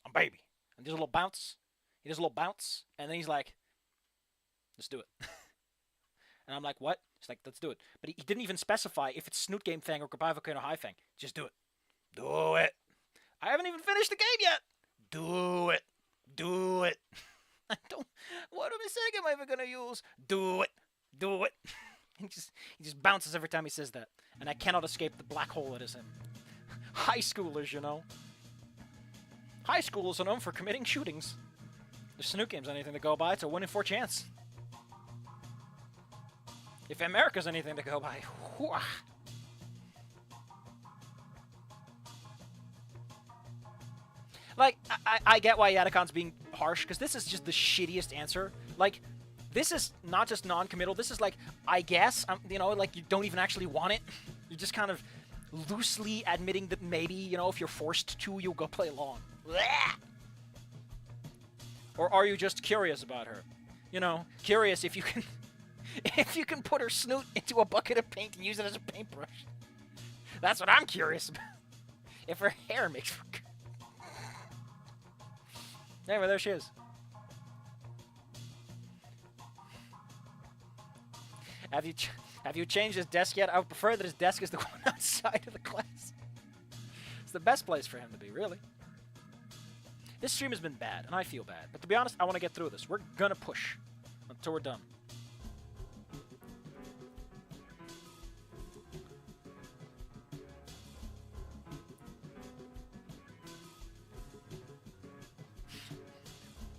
I'm baby. And there's a little bounce. He does a little bounce. And then he's like, let's do it. And I'm like, what? He's like, let's do it. But he didn't even specify if it's Snoot Game Fang or Goodbye Volcano High Fang. Just do it. Do it. I haven't even finished the game yet. Do it. Do it. I don't... What mistake am I ever going to use? Do it. Do it. He just bounces every time he says that. And I cannot escape the black hole that is him. High schoolers, you know. High schoolers are known for committing shootings. If Snoot Game's anything to go by, it's a 1 in 4 chance. If America's anything to go by, whooah. Like, I get why Yatacon's being harsh, because this is just the shittiest answer. Like, this is not just non-committal. This is like, I guess, you know, like you don't even actually want it. You're just kind of loosely admitting that maybe, you know, if you're forced to, you'll go play along. Blah! Or are you just curious about her? You know, curious if you can, if you can put her snoot into a bucket of paint and use it as a paintbrush. That's what I'm curious about. If her hair makes... Anyway, there she is. Have you changed his desk yet? I would prefer that his desk is the one outside of the class. It's the best place for him to be, really. This stream has been bad, and I feel bad. But to be honest, I want to get through this. We're gonna push until we're done.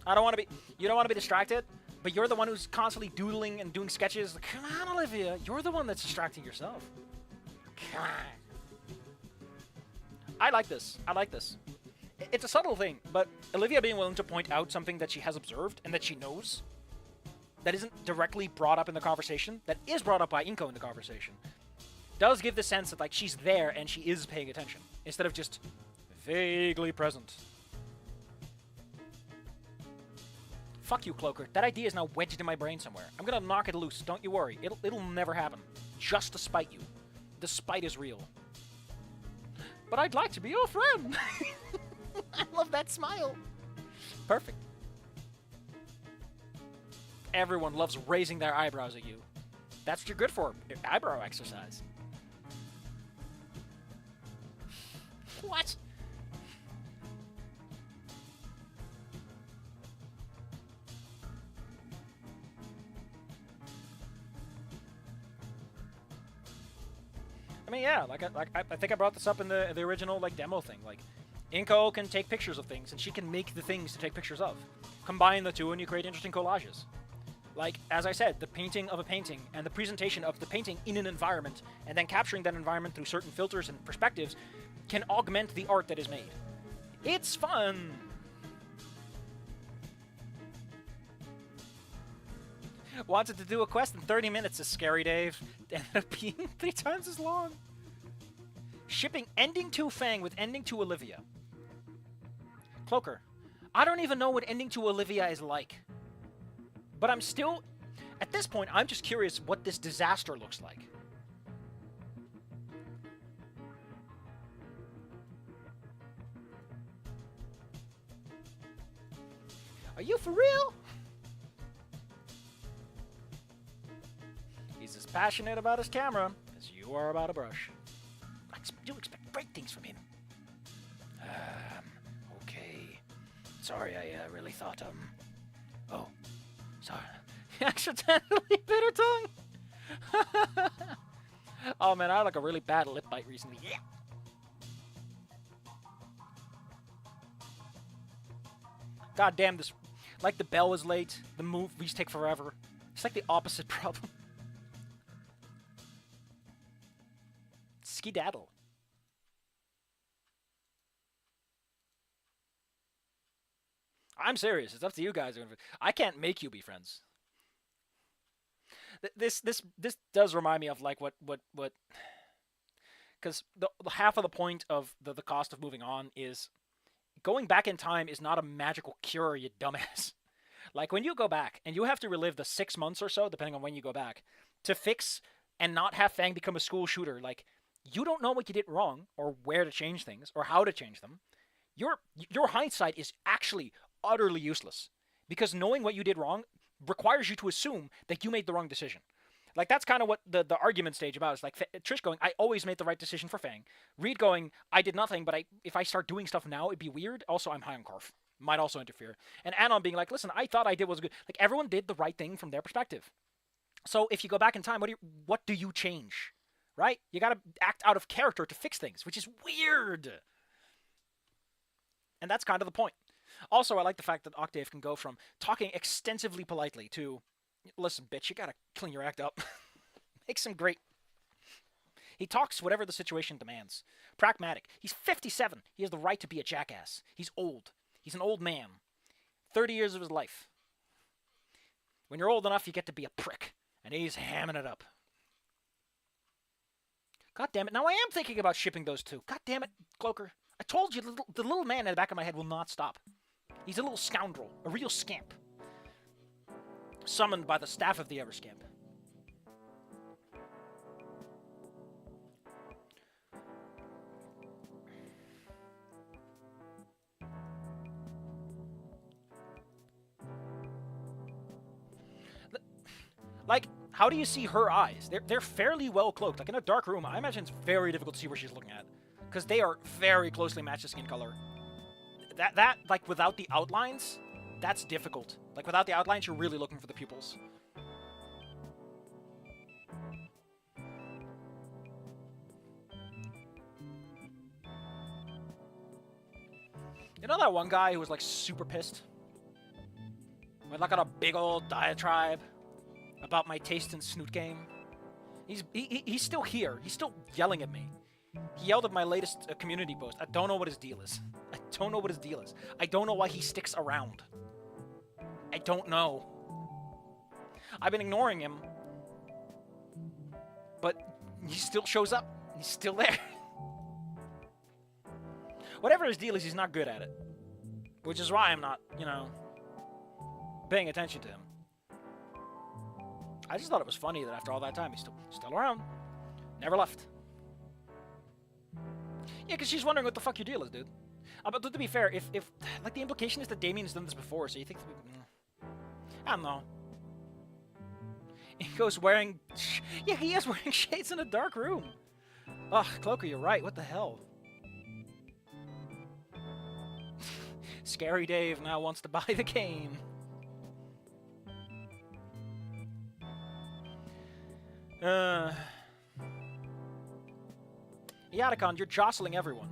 I don't want to be... You don't want to be distracted? But you're the one who's constantly doodling and doing sketches. Like, come on, Olivia. You're the one that's distracting yourself. Come on. I like this. I like this. It's a subtle thing, but Olivia being willing to point out something that she has observed and that she knows that isn't directly brought up in the conversation, that is brought up by Inco in the conversation, does give the sense that, like, she's there and she is paying attention, instead of just vaguely present. Fuck you, Cloaker. That idea is now wedged in my brain somewhere. I'm gonna knock it loose. Don't you worry. It'll never happen. Just to spite you. The spite is real. But I'd like to be your friend. I love that smile. Perfect. Everyone loves raising their eyebrows at you. That's what you're good for. Eyebrow exercise. What? I mean, yeah, I think I brought this up in the original, like, demo thing. Like, Inco can take pictures of things, and she can make the things to take pictures of. Combine the two, and you create interesting collages. Like, as I said, the painting of a painting, and the presentation of the painting in an environment, and then capturing that environment through certain filters and perspectives, can augment the art that is made. It's fun! Wanted to do a quest in 30 minutes, is Scary Dave. Ended up being 3 times as long. Shipping Ending 2 Fang with Ending 2 Olivia. Cloaker, I don't even know what Ending 2 Olivia is like. But I'm still... At this point, I'm just curious what this disaster looks like. Are you for real? He's as passionate about his camera as you are about a brush. I do expect great things from him. Okay. Sorry, I really thought, Oh, sorry. He accidentally bit her tongue. Oh, man, I had like a really bad lip bite recently. Yeah. God damn this. Like the bell was late. The movies take forever. It's like the opposite problem. Skedaddle. I'm serious. It's up to you guys. I can't make you be friends. This does remind me of like what because the half of the point of the cost of moving on is going back in time is not a magical cure, you dumbass. Like when you go back and you have to relive the 6 months or so, depending on when you go back, to fix and not have Fang become a school shooter. Like you don't know what you did wrong or where to change things or how to change them. Your hindsight is actually utterly useless because knowing what you did wrong requires you to assume that you made the wrong decision. Like that's kind of what the argument stage about is. Like Trish going, I always made the right decision for Fang. Reed going, I did nothing, but if I start doing stuff now, it'd be weird. Also, I'm high on Corf. Might also interfere. And Anon being like, listen, I thought I did was good. Like everyone did the right thing from their perspective. So if you go back in time, what do you change? Right? You got to act out of character to fix things, which is weird. And that's kind of the point. Also, I like the fact that Octave can go from talking extensively politely to, listen, bitch, you gotta clean your act up. Makes him great. He talks whatever the situation demands. Pragmatic. He's 57. He has the right to be a jackass. He's old. He's an old man. 30 years of his life. When you're old enough, you get to be a prick. And he's hamming it up. God damn it. Now I am thinking about shipping those two. God damn it, Cloaker. I told you the little man in the back of my head will not stop. He's a little scoundrel. A real scamp. Summoned by the staff of the Everscamp. Like, how do you see her eyes? They're fairly well cloaked. Like, in a dark room, I imagine it's very difficult to see where she's looking at. Because they are very closely matched to skin color. That, like, without the outlines, that's difficult. Like, without the outlines, you're really looking for the pupils. You know that one guy who was, like, super pissed? Went, like, on a big old diatribe about my taste in Snoot Game? He's still here. He's still yelling at me. He yelled at my latest community post. I don't know what his deal is. I don't know what his deal is. I don't know why he sticks around. I don't know. I've been ignoring him. But he still shows up. He's still there. Whatever his deal is, he's not good at it. Which is why I'm not, you know, paying attention to him. I just thought it was funny that after all that time, he's still around. Never left. Yeah, because she's wondering what the fuck your deal is, dude. But to be fair, if like, the implication is that Damien's done this before, so you think... I don't know. Inco's wearing... Yeah, he is wearing shades in a dark room. Ugh, Cloaker, you're right. What the hell? Scary Dave now wants to buy the game. Yatacon, you're jostling everyone.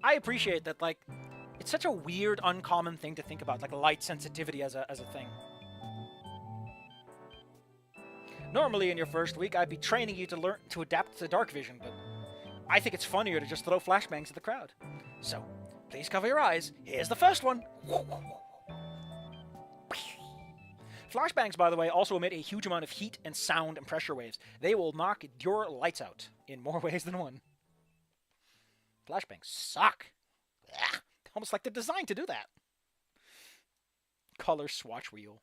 I appreciate that, like, it's such a weird, uncommon thing to think about, like light sensitivity as a thing. Normally, in your first week, I'd be training you to learn to adapt to dark vision, but I think it's funnier to just throw flashbangs at the crowd. So, please cover your eyes. Here's the first one. Flashbangs, by the way, also emit a huge amount of heat and sound and pressure waves. They will knock your lights out in more ways than one. Flashbangs suck. Ugh, almost like they're designed to do that. Color swatch wheel.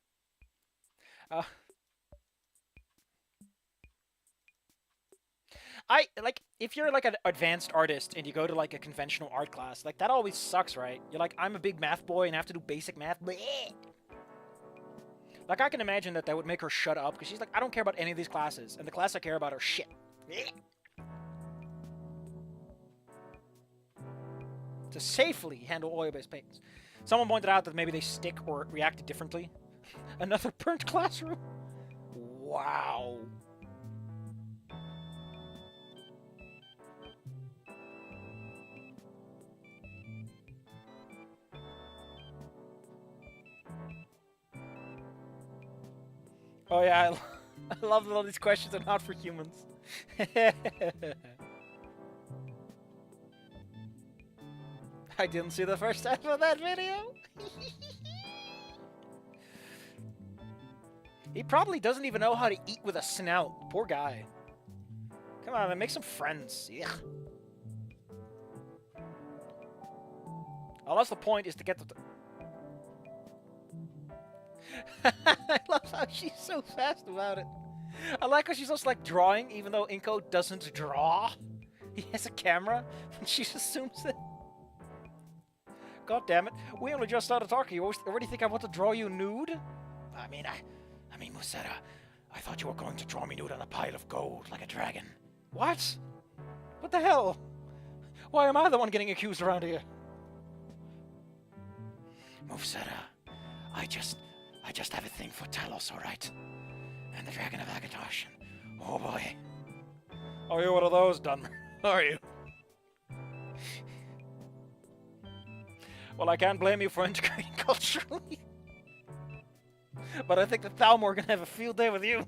If you're like an advanced artist and you go to like a conventional art class, like that always sucks, right? You're like, I'm a big math boy and I have to do basic math. Like, I can imagine that would make her shut up, because she's like, I don't care about any of these classes, and the class I care about are shit. To safely handle oil-based paints. Someone pointed out that maybe they stick or reacted differently. Another burnt classroom? Wow. Oh yeah, I love that all these questions are not for humans. I didn't see the first half of that video. He probably doesn't even know how to eat with a snout. Poor guy. Come on, man, make some friends. Yeah. Unless the point is to get the... I love how she's so fast about it. I like how she's also like drawing, even though Inco doesn't draw. He has a camera, and she just assumes it. God damn it. We only just started talking. You already think I want to draw you nude? I mean, Musetta, I thought you were going to draw me nude on a pile of gold, like a dragon. What? What the hell? Why am I the one getting accused around here? Musetta, I just have a thing for Talos, alright? And the Dragon of Agadosh. Oh boy. Are you one of those, Dunmer? Are you? Well, I can't blame you for integrating culturally. But I think the Thalmor are gonna have a field day with you.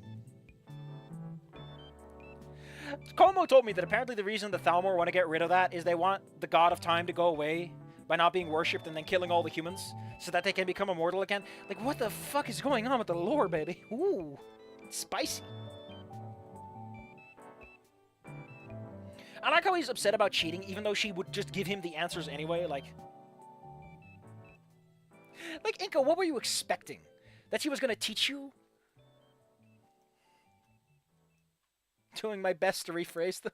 Como told me that apparently the reason the Thalmor want to get rid of that is they want the god of time to go away by not being worshipped and then killing all the humans so that they can become immortal again. Like, what the fuck is going on with the lore, baby? Ooh, it's spicy. I like how he's upset about cheating, even though she would just give him the answers anyway. Like, Inco, what were you expecting? That she was going to teach you? Doing my best to rephrase them.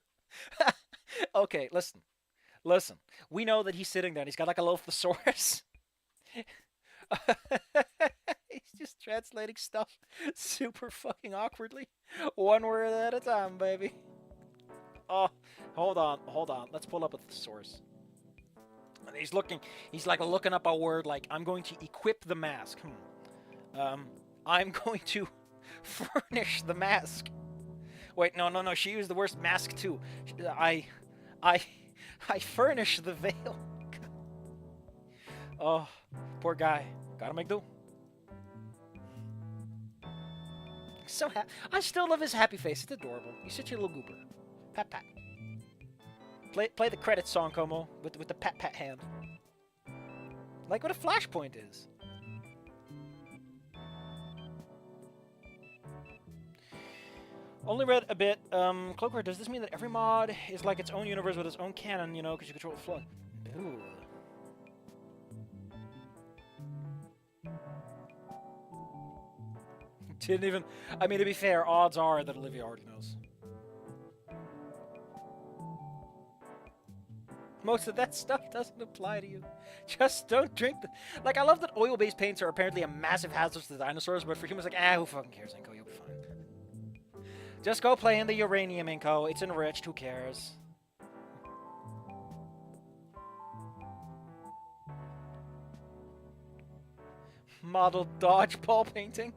Okay, listen. Listen. We know that he's sitting there and he's got like a little thesaurus. He's just translating stuff super fucking awkwardly. One word at a time, baby. Oh, hold on. Let's pull up a thesaurus. And he's like looking up a word like, I'm going to equip the mask. I'm going to furnish the mask. Wait, no, she used the word mask too. I furnish the veil. Oh, poor guy. Gotta make do. So happy. I still love his happy face. It's adorable. He's such a little goober. Pat pat. Play the credits song, Como, with the pat pat hand. Like what a flashpoint is. Only read a bit. Cloakwear, does this mean that every mod is like its own universe with its own canon, you know, because you control the flood? Ooh. Didn't even... I mean, to be fair, odds are that Olivia already knows. Most of that stuff doesn't apply to you. Just don't drink the... Like, I love that oil-based paints are apparently a massive hazard to the dinosaurs, but for humans, like, who fucking cares, Inco? You'll be fine. Just go play in the uranium, Inco. It's enriched. Who cares? Model dodgeball painting.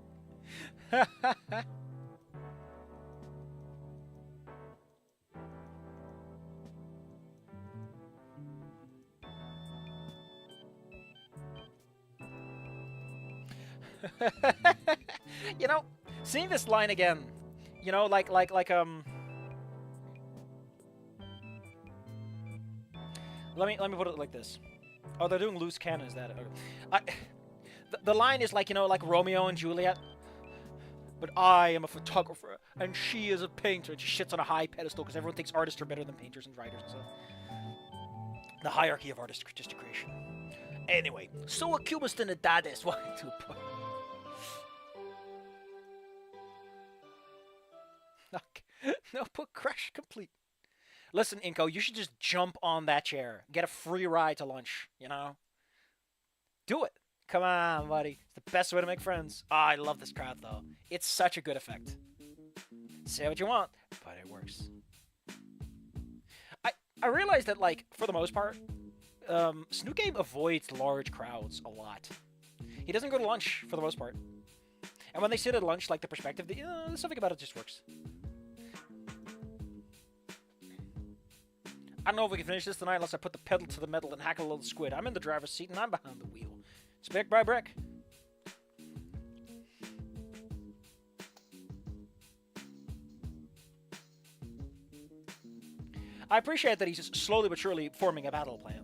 You know, seeing this line again, you know, like let me put it like this. Oh, they're doing loose cannon, is that it? Okay. The line is like, you know, like Romeo and Juliet. But I am a photographer, and she is a painter, and she shits on a high pedestal because everyone thinks artists are better than painters and writers and stuff. The hierarchy of artistic creation. Anyway, so accused in the dades. Why to put? No, put crash complete. Listen, Inco, you should just jump on that chair. Get a free ride to lunch, you know? Do it. Come on, buddy. It's the best way to make friends. Oh, I love this crowd, though. It's such a good effect. Say what you want, but it works. I realize that, like, for the most part, Snook Game avoids large crowds a lot. He doesn't go to lunch, for the most part. And when they sit at lunch, like, the perspective, there's something about it just works. I don't know if we can finish this tonight unless I put the pedal to the metal and hack a little squid. I'm in the driver's seat and I'm behind the wheel. It's brick by brick. I appreciate that he's slowly but surely forming a battle plan.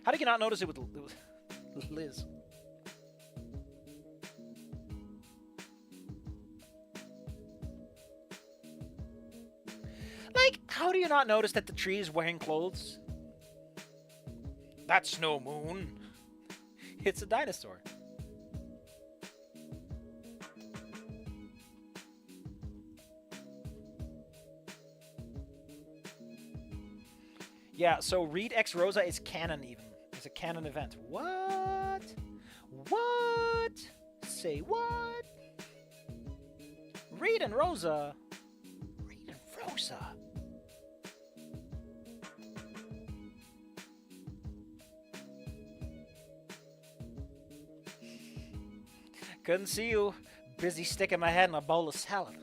How did you not notice it with Liz? Like, how do you not notice that the tree is wearing clothes? That's no moon. It's a dinosaur. Yeah, so Reed X Rosa is canon even. It's a canon event. What? What? Say what? Reed and Rosa. Reed and Rosa. Couldn't see you. Busy sticking my head in a bowl of salad.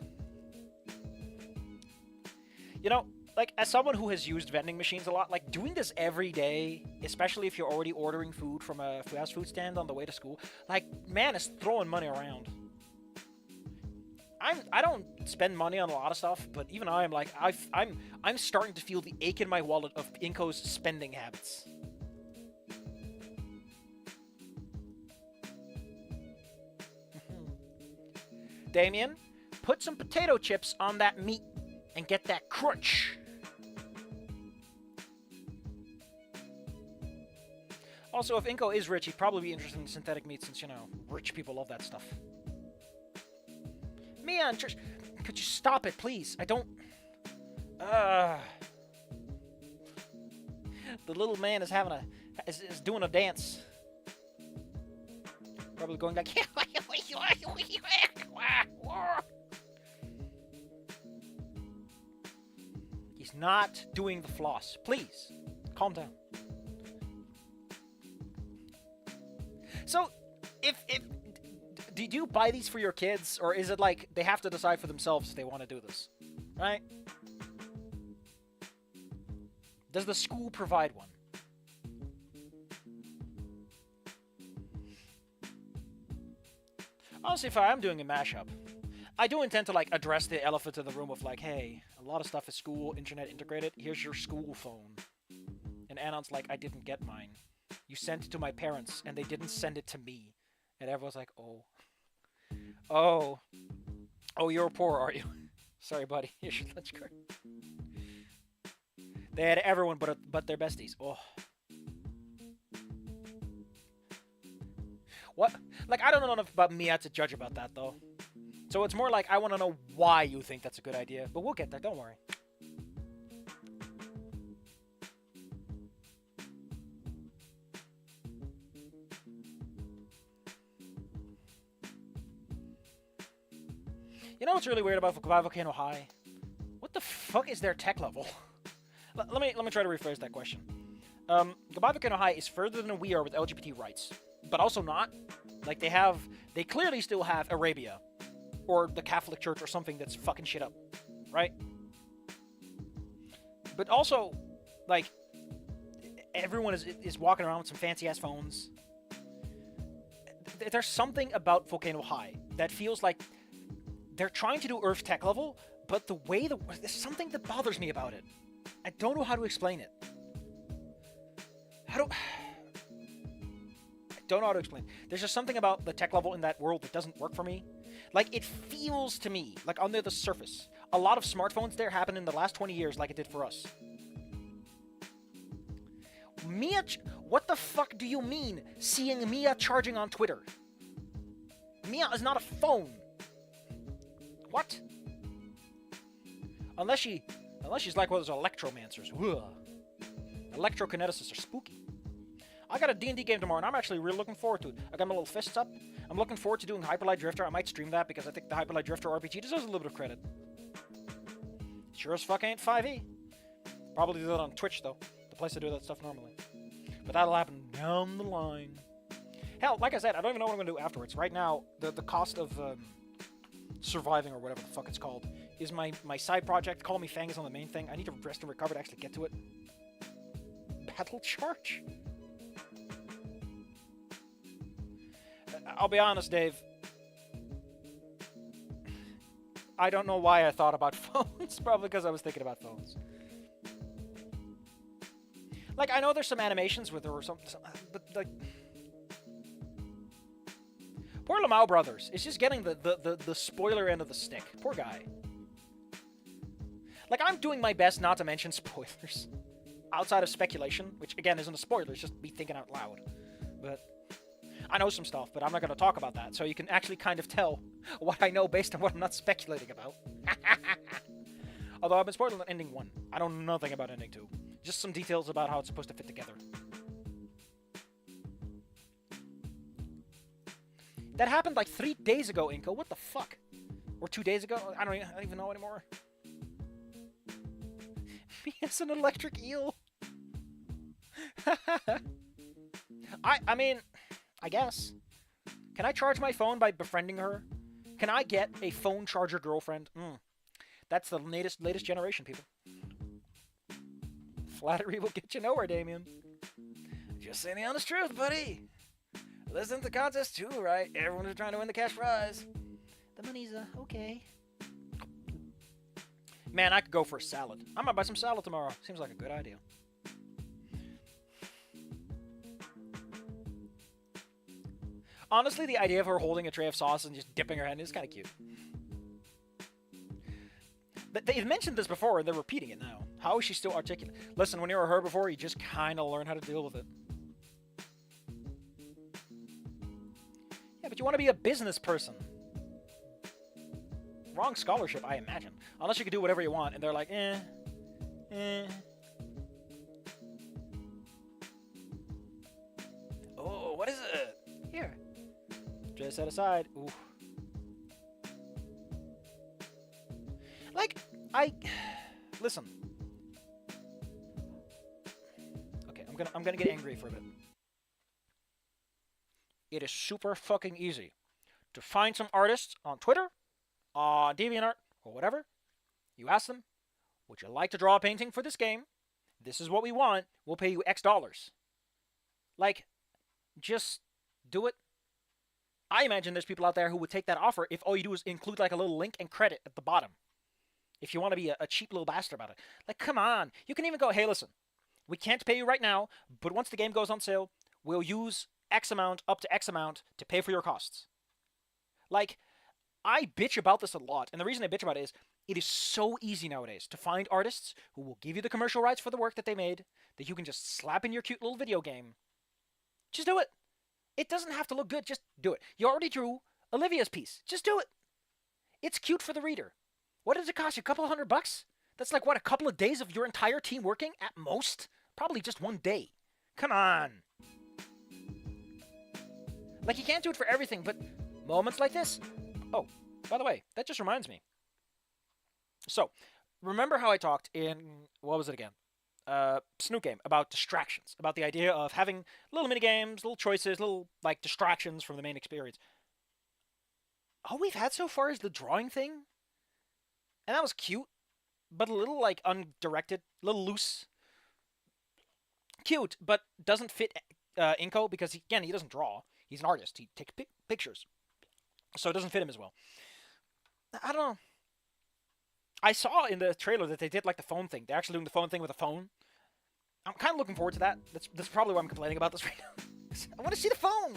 You know, like, as someone who has used vending machines a lot, like, doing this every day, especially if you're already ordering food from a fast food stand on the way to school, like, man, it's throwing money around. I don't spend money on a lot of stuff, but even I'm like, I'm starting to feel the ache in my wallet of Inco's spending habits. Damien, put some potato chips on that meat and get that crunch. Also, if Inco is rich, he'd probably be interested in synthetic meat since, you know, rich people love that stuff. Mia and Trish, could you stop it, please? I don't... The little man is having is doing a dance. Probably going like... He's not doing the floss. Please, calm down. So, do you buy these for your kids, or is it like they have to decide for themselves if they want to do this, right? Does the school provide one? Honestly, if I am doing a mashup, I do intend to, like, address the elephant in the room of, like, hey, a lot of stuff is school, internet integrated, here's your school phone. And Anon's like, I didn't get mine. You sent it to my parents, and they didn't send it to me. And everyone's like, oh. Oh. Oh, you're poor, are you? Sorry, buddy. Here's your lunch card. They had everyone but their besties. Oh. What? Like, I don't know enough about Mia to judge about that, though. So it's more like I want to know why you think that's a good idea. But we'll get there, don't worry. You know what's really weird about Volcano High? What the fuck is their tech level? let me try to rephrase that question. Volcano High is further than we are with LGBT rights, but also not. Like, they clearly still have Arabia, or the Catholic Church, or something that's fucking shit up, right? But also, like, everyone is walking around with some fancy ass phones. There's something about Volcano High that feels like they're trying to do Earth tech level, but the way there's something that bothers me about it. I don't know how to explain it. I don't know how to explain. There's just something about the tech level in that world that doesn't work for me. Like, it feels to me, like, under the surface, a lot of smartphones there happened in the last 20 years like it did for us. Mia, what the fuck do you mean, seeing Mia charging on Twitter? Mia is not a phone. What? Unless she's like one of those electromancers. Ugh. Electrokineticists are spooky. I got a D&D game tomorrow, and I'm actually really looking forward to it. I got my little fists up. I'm looking forward to doing Hyperlight Drifter. I might stream that because I think the Hyperlight Drifter RPG deserves a little bit of credit. Sure as fuck ain't 5e. Probably do that on Twitch, though. The place to do that stuff normally. But that'll happen down the line. Hell, like I said, I don't even know what I'm going to do afterwards. Right now, the cost of surviving, or whatever the fuck it's called, is my side project. Call Me Fang is on the main thing. I need to rest and recover to actually get to it. Battle Charge? I'll be honest, Dave. I don't know why I thought about phones. Probably because I was thinking about phones. Like, I know there's some animations with her or something, but, like... Poor Lamau Brothers is just getting the spoiler end of the stick. Poor guy. Like, I'm doing my best not to mention spoilers. Outside of speculation, which, again, isn't a spoiler, it's just me thinking out loud. But... I know some stuff, but I'm not going to talk about that, so you can actually kind of tell what I know based on what I'm not speculating about. Although I've been spoiling ending 1. I know nothing about ending 2. Just some details about how it's supposed to fit together. That happened like 3 days ago, Inco. What the fuck? Or 2 days ago? I don't even know anymore. Me as an electric eel. I mean... I guess. Can I charge my phone by befriending her? Can I get a phone charger girlfriend? That's the latest generation, people. Flattery will get you nowhere, Damien. Just saying the honest truth, buddy. Listen to the contest too, right? Everyone is trying to win the cash prize. The money's, okay. Man, I could go for a salad. I might buy some salad tomorrow. Seems like a good idea. Honestly, the idea of her holding a tray of sauce and just dipping her hand is kind of cute. But they've mentioned this before, and they're repeating it now. How is she still articulate? Listen, when you were her before, you just kind of learn how to deal with it. Yeah, but you want to be a business person. Wrong scholarship, I imagine. Unless you can do whatever you want, and they're like, Oh, what is it? Here. Just set aside. Ooh. Like, listen. Okay, I'm gonna get angry for a bit. It is super fucking easy to find some artists on Twitter, on DeviantArt, or whatever. You ask them, would you like to draw a painting for this game? This is what we want. We'll pay you X dollars. Like, just do it. I imagine there's people out there who would take that offer if all you do is include like a little link and credit at the bottom. If you want to be a cheap little bastard about it. Like, come on. You can even go, hey, listen, we can't pay you right now, but once the game goes on sale, we'll use X amount up to X amount to pay for your costs. Like, I bitch about this a lot, and the reason I bitch about it is it is so easy nowadays to find artists who will give you the commercial rights for the work that they made that you can just slap in your cute little video game. Just do it. It doesn't have to look good. Just do it. You already drew Olivia's piece. Just do it. It's cute for the reader. What does it cost you? A couple $100? That's like, what, a couple of days of your entire team working at most? Probably just one day. Come on. Like, you can't do it for everything, but moments like this. Oh, by the way, that just reminds me. So, remember how I talked in, what was it again? Snook Game, about distractions, about the idea of having little mini games, little choices, little like distractions from the main experience. All we've had so far is the drawing thing, and that was cute, but a little like undirected, a little loose. Cute, but doesn't fit Inco because he doesn't draw. He's an artist. He takes pictures, so it doesn't fit him as well. I don't know. I saw in the trailer that they did like the phone thing. They're actually doing the phone thing with a phone. I'm kind of looking forward to that. That's probably why I'm complaining about this right now. I want to see the phone.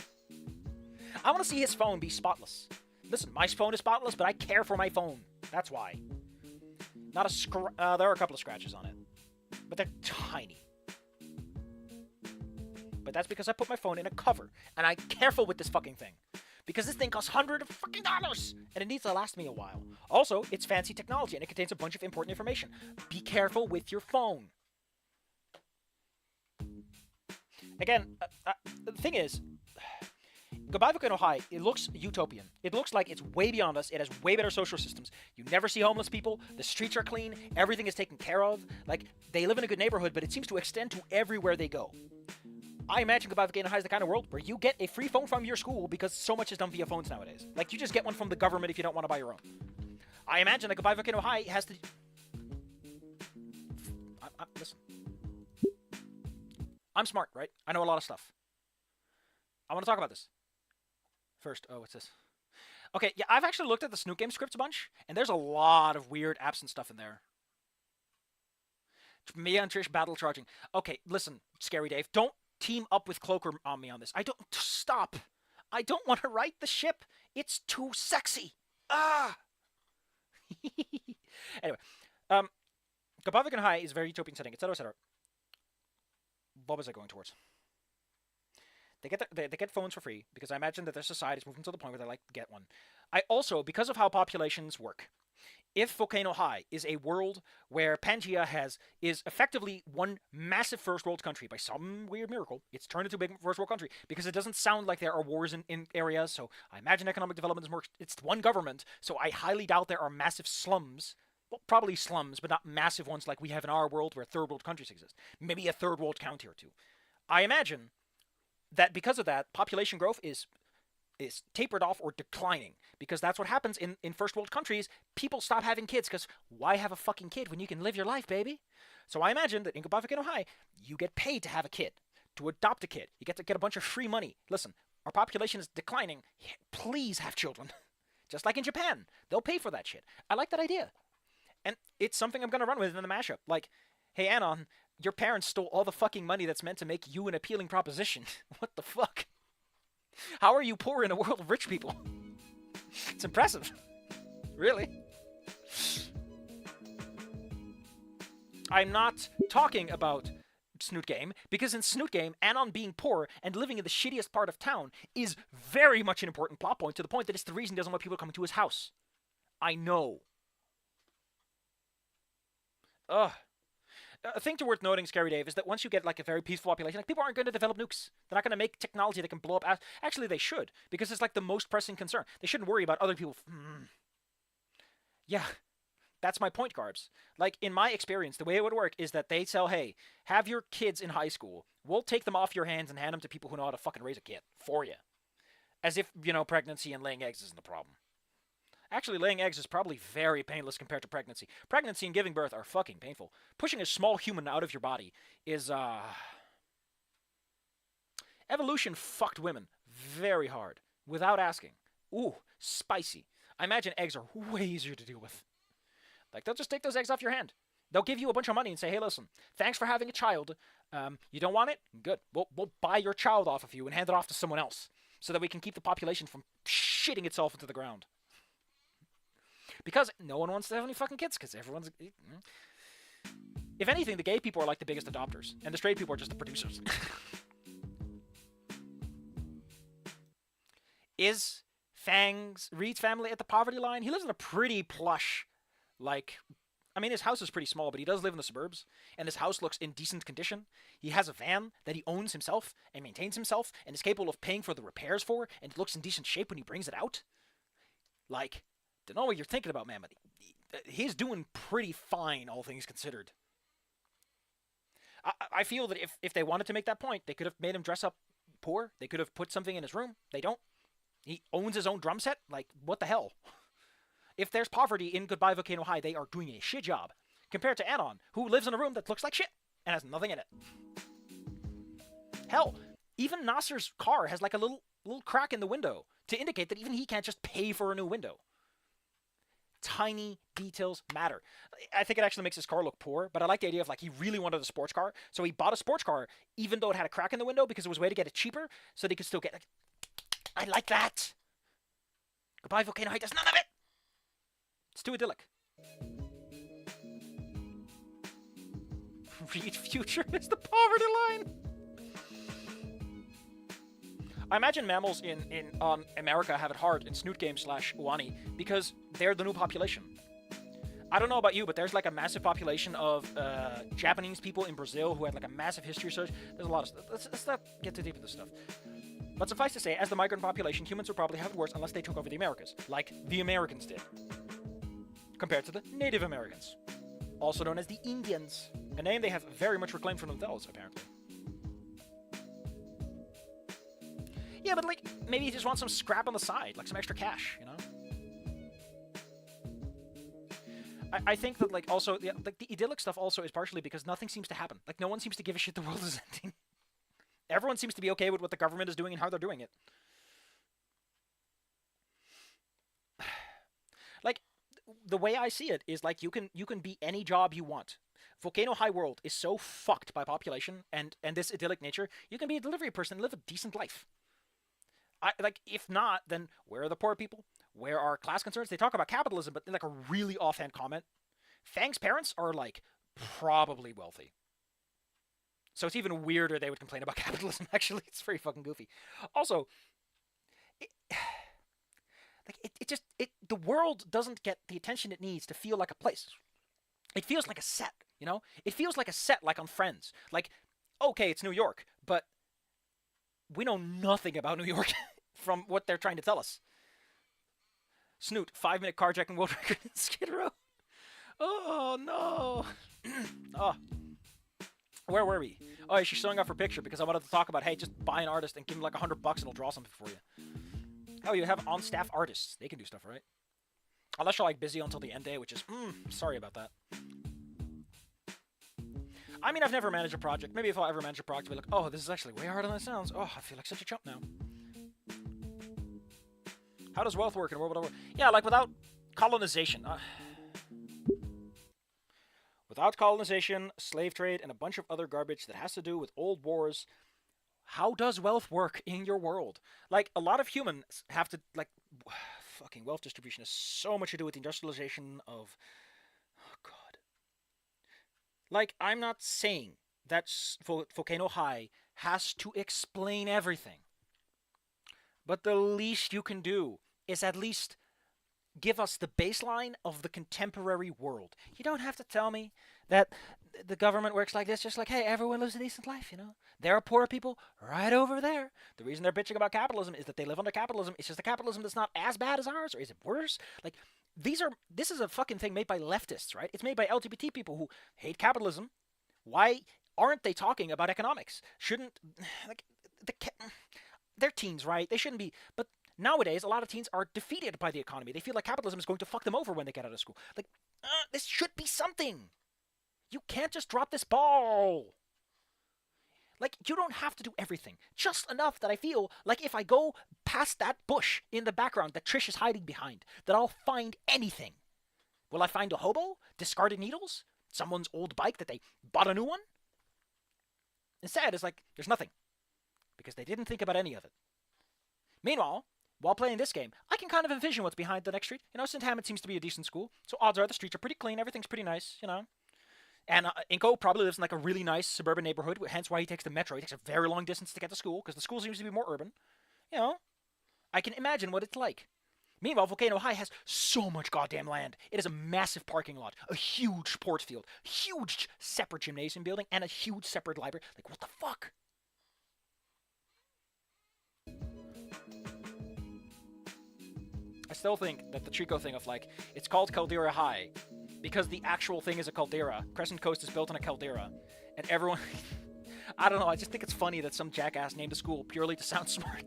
I want to see his phone be spotless. Listen, my phone is spotless, but I care for my phone. That's why. Not a there are a couple of scratches on it, but they're tiny. But that's because I put my phone in a cover, and I'm careful with this fucking thing. Because this thing costs $100 fucking dollars, and it needs to last me a while. Also, it's fancy technology, and it contains a bunch of important information. Be careful with your phone. Again, the thing is, Goodbye Volcano High, it looks utopian. It looks like it's way beyond us. It has way better social systems. You never see homeless people. The streets are clean. Everything is taken care of. Like, they live in a good neighborhood, but it seems to extend to everywhere they go. I imagine Goodbye Volcano High is the kind of world where you get a free phone from your school because so much is done via phones nowadays. Like, you just get one from the government if you don't want to buy your own. I imagine that Goodbye Volcano High has to... Listen. I'm smart, right? I know a lot of stuff. I want to talk about this. First, oh, what's this? Okay, yeah, I've actually looked at the Snoot game scripts a bunch, and there's a lot of weird absent stuff in there. Mia and Trish battle charging. Okay, listen, Scary Dave, don't team up with Cloaker on me on this. I don't. Stop. I don't want to right the ship. It's too sexy. Ah. Anyway, Gabavigan High is a very utopian setting, etc., etc. What was I going towards? They get phones for free because I imagine that their society is moving to the point where they like to get one. I also, because of how populations work, if Volcano High is a world where Pangea is effectively one massive first world country by some weird miracle, it's turned into a big first world country because it doesn't sound like there are wars in areas. So I imagine economic development is more. It's one government, so I highly doubt there are massive slums. Well, probably slums, but not massive ones like we have in our world where third world countries exist. Maybe a third world county or two. I imagine that because of that, population growth is tapered off or declining because that's what happens in first world countries. People stop having kids because why have a fucking kid when you can live your life, baby? So I imagine that in Volcano High, you get paid to have a kid, to adopt a kid. You get to get a bunch of free money. Listen, our population is declining. Please have children. Just like in Japan. They'll pay for that shit. I like that idea. And it's something I'm going to run with in the mashup. Like, hey, Anon, your parents stole all the fucking money that's meant to make you an appealing proposition. What the fuck? How are you poor in a world of rich people? It's impressive. Really. I'm not talking about Snoot Game, because in Snoot Game, Anon being poor and living in the shittiest part of town is very much an important plot point, to the point that it's the reason he doesn't want people coming to his house. I know. Ugh. A thing worth noting, Scary Dave, is that once you get like a very peaceful population, like people aren't going to develop nukes. They're not going to make technology that can blow up. Actually, they should, because it's like the most pressing concern. They shouldn't worry about other people. Yeah, that's my point, Garbs. Like, in my experience, the way it would work is that they tell, hey, have your kids in high school. We'll take them off your hands and hand them to people who know how to fucking raise a kid for you. As if, you know, pregnancy and laying eggs isn't a problem. Actually, laying eggs is probably very painless compared to pregnancy. Pregnancy and giving birth are fucking painful. Pushing a small human out of your body is, Evolution fucked women very hard, without asking. Ooh, spicy. I imagine eggs are way easier to deal with. Like, they'll just take those eggs off your hand. They'll give you a bunch of money and say, hey, listen, thanks for having a child. You don't want it? Good. We'll buy your child off of you and hand it off to someone else so that we can keep the population from shitting itself into the ground. Because no one wants to have any fucking kids, because everyone's... If anything, the gay people are like the biggest adopters, and the straight people are just the producers. Is Reed's family at the poverty line? He lives in a pretty plush, like... I mean, his house is pretty small, but he does live in the suburbs, and his house looks in decent condition. He has a van that he owns himself, and maintains himself, and is capable of paying for the repairs for, and it looks in decent shape when he brings it out. Like... Don't know what you're thinking about, man, but he's doing pretty fine, all things considered. I feel that if they wanted to make that point, they could have made him dress up poor. They could have put something in his room. They don't. He owns his own drum set. Like, what the hell? If there's poverty in Goodbye Volcano High, they are doing a shit job. Compared to Anon, who lives in a room that looks like shit and has nothing in it. Hell, even Nasser's car has like a little crack in the window to indicate that even he can't just pay for a new window. Tiny details matter. I think it actually makes his car look poor, but I like the idea of, like, he really wanted a sports car, so he bought a sports car even though it had a crack in the window because it was a way to get it cheaper so they could still get it. I like that. Goodbye Volcano High does none of it. It's too idyllic. Reed Future is the poverty line. I imagine mammals in America have it hard in Snoot Game / Wani because they're the new population. I don't know about you, but there's like a massive population of Japanese people in Brazil who had like a massive history search. There's a lot of stuff. Let's not get too deep into this stuff. But suffice to say, as the migrant population, humans would probably have it worse unless they took over the Americas, like the Americans did, compared to the Native Americans, also known as the Indians, a name they have very much reclaimed for themselves, apparently. Yeah, but like, maybe you just want some scrap on the side, like some extra cash, you know? I think that, like, also, the idyllic stuff also is partially because nothing seems to happen. Like, no one seems to give a shit the world is ending. Everyone seems to be okay with what the government is doing and how they're doing it. Like, the way I see it is like you can be any job you want. Volcano High World is so fucked by population and this idyllic nature. You can be a delivery person and live a decent life. Like, if not, then where are the poor people? Where are class concerns? They talk about capitalism, but in like a really offhand comment. Fang's parents are like probably wealthy. So it's even weirder they would complain about capitalism. Actually, it's very fucking goofy. Also, it, like it just the world doesn't get the attention it needs to feel like a place. It feels like a set, you know? It feels like a set, like on Friends. Like, okay, it's New York, but we know nothing about New York from what they're trying to tell us. Snoot, 5-minute carjacking world record in Skid Row. Oh no. Oh, where were we? Oh, she's showing off her picture because I wanted to talk about, hey, just buy an artist and give him like $100 and he'll draw something for you. Oh, you have on-staff artists. They can do stuff, right? Unless you're like busy until the end day, which is, sorry about that. I mean, I've never managed a project. Maybe if I'll ever manage a project, I'll be like, oh, this is actually way harder than it sounds. Oh, I feel like such a chump now. How does wealth work in World War II? Yeah, like without colonization. Without colonization, slave trade, and a bunch of other garbage that has to do with old wars, how does wealth work in your world? Like, a lot of humans have to, like, fucking wealth distribution has so much to do with the industrialization of, oh god. Like, I'm not saying that Volcano High has to explain everything. But the least you can do is at least give us the baseline of the contemporary world. You don't have to tell me that the government works like this, just like, hey, everyone lives a decent life, you know? There are poor people right over there. The reason they're bitching about capitalism is that they live under capitalism. It's just a capitalism that's not as bad as ours, or is it worse? Like, this is a fucking thing made by leftists, right? It's made by LGBT people who hate capitalism. Why aren't they talking about economics? Shouldn't, like, they're teens, right? They shouldn't be, but nowadays, a lot of teens are defeated by the economy. They feel like capitalism is going to fuck them over when they get out of school. Like, this should be something. You can't just drop this ball. Like, you don't have to do everything. Just enough that I feel like if I go past that bush in the background that Trish is hiding behind, that I'll find anything. Will I find a hobo? Discarded needles? Someone's old bike that they bought a new one? Instead, it's like, there's nothing. Because they didn't think about any of it. Meanwhile, while playing this game, I can kind of envision what's behind the next street. You know, St. Hammond seems to be a decent school, so odds are the streets are pretty clean, everything's pretty nice, you know. And Inco probably lives in like a really nice suburban neighborhood, hence why he takes the metro. He takes a very long distance to get to school, because the school seems to be more urban. You know, I can imagine what it's like. Meanwhile, Volcano High has so much goddamn land. It is a massive parking lot, a huge sports field, huge separate gymnasium building, and a huge separate library. Like, what the fuck? I still think that the Trico thing of, like, it's called Caldera High because the actual thing is a caldera. Crescent Coast is built on a caldera. And everyone... I don't know, I just think it's funny that some jackass named a school purely to sound smart.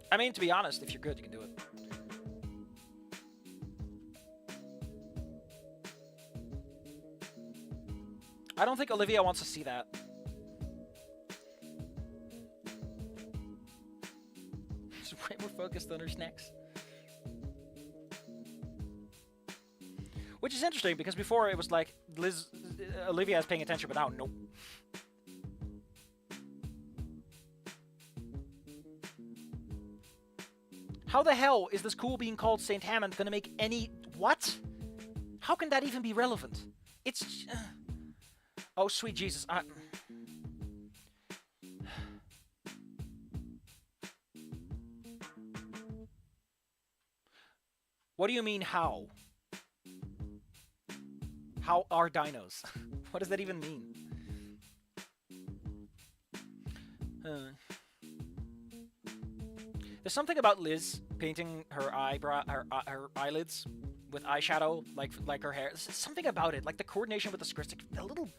I mean, to be honest, if you're good, you can do it. I don't think Olivia wants to see that. She's way more focused on her snacks. Which is interesting, because before it was like, Olivia is paying attention, but now, nope. How the hell is the school being called St. Hammond gonna make any... What? How can that even be relevant? It's... Oh, sweet Jesus. What do you mean, how? How are dinos? What does that even mean? There's something about Liz painting her her eyelids with eyeshadow, like her hair. There's something about it, like the coordination with the script, a little.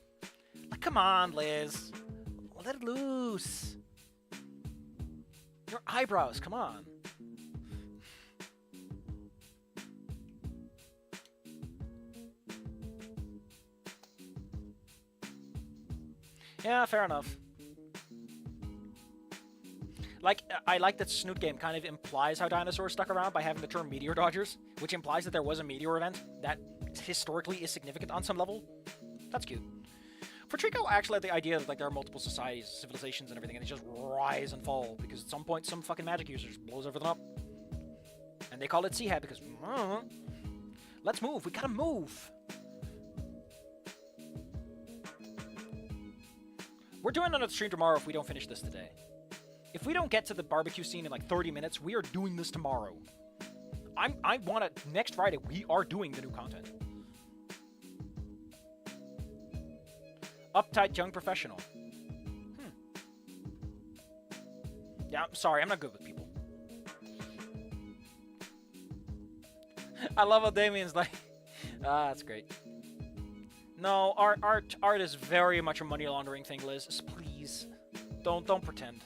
Like, come on, Liz, let it loose. Your eyebrows, come on. Yeah, fair enough. Like, I like that Snoot Game kind of implies how dinosaurs stuck around by having the term meteor dodgers, which implies that there was a meteor event that historically is significant on some level. That's cute. For Trico, I actually like the idea that like there are multiple societies, civilizations, and everything, and they just rise and fall because at some point some fucking magic user just blows everything up, and they call it Sea Head because let's move. We gotta move. We're doing another stream tomorrow if we don't finish this today. If we don't get to the barbecue scene in like 30 minutes, we are doing this tomorrow. I want to next Friday. We are doing the new content. Uptight young professional. Yeah, I'm sorry. I'm not good with people. I love how Damien's like, that's great. No, art is very much a money laundering thing, Liz. Please, don't pretend.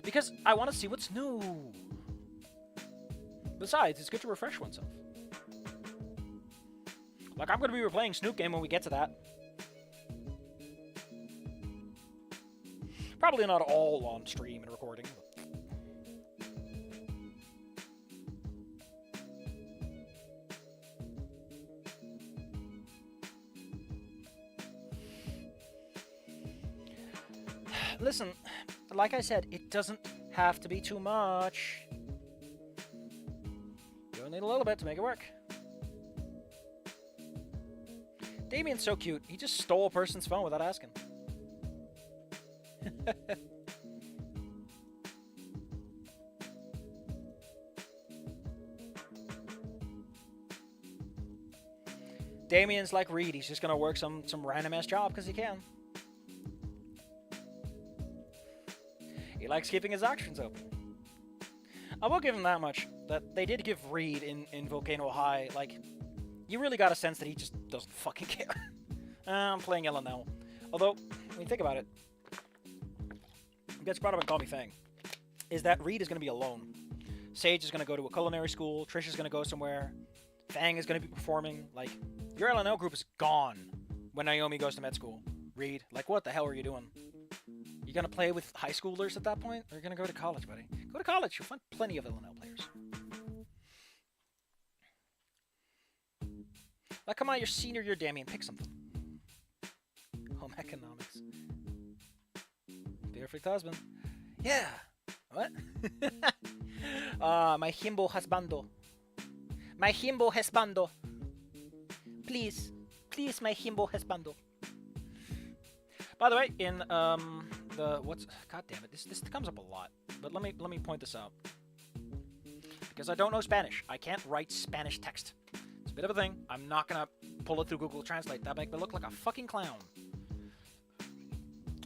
Because I want to see what's new. Besides, it's good to refresh oneself. Like, I'm going to be replaying Snoop Game when we get to that. Probably not all on stream and recording. Listen, like I said, it doesn't have to be too much. You only need a little bit to make it work. Damien's so cute. He just stole a person's phone without asking. Damien's like Reed. He's just gonna work some random ass job because he can. He likes keeping his options open. I will give him that much. That they did give Reed in Volcano High, like, you really got a sense that he just doesn't fucking care. I'm playing LNL. Although, when you think about it, it gets brought up in Call Me Fang, is that Reed is going to be alone. Sage is going to go to a culinary school, Trish is going to go somewhere, Fang is going to be performing. Like, your LNL group is gone when Naomi goes to med school. Reed, like, what the hell are you doing? You going to play with high schoolers at that point? Or are you going to go to college, buddy? Go to college, you'll find plenty of LNL players. Like, come on, your senior year, Damien, pick something. Home economics. Perfect husband. Yeah. What? My himbo husbando. My himbo husbando. Please. Please, my himbo husbando. By the way, in what's, god damn it, this comes up a lot. But let me point this out. Because I don't know Spanish. I can't write Spanish text. It's a bit of a thing. I'm not gonna pull it through Google Translate. That make me look like a fucking clown.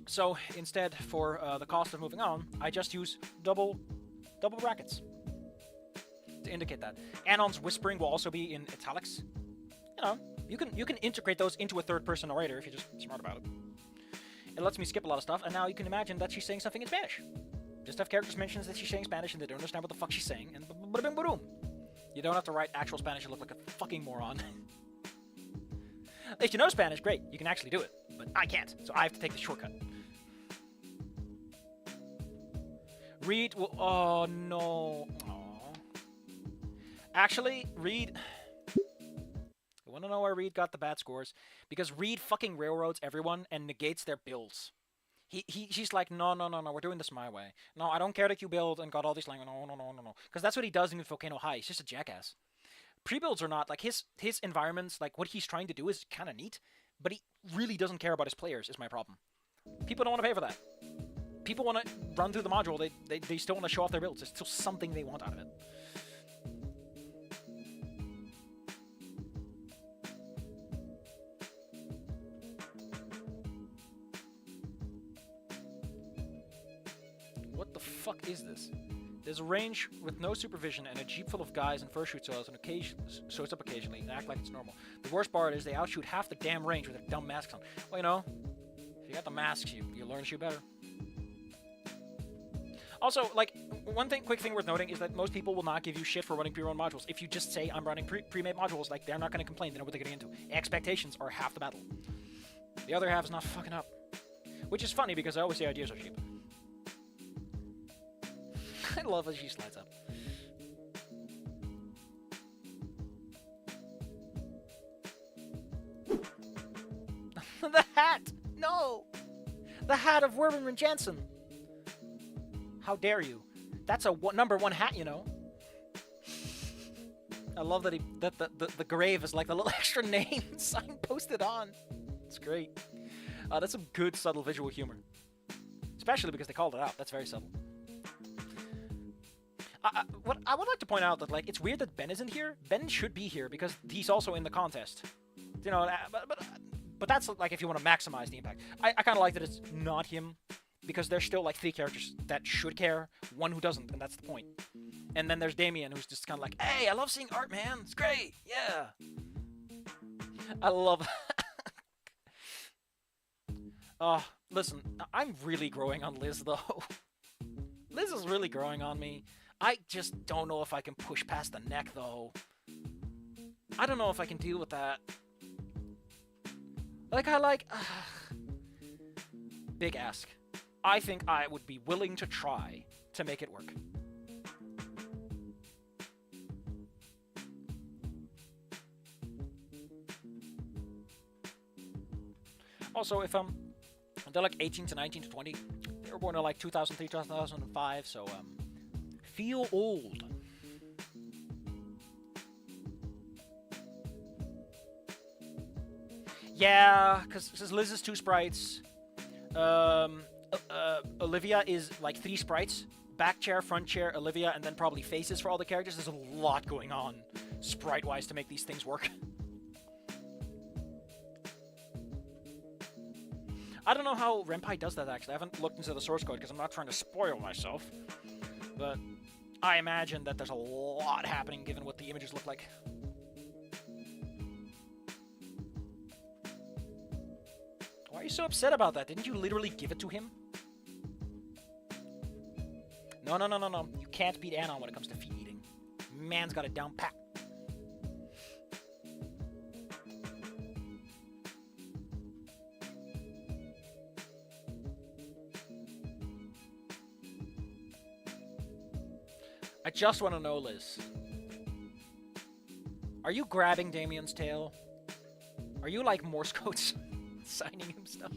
So instead, for the cost of moving on, I just use double brackets to indicate that. Anon's whispering will also be in italics. You know, you can integrate those into a third-person narrator if you're just smart about it. It lets me skip a lot of stuff, and now you can imagine that she's saying something in Spanish. Just have characters mention that she's saying Spanish and they don't understand what the fuck she's saying, and boom. You don't have to write actual Spanish and look like a fucking moron. If you know Spanish, great, you can actually do it. But I can't, so I have to take the shortcut. Reed will... Oh, no. Aww. Actually, Reed... I want to know where Reed got the bad scores. Because Reed fucking railroads everyone and negates their builds. She's like, no, we're doing this my way. No, I don't care that you build and got all these like, no. Because that's what he does in Volcano High. He's just a jackass. Pre-builds are not, like, his environments, like, what he's trying to do is kind of neat. But he really doesn't care about his players, is my problem. People don't want to pay for that. People want to run through the module. They still want to show off their builds. There's still something they want out of it. What the fuck is this? There's a range with no supervision and a jeep full of guys in fursuit shows up occasionally and act like it's normal. The worst part is they outshoot half the damn range with their dumb masks on. Well, you know, if you got the masks, you learn to shoot better. Also, like, quick thing worth noting is that most people will not give you shit for running pre-run modules. If you just say, I'm running pre-made modules, like, they're not going to complain. They know what they're getting into. Expectations are half the battle. The other half is not fucking up. Which is funny because I always say ideas are cheap. I love how she slides up. The hat! No! The hat of Werner Jensen! How dare you? That's a #1 hat, you know. I love that the grave is like the little extra name sign posted on. It's great. That's some good subtle visual humor. Especially because they called it out. That's very subtle. What I would like to point out that like it's weird that Ben isn't here. Ben should be here because he's also in the contest. You know, but that's like if you want to maximize the impact. I kind of like that it's not him because there's still like 3 characters that should care, 1 who doesn't, and that's the point. And then there's Damien who's just kind of like, hey, I love seeing art, man. It's great. Yeah. I love. Listen, I'm really growing on Liz though. Liz is really growing on me. I just don't know if I can push past the neck though. I don't know if I can deal with that. Big ask. I think I would be willing to try to make it work. Also, if they're like 18 to 19 to 20, they were born in like 2003, 2005, so feel old. Yeah, because Liz is 2 sprites. Olivia is like 3 sprites. Back chair, front chair, Olivia, and then probably faces for all the characters. There's a lot going on sprite-wise to make these things work. I don't know how Renpai does that, actually. I haven't looked into the source code because I'm not trying to spoil myself. But I imagine that there's a lot happening given what the images look like. Why are you so upset about that? Didn't you literally give it to him? No. You can't beat Anon when it comes to feed eating. Man's got it down pat. I just want to know, Liz. Are you grabbing Damien's tail? Are you like Morse codes signing him stuff?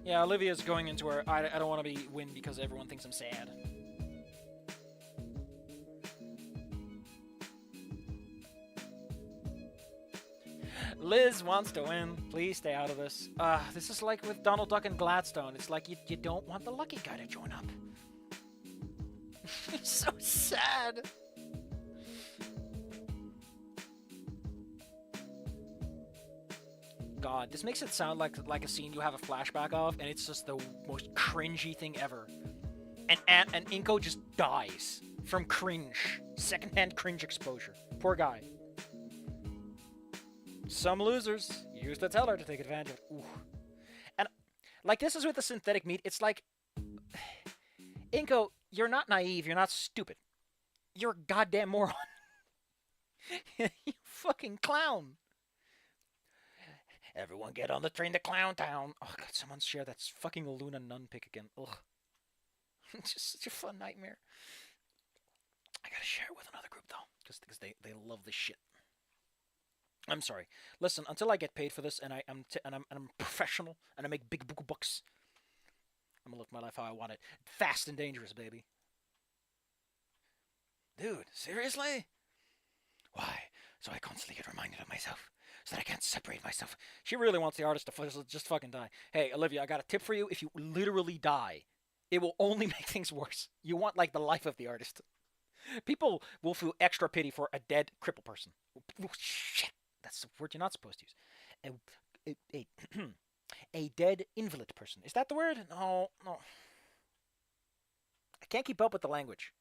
Yeah, Olivia's going into her, I don't want to win because everyone thinks I'm sad. Liz wants to win. Please stay out of this. This is like with Donald Duck and Gladstone. It's like you don't want the lucky guy to join up. It's so sad. God, this makes it sound like a scene you have a flashback of, and it's just the most cringy thing ever. And Inco just dies from cringe. Secondhand cringe exposure. Poor guy. Some losers use the teller to take advantage of it. Ooh. And like this is with the synthetic meat, it's like Inco, you're not naive, you're not stupid. You're a goddamn moron. You fucking clown. Everyone get on the train to Clown Town. Oh god, someone share that fucking Luna nun pic again. Ugh. It's just such a fun nightmare. I gotta share it with another group though, just because they love this shit. I'm sorry. Listen, until I get paid for this and I'm professional and I make big bucks, I'm gonna live my life how I want it. Fast and dangerous, baby. Dude, seriously? Why? So I constantly get reminded of myself, so that I can't separate myself. She really wants the artist to just fucking die. Hey, Olivia, I got a tip for you. If you literally die, it will only make things worse. You want, like, the life of the artist. People will feel extra pity for a dead cripple person. Oh, shit. That's the word you're not supposed to use. A dead invalid person. Is that the word? No. I can't keep up with the language.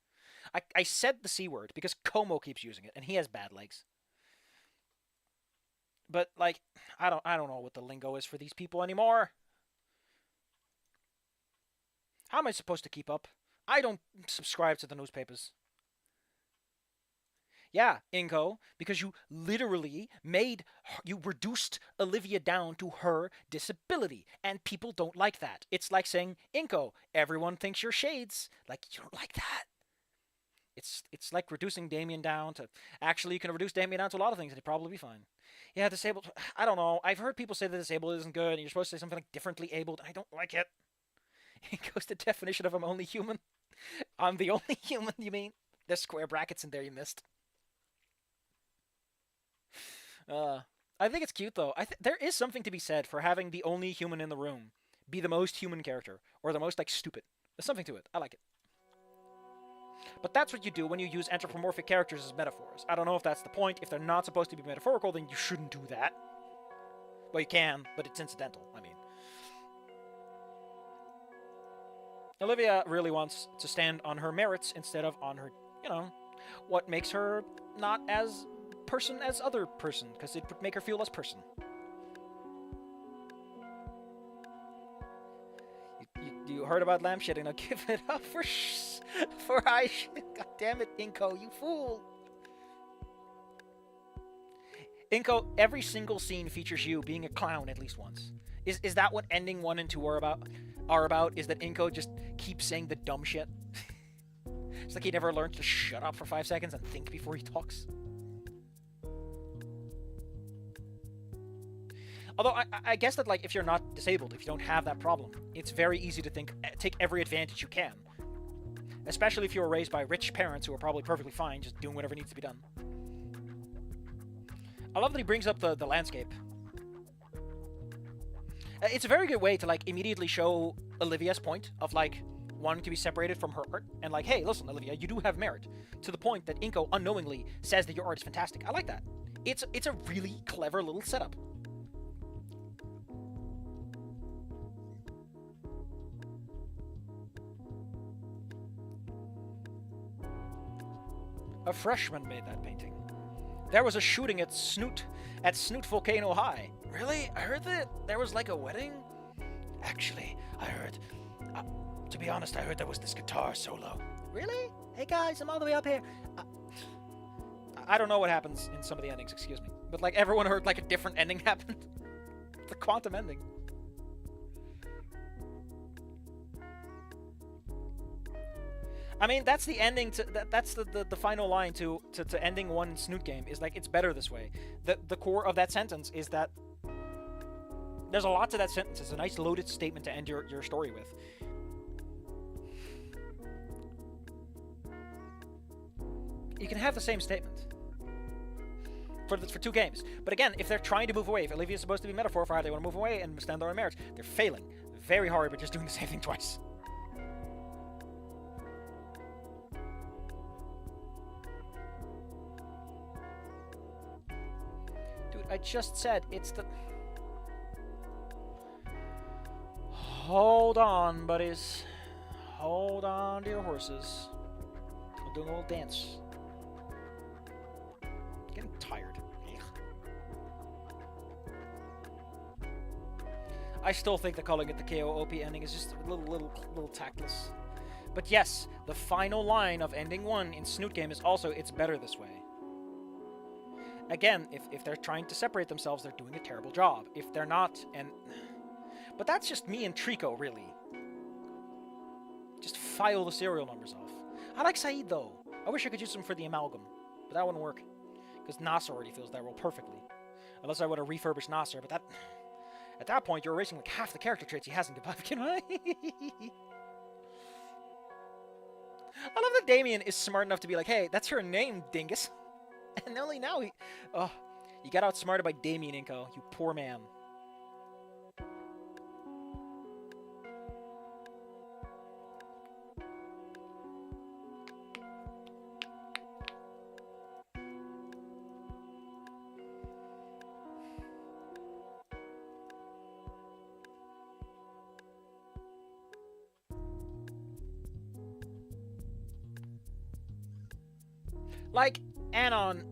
I said the C word because Como keeps using it, and he has bad legs. But, like, I don't know what the lingo is for these people anymore. How am I supposed to keep up? I don't subscribe to the newspapers. Yeah, Inco, because you literally you reduced Olivia down to her disability, and people don't like that. It's like saying, Inco, everyone thinks you're shades. Like, you don't like that. It's like reducing Damien down to... Actually, you can reduce Damien down to a lot of things, and he'd probably be fine. Yeah, disabled... I don't know. I've heard people say that disabled isn't good, and you're supposed to say something like differently abled. I don't like it. Inco's the definition of I'm only human. I'm the only human, you mean? There's square brackets in there you missed. I think it's cute, though. There is something to be said for having the only human in the room be the most human character, or the most, like, stupid. There's something to it. I like it. But that's what you do when you use anthropomorphic characters as metaphors. I don't know if that's the point. If they're not supposed to be metaphorical, then you shouldn't do that. Well, you can, but it's incidental, I mean. Olivia really wants to stand on her merits instead of on her, you know, what makes her not as person as other person, because it would make her feel less person. You heard about lamb shitting? Now give it up for I shit. God damn it, Inco, you fool. Inco, every single scene features you being a clown at least once. Is that what ending 1 and 2 are about? Is that Inco just keeps saying the dumb shit? It's like he never learned to shut up for 5 seconds and think before he talks. Although, I guess that, like, if you're not disabled, if you don't have that problem, it's very easy to take every advantage you can. Especially if you were raised by rich parents who are probably perfectly fine, just doing whatever needs to be done. I love that he brings up the landscape. It's a very good way to, like, immediately show Olivia's point of, like, wanting to be separated from her art. And, like, hey, listen, Olivia, you do have merit. To the point that Inco unknowingly says that your art is fantastic. I like that. It's a really clever little setup. A freshman made that painting. There was a shooting at Snoot Volcano High. Really? I heard that there was like a wedding? Actually, I heard... to be honest, I heard there was this guitar solo. Really? Hey guys, I'm all the way up here. I don't know what happens in some of the endings, excuse me. But like everyone heard like a different ending happened. The quantum ending. I mean, that's the ending to that's the final line to ending one Snoot game is like it's better this way. The core of that sentence is that there's a lot to that sentence. It's a nice loaded statement to end your story with. You can have the same statement for 2 games. But again, if they're trying to move away, if Olivia is supposed to be a metaphor for how they want to move away and stand on their merits, they're failing very hard by just doing the same thing twice. I just said it's the... Hold on, buddies. Hold on to your horses. I'm doing a little dance. Getting tired. I still think that calling it the KOOP ending is just a little tactless. But yes, the final line of ending 1 in Snoot game is also it's better this way. Again, if they're trying to separate themselves, they're doing a terrible job. If they're not, and... But that's just me and Trico, really. Just file the serial numbers off. I like Saeed, though. I wish I could use him for the amalgam, but that wouldn't work. Because Nasser already fills that role perfectly. Unless I would have refurbished Nasser, but that... At that point, you're erasing like half the character traits he has in Goodbye, can I? I love that Damien is smart enough to be like, hey, that's her name, dingus. And only now he... Oh, you got outsmarted by Damien, Inco. You poor man. Like, Anon...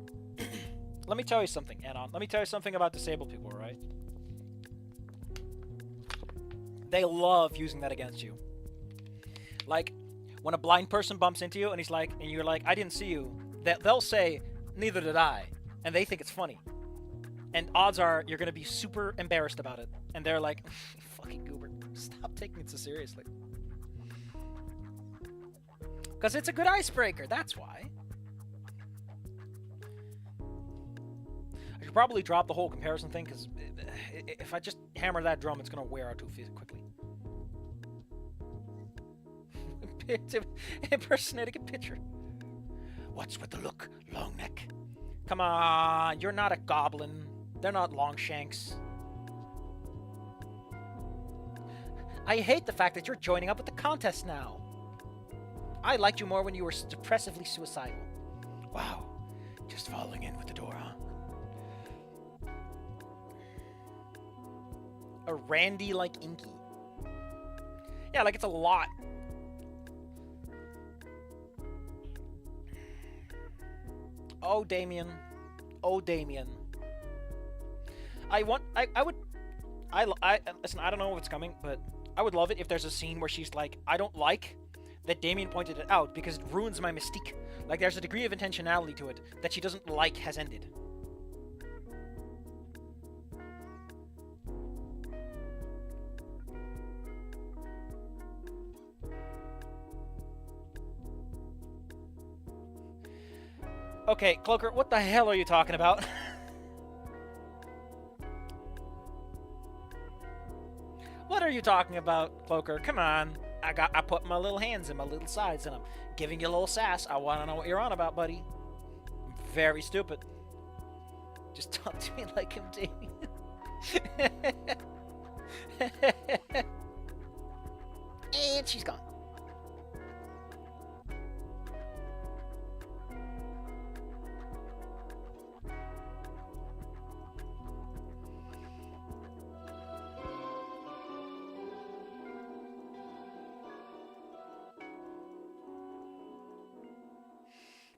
Let me tell you something, Anon. Let me tell you something about disabled people, right? They love using that against you. Like, when a blind person bumps into you and he's like, and you're like, I didn't see you, they'll say, neither did I. And they think it's funny. And odds are you're going to be super embarrassed about it. And they're like, fucking goober, stop taking it so seriously. Because it's a good icebreaker, that's why. I should probably drop the whole comparison thing, because if I just hammer that drum, it's going to wear out too quickly. Impersonating a picture. What's with the look, long neck? Come on, you're not a goblin. They're not Longshanks. I hate the fact that you're joining up with the contest now. I liked you more when you were depressively suicidal. Wow, just falling in with the door, huh? A Randy like Inky. Yeah, like it's a lot. Oh, Damien. Oh, Damien. Listen, I don't know if it's coming, but I would love it if there's a scene where she's like, I don't like that Damien pointed it out because it ruins my mystique. Like, there's a degree of intentionality to it that she doesn't like has ended. Okay, Cloaker, what the hell are you talking about? What are you talking about, Cloaker? Come on. I put my little hands in my little sides and I'm giving you a little sass. I want to know what you're on about, buddy. I'm very stupid. Just talk to me like him, Damien. And she's gone.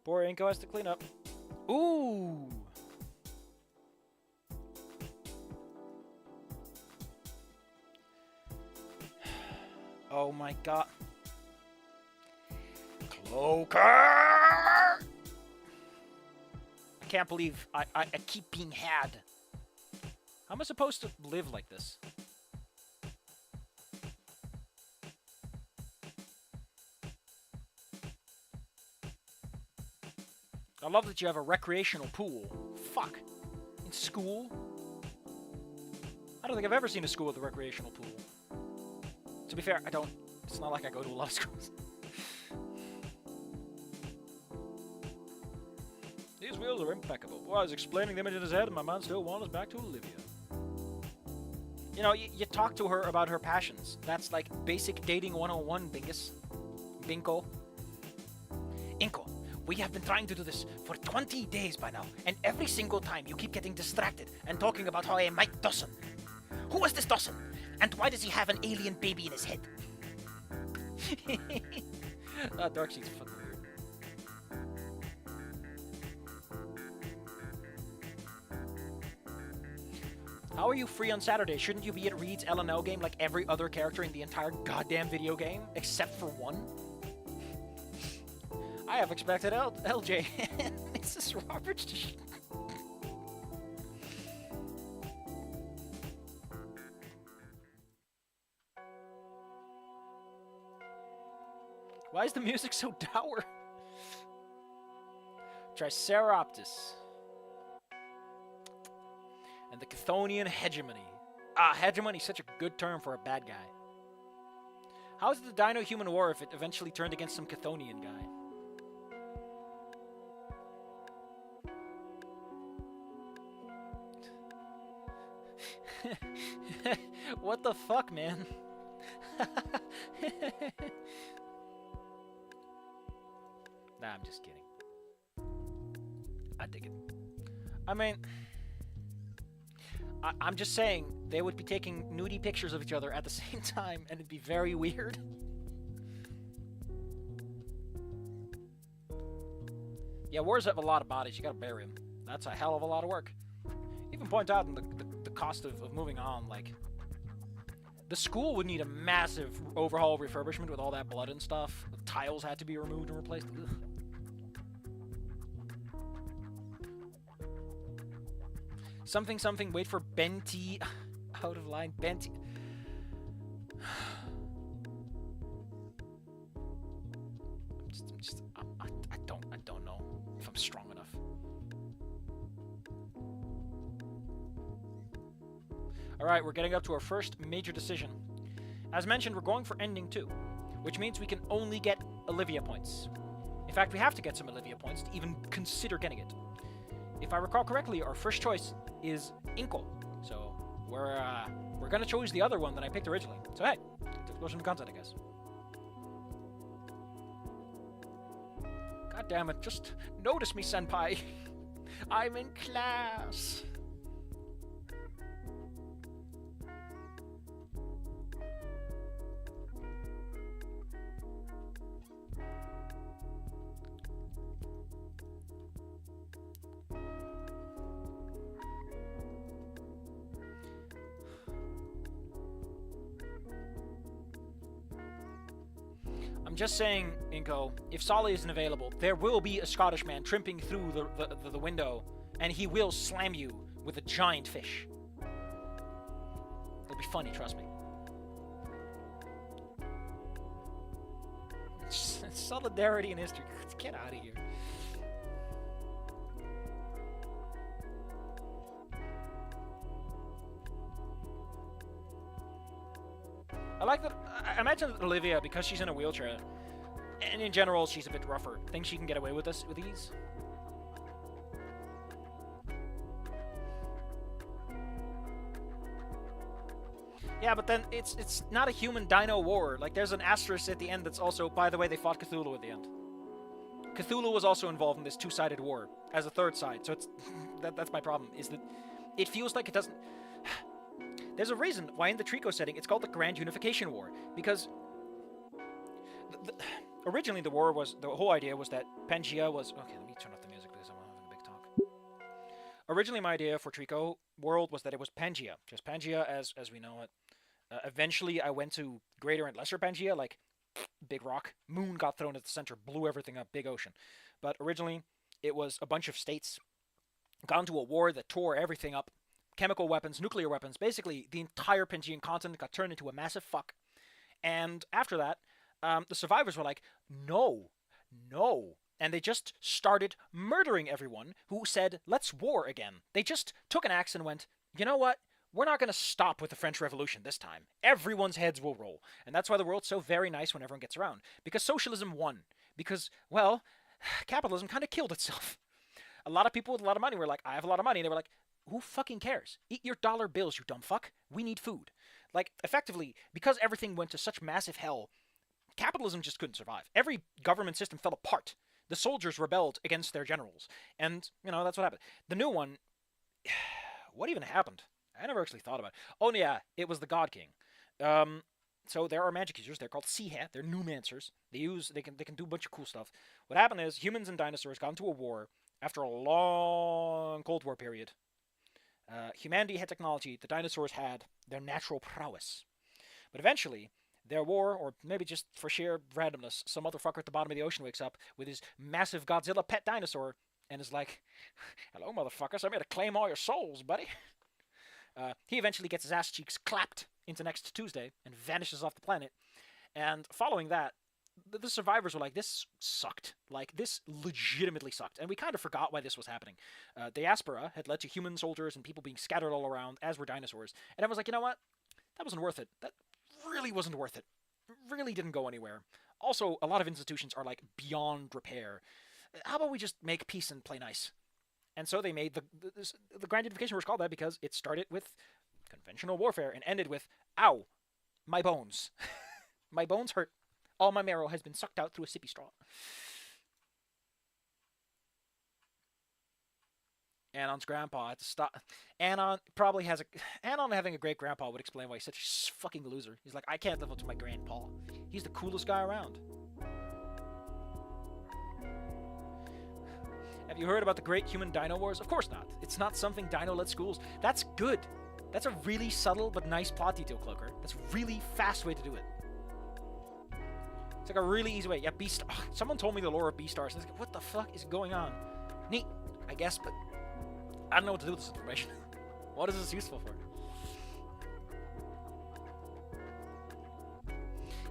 Poor Inco has to clean up. Ooh! Oh my god. Cloaker! I can't believe I keep being had. How am I supposed to live like this? I love that you have a recreational pool. Fuck. In school? I don't think I've ever seen a school with a recreational pool. To be fair, I don't. It's not like I go to a lot of schools. These wheels are impeccable. Well, I was explaining them in his head and my mind still wanders back to Olivia. You know, you talk to her about her passions. That's like basic dating 101, Bingus. Binko. Inco. We have been trying to do this for 20 days by now, and every single time you keep getting distracted and talking about how I might Dawson. Who is this Dawson? And why does he have an alien baby in his head? Darkseid's fucking weird. How are you free on Saturday? Shouldn't you be at Reed's LNL game like every other character in the entire goddamn video game, except for one? I have expected LJ and Mrs. Roberts to Why is the music so dour? Triceratops. And the Chthonian hegemony. Ah, hegemony is such a good term for a bad guy. How is it the Dino-Human War if it eventually turned against some Chthonian guy? What the fuck, man? Nah, I'm just kidding. I dig it. I mean, I'm just saying, they would be taking nudie pictures of each other at the same time, and it'd be very weird. Yeah, wars have a lot of bodies. You gotta bury them. That's a hell of a lot of work. Even point out in the cost of moving on, like, The school would need a massive overhaul refurbishment with all that blood and stuff. The tiles had to be removed and replaced. Ugh. Something, something, wait for Benti. Out of line, Benti. I don't know if I'm strong enough. Alright, we're getting up to our first major decision. As mentioned, we're going for ending 2, which means we can only get Olivia points. In fact, we have to get some Olivia points to even consider getting it. If I recall correctly, our first choice is Inco. So, we're gonna choose the other one that I picked originally. So hey, let's explore some content, I guess. God damn it, just notice me, senpai. I'm in class. I'm just saying, Inco, if Solly isn't available, there will be a Scottish man tripping through the window, and he will slam you with a giant fish. It'll be funny, trust me. Solidarity in history. Get out of here. I like that. I imagine that Olivia, because she's in a wheelchair, and in general she's a bit rougher, thinks she can get away with this with ease. Yeah, but then it's not a human dino war. Like, there's an asterisk at the end that's also, by the way, they fought Cthulhu at the end. Cthulhu was also involved in this two-sided war as a third side. So it's that's my problem, is that it feels like it doesn't. There's a reason why in the Trico setting it's called the Grand Unification War, because originally the whole idea was that Pangea was... Okay, let me turn off the music because I'm having a big talk. Originally my idea for Trico World was that it was Pangea, just Pangea as we know it. Eventually I went to Greater and Lesser Pangea, like big rock, moon got thrown at the center, blew everything up, big ocean. But originally it was a bunch of states got into a war that tore everything up. Chemical weapons, nuclear weapons, basically the entire Pangean continent got turned into a massive fuck. And after that, the survivors were like, no. And they just started murdering everyone who said, let's war again. They just took an axe and went, you know what? We're not going to stop with the French Revolution this time. Everyone's heads will roll. And that's why the world's so very nice when everyone gets around. Because socialism won. Because, well, capitalism kind of killed itself. A lot of people with a lot of money were like, I have a lot of money. And they were like, who fucking cares? Eat your dollar bills, you dumb fuck. We need food. Like, effectively, because everything went to such massive hell, capitalism just couldn't survive. Every government system fell apart. The soldiers rebelled against their generals. And, you know, that's what happened. The new one, what even happened? I never actually thought about it. Oh, yeah, it was the God King. So there are magic users. They're called Seahat. They're Numancers. They can do a bunch of cool stuff. What happened is humans and dinosaurs got into a war after a long Cold War period. Humanity had technology, the dinosaurs had their natural prowess. But eventually, their war, or maybe just for sheer randomness, some motherfucker at the bottom of the ocean wakes up with his massive Godzilla pet dinosaur and is like, hello, motherfuckers, I'm here to claim all your souls, buddy. He eventually gets his ass cheeks clapped into next Tuesday and vanishes off the planet. And following that, the survivors were like, this sucked. Like, this legitimately sucked. And we kind of forgot why this was happening. Diaspora had led to human soldiers and people being scattered all around, as were dinosaurs. And I was like, you know what? That wasn't worth it. That really wasn't worth it. Really didn't go anywhere. Also, a lot of institutions are, like, beyond repair. How about we just make peace and play nice? And so they made the Grand Unification War was called that because it started with conventional warfare and ended with, ow, my bones. My bones hurt. All my marrow has been sucked out through a sippy straw. Anon's grandpa had to stop. Anon having a great grandpa would explain why he's such a fucking loser. He's like, I can't live up to my grandpa. He's the coolest guy around. Have you heard about the Great Human Dino Wars? Of course not. It's not something dino-led schools. That's good. That's a really subtle but nice plot detail, Cloaker. That's a really fast way to do it. It's like a really easy way. Yeah, B-Star. Oh, someone told me the lore of B-Stars. And I was like, what the fuck is going on? Neat, I guess, but I don't know what to do with this information. What is this useful for?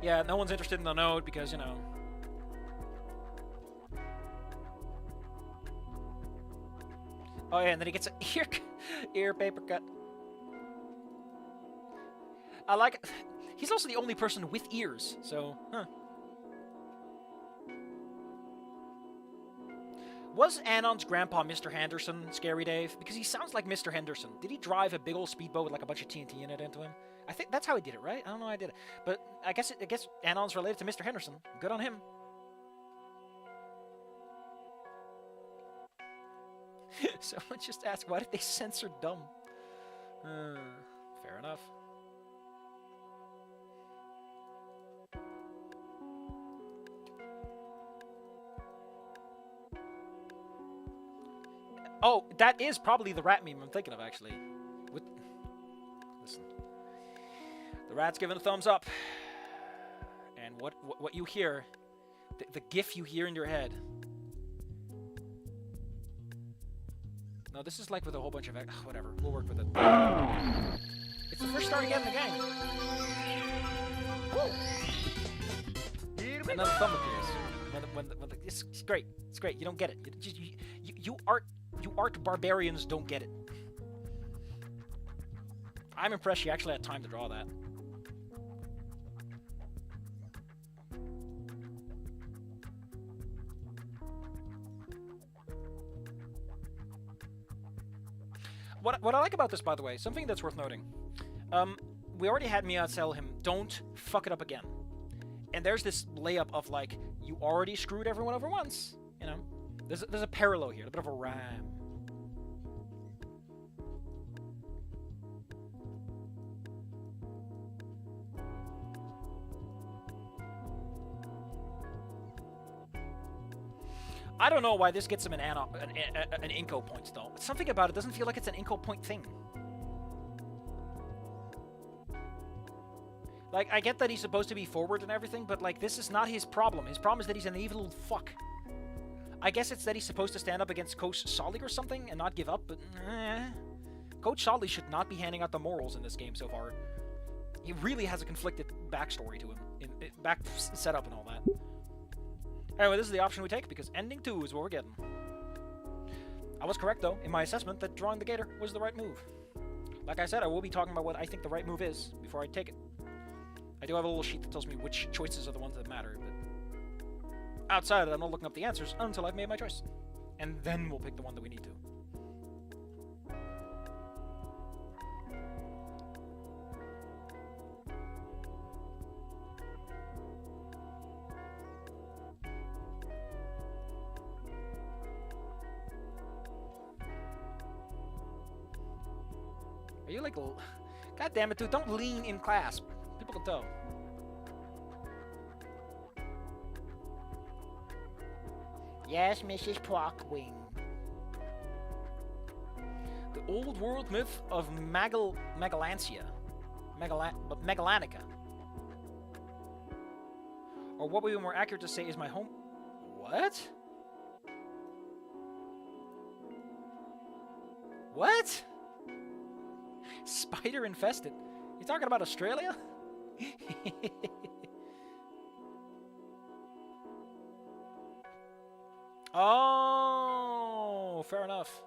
Yeah, no one's interested in the node because, you know... Oh yeah, and then he gets an ear paper cut. I like it. He's also the only person with ears, so, huh. Was Anon's grandpa Mr. Henderson, Scary Dave? Because he sounds like Mr. Henderson. Did he drive a big old speedboat with like a bunch of TNT in it into him? I think that's how he did it, right? I don't know how I did it. But I guess Anon's related to Mr. Henderson. Good on him. Someone just asked, why did they censor dumb? Fair enough. Oh, that is probably the rat meme I'm thinking of, actually. Listen. The rat's giving a thumbs up. And what you hear, the gif you hear in your head. No, this is like with a whole bunch of... whatever, we'll work with it. It's the first star you get in the game. Woo! Another thumb appears. It's great. It's great. You don't get it. You art barbarians don't get it. I'm impressed you actually had time to draw that. What I like about this, by the way, something that's worth noting. We already had Mia tell him, don't fuck it up again. And there's this layup of like, you already screwed everyone over once. You know, there's a parallel here, a bit of a rhyme. I don't know why this gets him an Inco point, though. Something about it doesn't feel like it's an Inco point thing. Like, I get that he's supposed to be forward and everything, but, like, this is not his problem. His problem is that he's an evil little fuck. I guess it's that he's supposed to stand up against Coach Solly or something and not give up, but... Coach Solly should not be handing out the morals in this game so far. He really has a conflicted backstory to him. Back setup and all that. Anyway, this is the option we take, because ending 2 is what we're getting. I was correct, though, in my assessment that drawing the Gator was the right move. Like I said, I will be talking about what I think the right move is before I take it. I do have a little sheet that tells me which choices are the ones that matter, but... outside of that, I'm not looking up the answers until I've made my choice. And then we'll pick the one that we need to. Are you like... God damn it, dude, don't lean in class. People can tell. Yes, Mrs. Porkwing. The old world myth of Megallancia. Megallanica. Or what would be more accurate to say is my home... What? What? Spider infested. You talking about Australia? Oh, fair enough.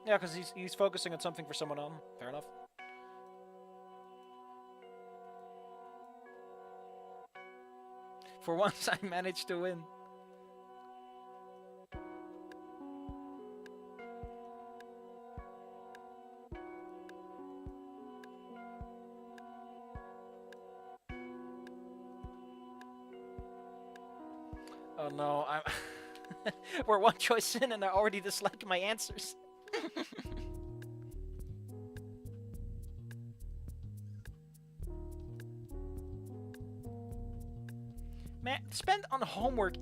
Yeah, because he's focusing on something for someone else. Fair enough. For once, I managed to win. Oh no, I'm... We're one choice in and I already dislike my answers. Man, spend on homework.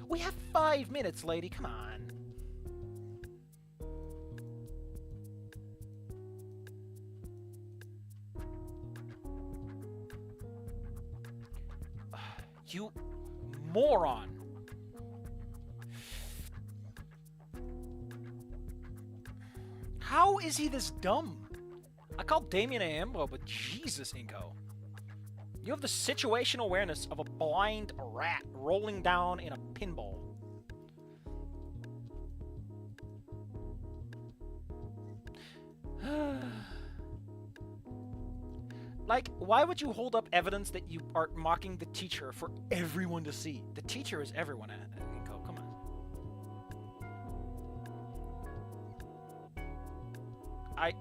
We have 5 minutes, lady. Come on. You moron. How is he this dumb? I called Damien a himbo, but Jesus, Inco. You have the situational awareness of a blind rat rolling down in a pinball. Like, why would you hold up evidence that you are mocking the teacher for everyone to see? The teacher is everyone, Inco. Come on.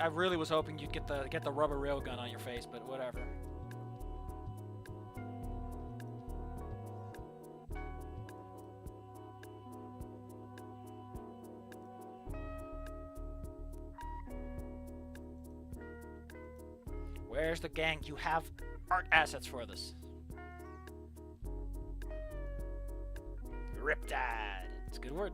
I really was hoping you'd get the rubber railgun on your face, but whatever. Where's the gang? You have art assets for this. Riptide. It's a good word.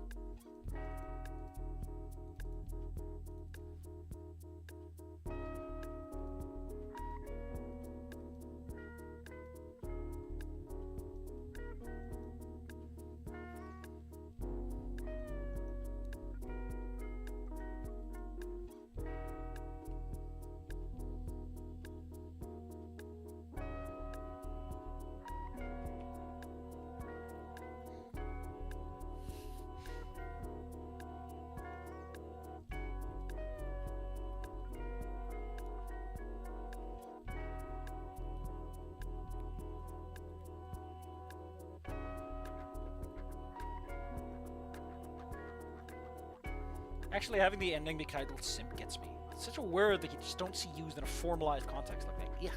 Actually, having the ending be titled Simp gets me. It's such a word that you just don't see used in a formalized context like that. Yeah.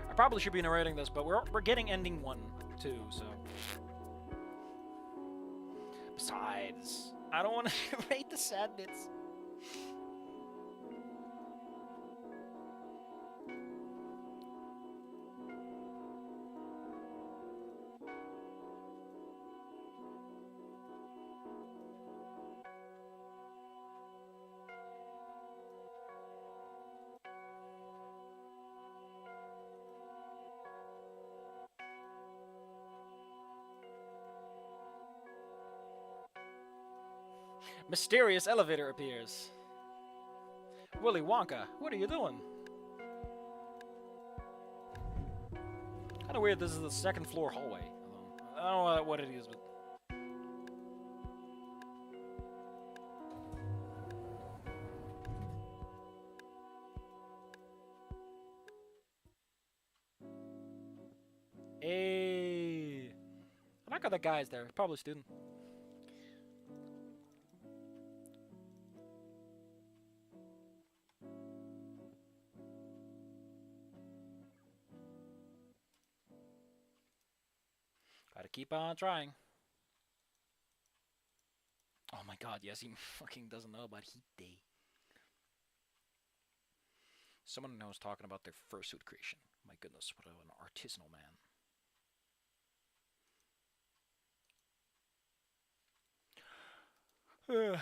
I probably should be narrating this, but we're getting ending 1, too, so... Besides, I don't want to narrate the sad bits. Mysterious elevator appears. Willy Wonka, what are you doing? Kinda weird this is the 2nd floor hallway. I don't know what it is, but... Hey! I like how that guy's there. Probably a student. Gotta keep on trying. Oh my god, yes, he fucking doesn't know about Heat Day. Someone knows talking about their fursuit creation. My goodness, what an artisanal man.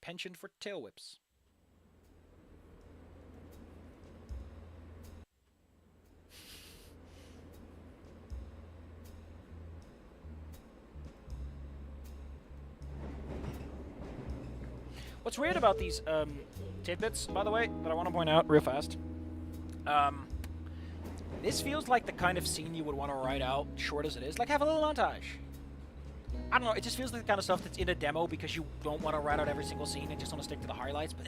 Penchant for tail whips. What's weird about these tidbits, by the way, that I want to point out real fast, this feels like the kind of scene you would want to write out, short as it is, like have a little montage. I don't know, it just feels like the kind of stuff that's in a demo because you don't want to write out every single scene and just want to stick to the highlights, but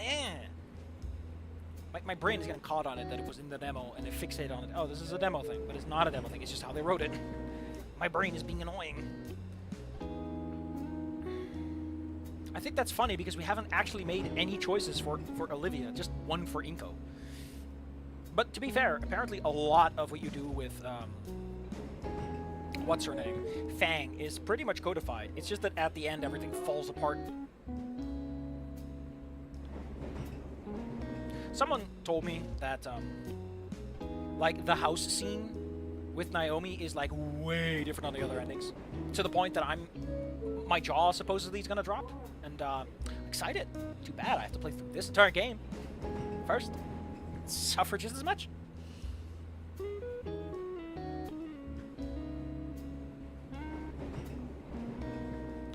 my brain is getting caught on it that it was in the demo and it fixated on it. Oh, this is a demo thing, but it's not a demo thing, it's just how they wrote it. My brain is being annoying. I think that's funny because we haven't actually made any choices for Olivia, just one for Inco. But to be fair, apparently a lot of what you do with, what's her name? Fang is pretty much codified. It's just that at the end everything falls apart. Someone told me that, like, the house scene with Naomi is, like, way different on the other endings. To the point that my jaw supposedly is gonna drop. And, excited. Too bad I have to play through this entire game first. Suffer just as much.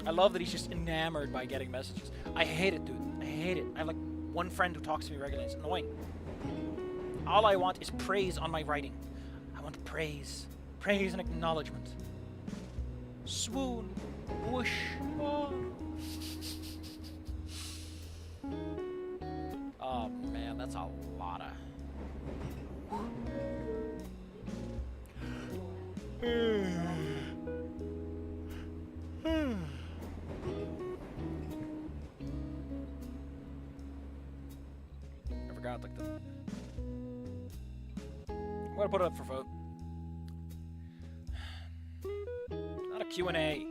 I love that he's just enamored by getting messages. I hate it, dude. I hate it. I have like one friend who talks to me regularly. It's annoying. All I want is praise on my writing. I want praise. Praise and acknowledgement. Swoon. Whoosh. Oh. Oh man, that's a lot of... I forgot, like, I'm gonna put it up for vote. Not a Q&A.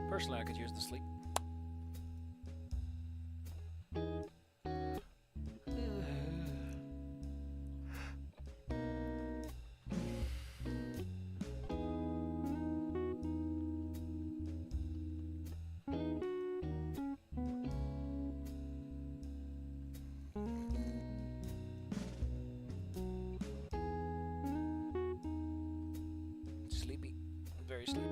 Personally, I could use the sleep. Sleepy. Very sleepy.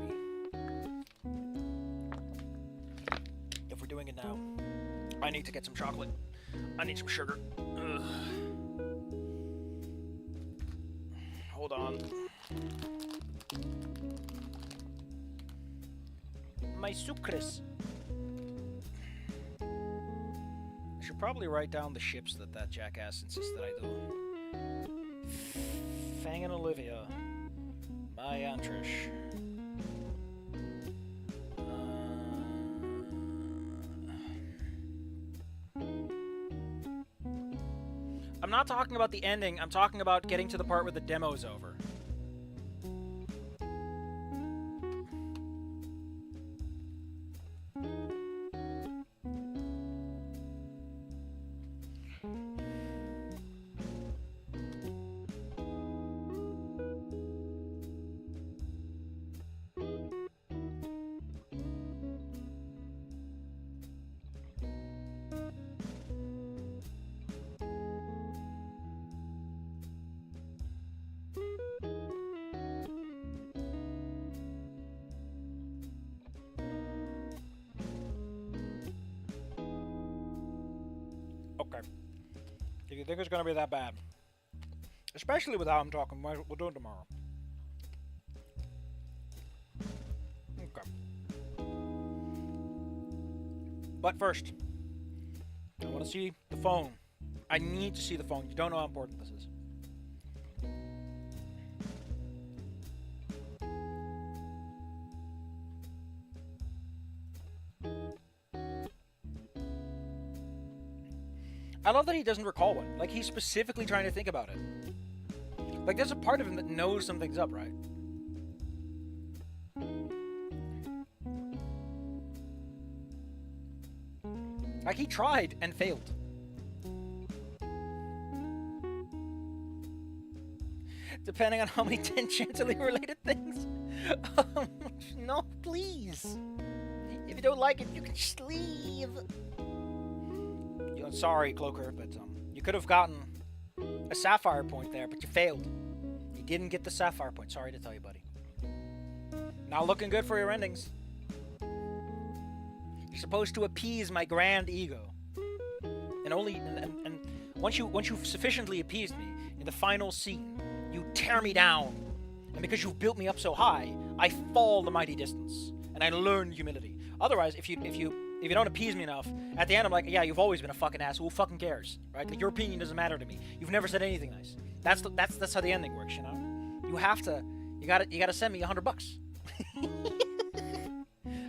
If we're doing it now, I need to get some chocolate. I need some sugar. Ugh. Hold on. My sucres. I should probably write down the ships that jackass insists that I do. Fang and Olivia. My Antrish. I'm not talking about the ending, I'm talking about getting to the part where the demo's over. Okay. If you think it's gonna be that bad, especially with how I'm talking, we'll do it tomorrow. Okay. But first, I want to see the phone. I need to see the phone. You don't know how important this is. I love that he doesn't recall one. Like, he's specifically trying to think about it. Like, there's a part of him that knows something's up, right? Like, he tried and failed. Depending on how many tangentially related things. No, please. If you don't like it, you can just leave. Sorry, Cloaker, but you could have gotten a sapphire point there, but you failed. You didn't get the sapphire point. Sorry to tell you, buddy. Not looking good for your endings. You're supposed to appease my grand ego, and once you've sufficiently appeased me in the final scene, you tear me down, and because you've built me up so high, I fall the mighty distance, and I learn humility. Otherwise, if you don't appease me enough, at the end I'm like, yeah, you've always been a fucking asshole. Who fucking cares, right? Like, your opinion doesn't matter to me. You've never said anything nice. That's how the ending works, you know. You gotta send me $100.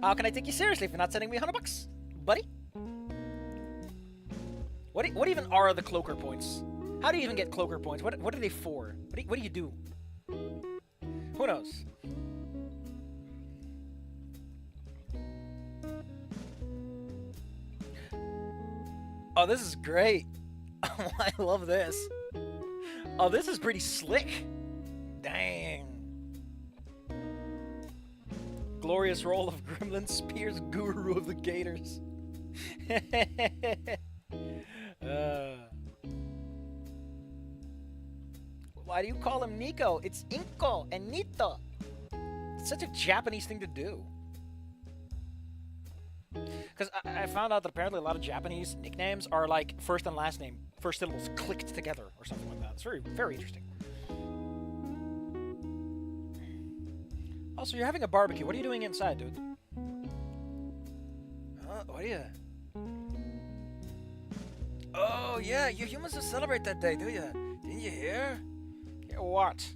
How can I take you seriously if you're not sending me $100, buddy? What even are the Cloaker points? How do you even get Cloaker points? What are they for? What do you do? Who knows? Oh, this is great. Oh, I love this. Oh, this is pretty slick. Dang. glorious role of Gremlin Spears, Guru of the Gators. Why do you call him Nico? It's Inco and Nito. It's such a Japanese thing to do. Because I found out that apparently a lot of Japanese nicknames are like first and last name, first syllables clicked together or something like that. It's very, very interesting. Also, you're having a barbecue. What are you doing inside, dude? What are you... Oh, yeah, you humans don't celebrate that day, do you? Didn't you hear? Yeah, what?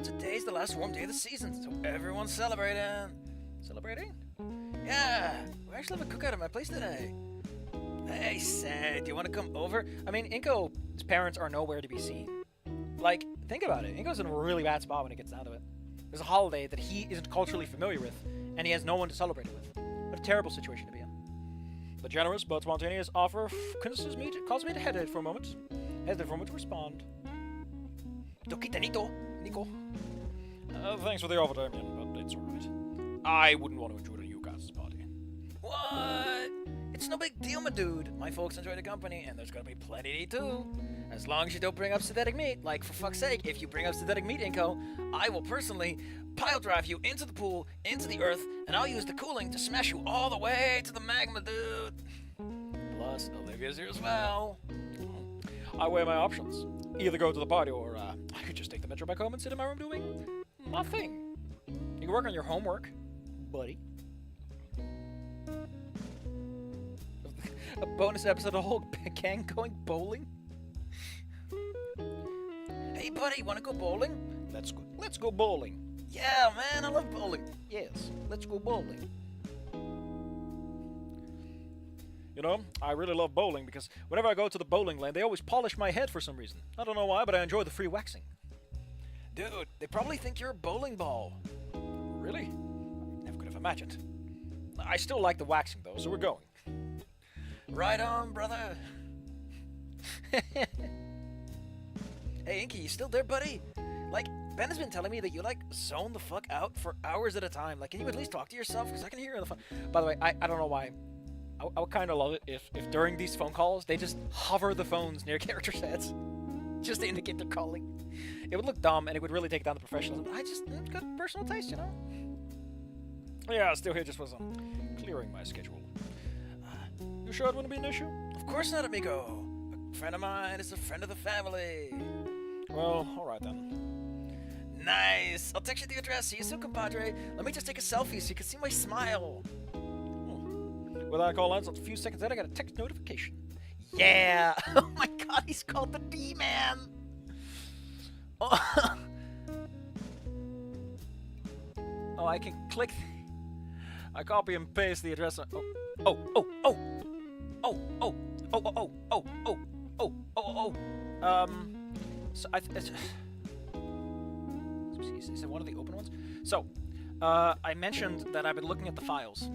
Today's the last warm day of the season, so everyone's celebrating. Celebrating? Yeah, we actually have a cookout at my place today. Hey, Sad, do you want to come over? I mean, Inco's parents are nowhere to be seen. Like, think about it. Inco's in a really bad spot when it gets down to it. There's a holiday that he isn't culturally familiar with, and he has no one to celebrate it with. What a terrible situation to be in. The generous but spontaneous offer convinces me caused me to hesitate for a moment. Hesitate for a moment to respond. Dokita Nico. Thanks for the offer, Damien, but it's alright. I wouldn't want to intrude on you guys' party. What? It's no big deal, my dude. My folks enjoy the company, and there's gonna be plenty to eat too. As long as you don't bring up synthetic meat. Like, for fuck's sake, if you bring up synthetic meat, Inco, I will personally pile drive you into the pool, into the earth, and I'll use the cooling to smash you all the way to the magma, dude. Plus, Olivia's here as well. I weigh my options. Either go to the party, or I could just take the metro back home and sit in my room doing nothing. You can work on your homework, buddy. A bonus episode of the whole gang going bowling. Hey, buddy, wanna go bowling? Let's go bowling. Yeah, man, I love bowling. Yes, let's go bowling. You know, I really love bowling because whenever I go to the bowling lane, they always polish my head for some reason. I don't know why, but I enjoy the free waxing. Dude, they probably think you're a bowling ball. Really? Never could have imagined. I still like the waxing, though, so we're going. Right on, brother. Hey, Inky, you still there, buddy? Like, Ben has been telling me that you, like, zone the fuck out for hours at a time. Like, can you at least talk to yourself? Because I can hear you on the phone. By the way, I don't know why. I would kind of love it if during these phone calls, they just hover the phones near characters' heads. Just to indicate they're calling. It would look dumb, and it would really take down the professionalism. I just got personal taste, you know? Yeah, still here just for some clearing my schedule. You sure it wouldn't be an issue? Of course not, amigo. A friend of mine is a friend of the family. Well, alright then. Nice! I'll text you the address. See you soon, compadre. Let me just take a selfie so you can see my smile. Well, that call ends a few seconds later, I got a text notification. Yeah! Oh my god, he's called the D-Man! Oh. Oh, I can click... I copy and paste the address. So is it one of the open ones? So, I mentioned that I've been looking at the files.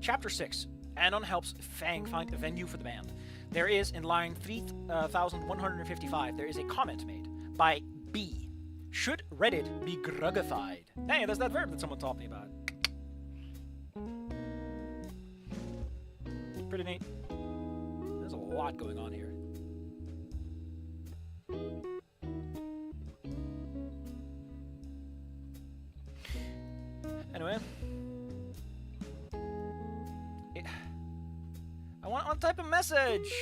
Chapter 6. Anon helps Fang find a venue for the band. There is, in line 3155, there is a comment made by B. Should Reddit be grugified? Hey, there's that verb that someone taught me about. Pretty neat. There's a lot going on here. Anyway. I want to type a message!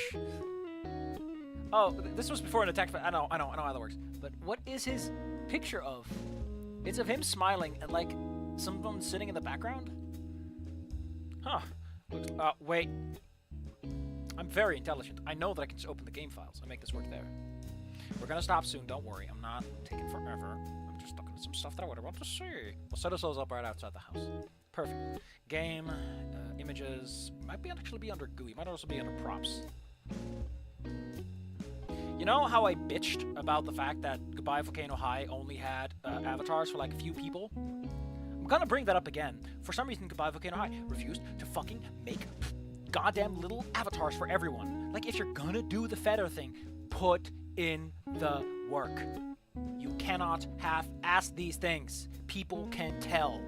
Oh, this was before an attack. I know how that works. But what is his picture of? It's of him smiling and, like, someone sitting in the background? Huh. Looks, wait. I'm very intelligent. I know that I can just open the game files and make this work there. We're gonna stop soon, don't worry. I'm not taking forever. I'm just looking at some stuff that I would want to see. We'll set ourselves up right outside the house. Perfect. Game, images, might actually be under GUI, might also be under props. You know how I bitched about the fact that Goodbye Volcano High only had avatars for like a few people? I'm gonna bring that up again. For some reason, Goodbye Volcano High refused to fucking make goddamn little avatars for everyone. Like, if you're gonna do the feather thing, put in the work. You cannot half-ass these things. People can tell.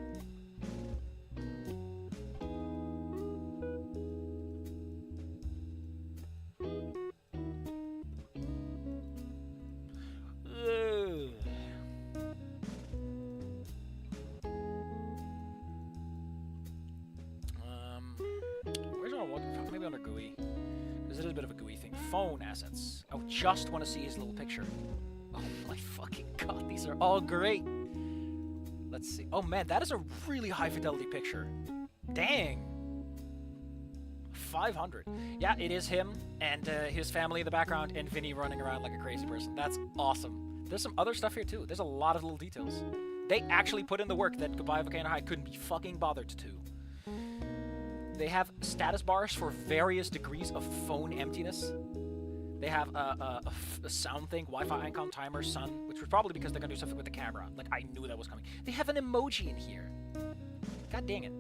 bit of a gooey thing. Phone assets. I just want to see his little picture. Oh my fucking god, these are all great. Let's see. Oh man, that is a really high fidelity picture. Dang. 500. Yeah, it is him and his family in the background and Vinny running around like a crazy person. That's awesome. There's some other stuff here too. There's a lot of little details. They actually put in the work that Goodbye Volcano High couldn't be fucking bothered to. They have status bars for various degrees of phone emptiness. They have a sound thing, Wi-Fi icon, timer, sun, which was probably because they're gonna do something with the camera. Like, I knew that was coming. They have an emoji in here. God dang it.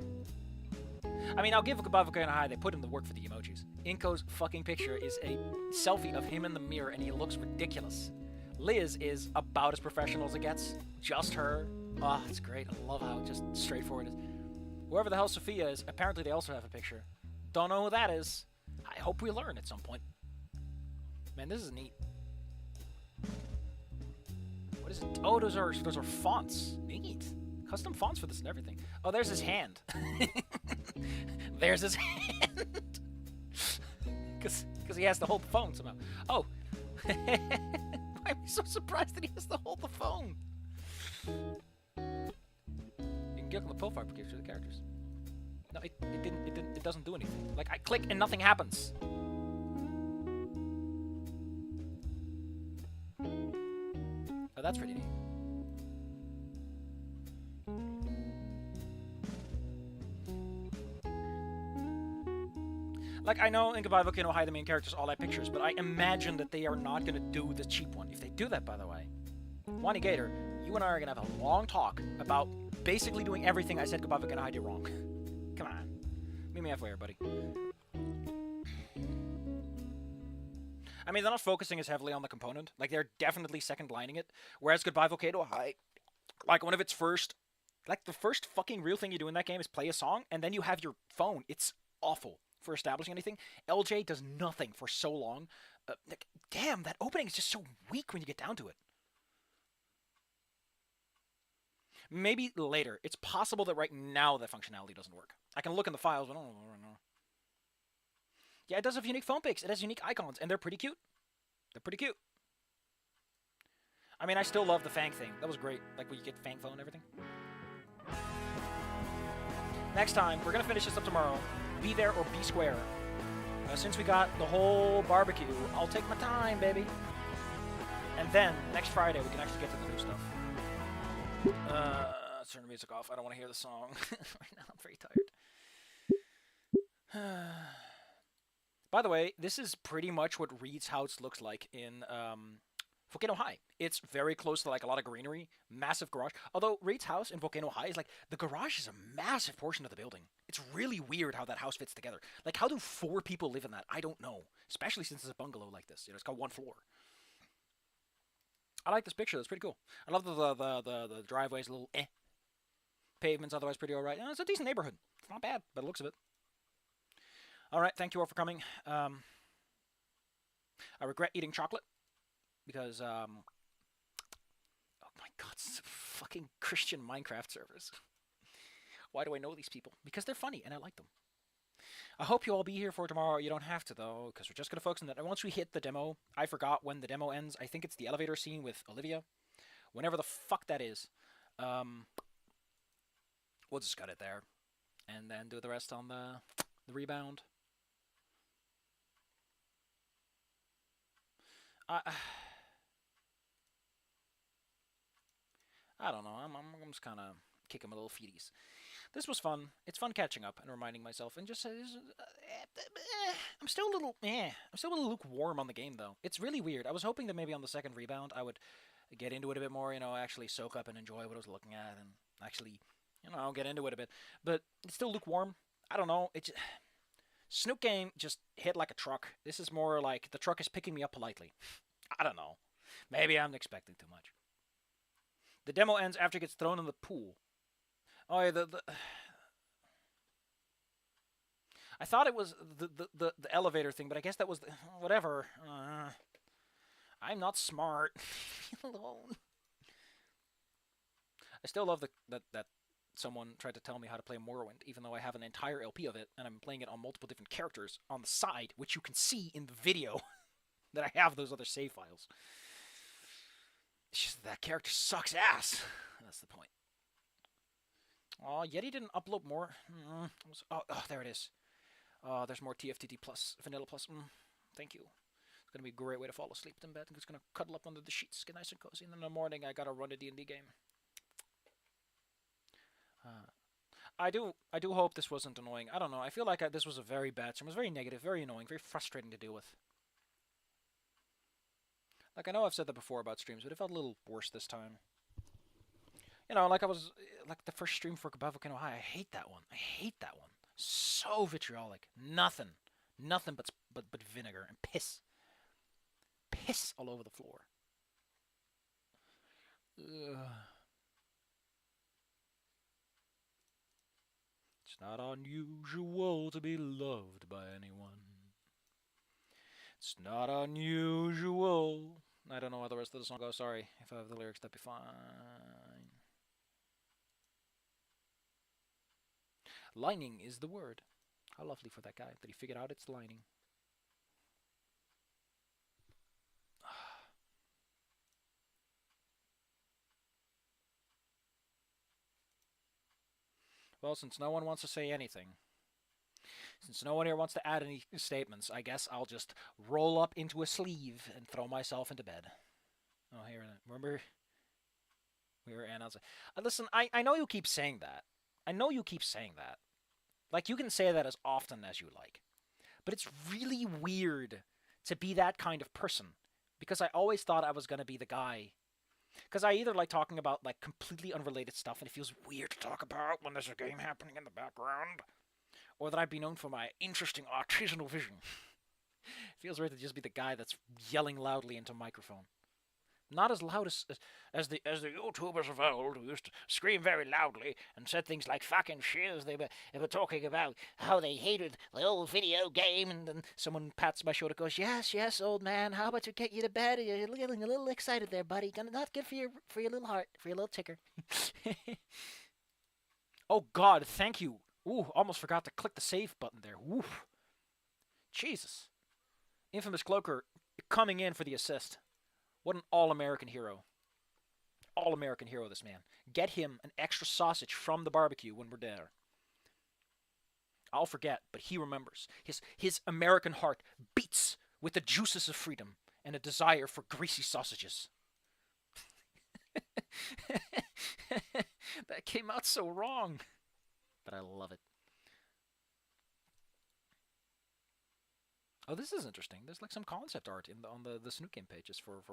I mean, I'll give Goodbye Volcano High, they put in the work for the emojis. Inco's fucking picture is a selfie of him in the mirror, and he looks ridiculous. Liz is about as professional as it gets. Just her. Oh, it's great. I love how just straightforward it is. Whoever the hell Sophia is, apparently they also have a picture. Don't know who that is. I hope we learn at some point. Man, this is neat. What is it? Oh, those are fonts. Neat. Custom fonts for this and everything. Oh, there's his hand. There's his hand. Because he has to hold the phone somehow. Oh. I'm so surprised that he has to hold the phone. You can get on the profile picture of the characters. No, it doesn't do anything. Like, I click and nothing happens. Oh, that's pretty neat. Like, I know in Goodbye Volcano High the main characters all have pictures, but I imagine that they are not going to do the cheap one. If they do that, by the way, Wani Gator, you and I are going to have a long talk about basically doing everything I said Goodbye Volcano High did wrong. Come on. Meet me halfway, everybody. I mean, they're not focusing as heavily on the component. Like, they're definitely second lining it. Whereas Goodbye Volcano High, like, one of its first... Like, the first fucking real thing you do in that game is play a song, and then you have your phone. It's awful for establishing anything. LJ does nothing for so long. Like, damn, that opening is just so weak when you get down to it. Maybe later. It's possible that right now that functionality doesn't work. I can look in the files, but I don't know right now. Yeah, it does have unique phone pics. It has unique icons, and they're pretty cute. They're pretty cute. I mean, I still love the Fang thing. That was great. Like, when you get Fang phone and everything. Next time, we're going to finish this up tomorrow. Be there or be square. Since we got the whole barbecue, I'll take my time, baby. And then, next Friday, we can actually get to the new stuff. Let's turn the music off. I don't want to hear the song. Right now, I'm very tired. By the way, this is pretty much what Reed's house looks like in Volcano High. It's very close to like a lot of greenery, massive garage. Although Reed's house in Volcano High is like, the garage is a massive portion of the building. It's really weird how that house fits together. Like, how do 4 people live in that? I don't know. Especially since it's a bungalow like this. You know, it's got 1 floor. I like this picture. That's pretty cool. I love the driveway's a little Pavements otherwise pretty alright. You know, it's a decent neighborhood. It's not bad, by the looks of it. Alright, thank you all for coming. I regret eating chocolate. Because, oh my god, it's fucking Christian Minecraft servers. Why do I know these people? Because they're funny, and I like them. I hope you'll all be here for tomorrow. You don't have to, though, because we're just going to focus on that. And once we hit the demo, I forgot when the demo ends. I think it's the elevator scene with Olivia. Whenever the fuck that is. We'll just cut it there. And then do the rest on the rebound. I don't know. I'm just kind of kicking my little feeties. This was fun. It's fun catching up and reminding myself, and just I'm still a little lukewarm on the game though. It's really weird. I was hoping that maybe on the second rebound I would get into it a bit more. You know, actually soak up and enjoy what I was looking at, and actually, you know, get into it a bit. But it's still lukewarm. I don't know. It's Snook game just hit like a truck. This is more like the truck is picking me up politely. I don't know. Maybe I'm expecting too much. The demo ends after it gets thrown in the pool. Oh yeah, I thought it was the elevator thing, but I guess that was whatever. I'm not smart. Leave me alone. I still love that someone tried to tell me how to play Morrowind, even though I have an entire LP of it, and I'm playing it on multiple different characters on the side, which you can see in the video that I have those other save files. It's just that character sucks ass. That's the point. Oh, Yeti didn't upload more. Oh, there it is. There's more TFTD plus, Vanilla plus. Thank you. It's gonna be a great way to fall asleep in bed. I'm just gonna cuddle up under the sheets, get nice and cozy, and then in the morning I gotta run a D&D game. I do hope this wasn't annoying. I don't know. I feel like this was a very bad stream. It was very negative, very annoying, very frustrating to deal with. Like, I know I've said that before about streams, but it felt a little worse this time. You know, like I was, like the first stream for Volcano High, I hate that one. I hate that one. So vitriolic. Nothing but vinegar and piss. Piss all over the floor. Ugh. It's not unusual to be loved by anyone. It's not unusual. I don't know how the rest of the song goes. Sorry. If I have the lyrics, that'd be fine. Lining is the word. How lovely for that guy that he figured out it's lining. Well, since no one wants to say anything, since no one here wants to add any statements, I guess I'll just roll up into a sleeve and throw myself into bed. Oh, here, remember? We were Anna's. Listen, I know you keep saying that. I know you keep saying that. Like, you can say that as often as you like. But it's really weird to be that kind of person. Because I always thought I was going to be the guy. Because I either like talking about, like, completely unrelated stuff, and it feels weird to talk about when there's a game happening in the background. Or that I'd be known for my interesting artisanal vision. It feels weird to just be the guy that's yelling loudly into a microphone. Not as loud as the YouTubers of old who used to scream very loudly and said things like fucking shiz. They were talking about how they hated the old video game, and then someone pats my shoulder and goes, yes, old man, how about to get you to bed? You're getting a little excited there, buddy. Not good for your little heart, for your little ticker. Oh God, thank you. Ooh, almost forgot to click the save button there. Ooh. Jesus. Infamous Cloaker coming in for the assist. What an all-American hero. All-American hero, this man. Get him an extra sausage from the barbecue when we're there. I'll forget, but he remembers. His American heart beats with the juices of freedom and a desire for greasy sausages. That came out so wrong. But I love it. Oh, this is interesting. There's like some concept art on the Snook Game pages for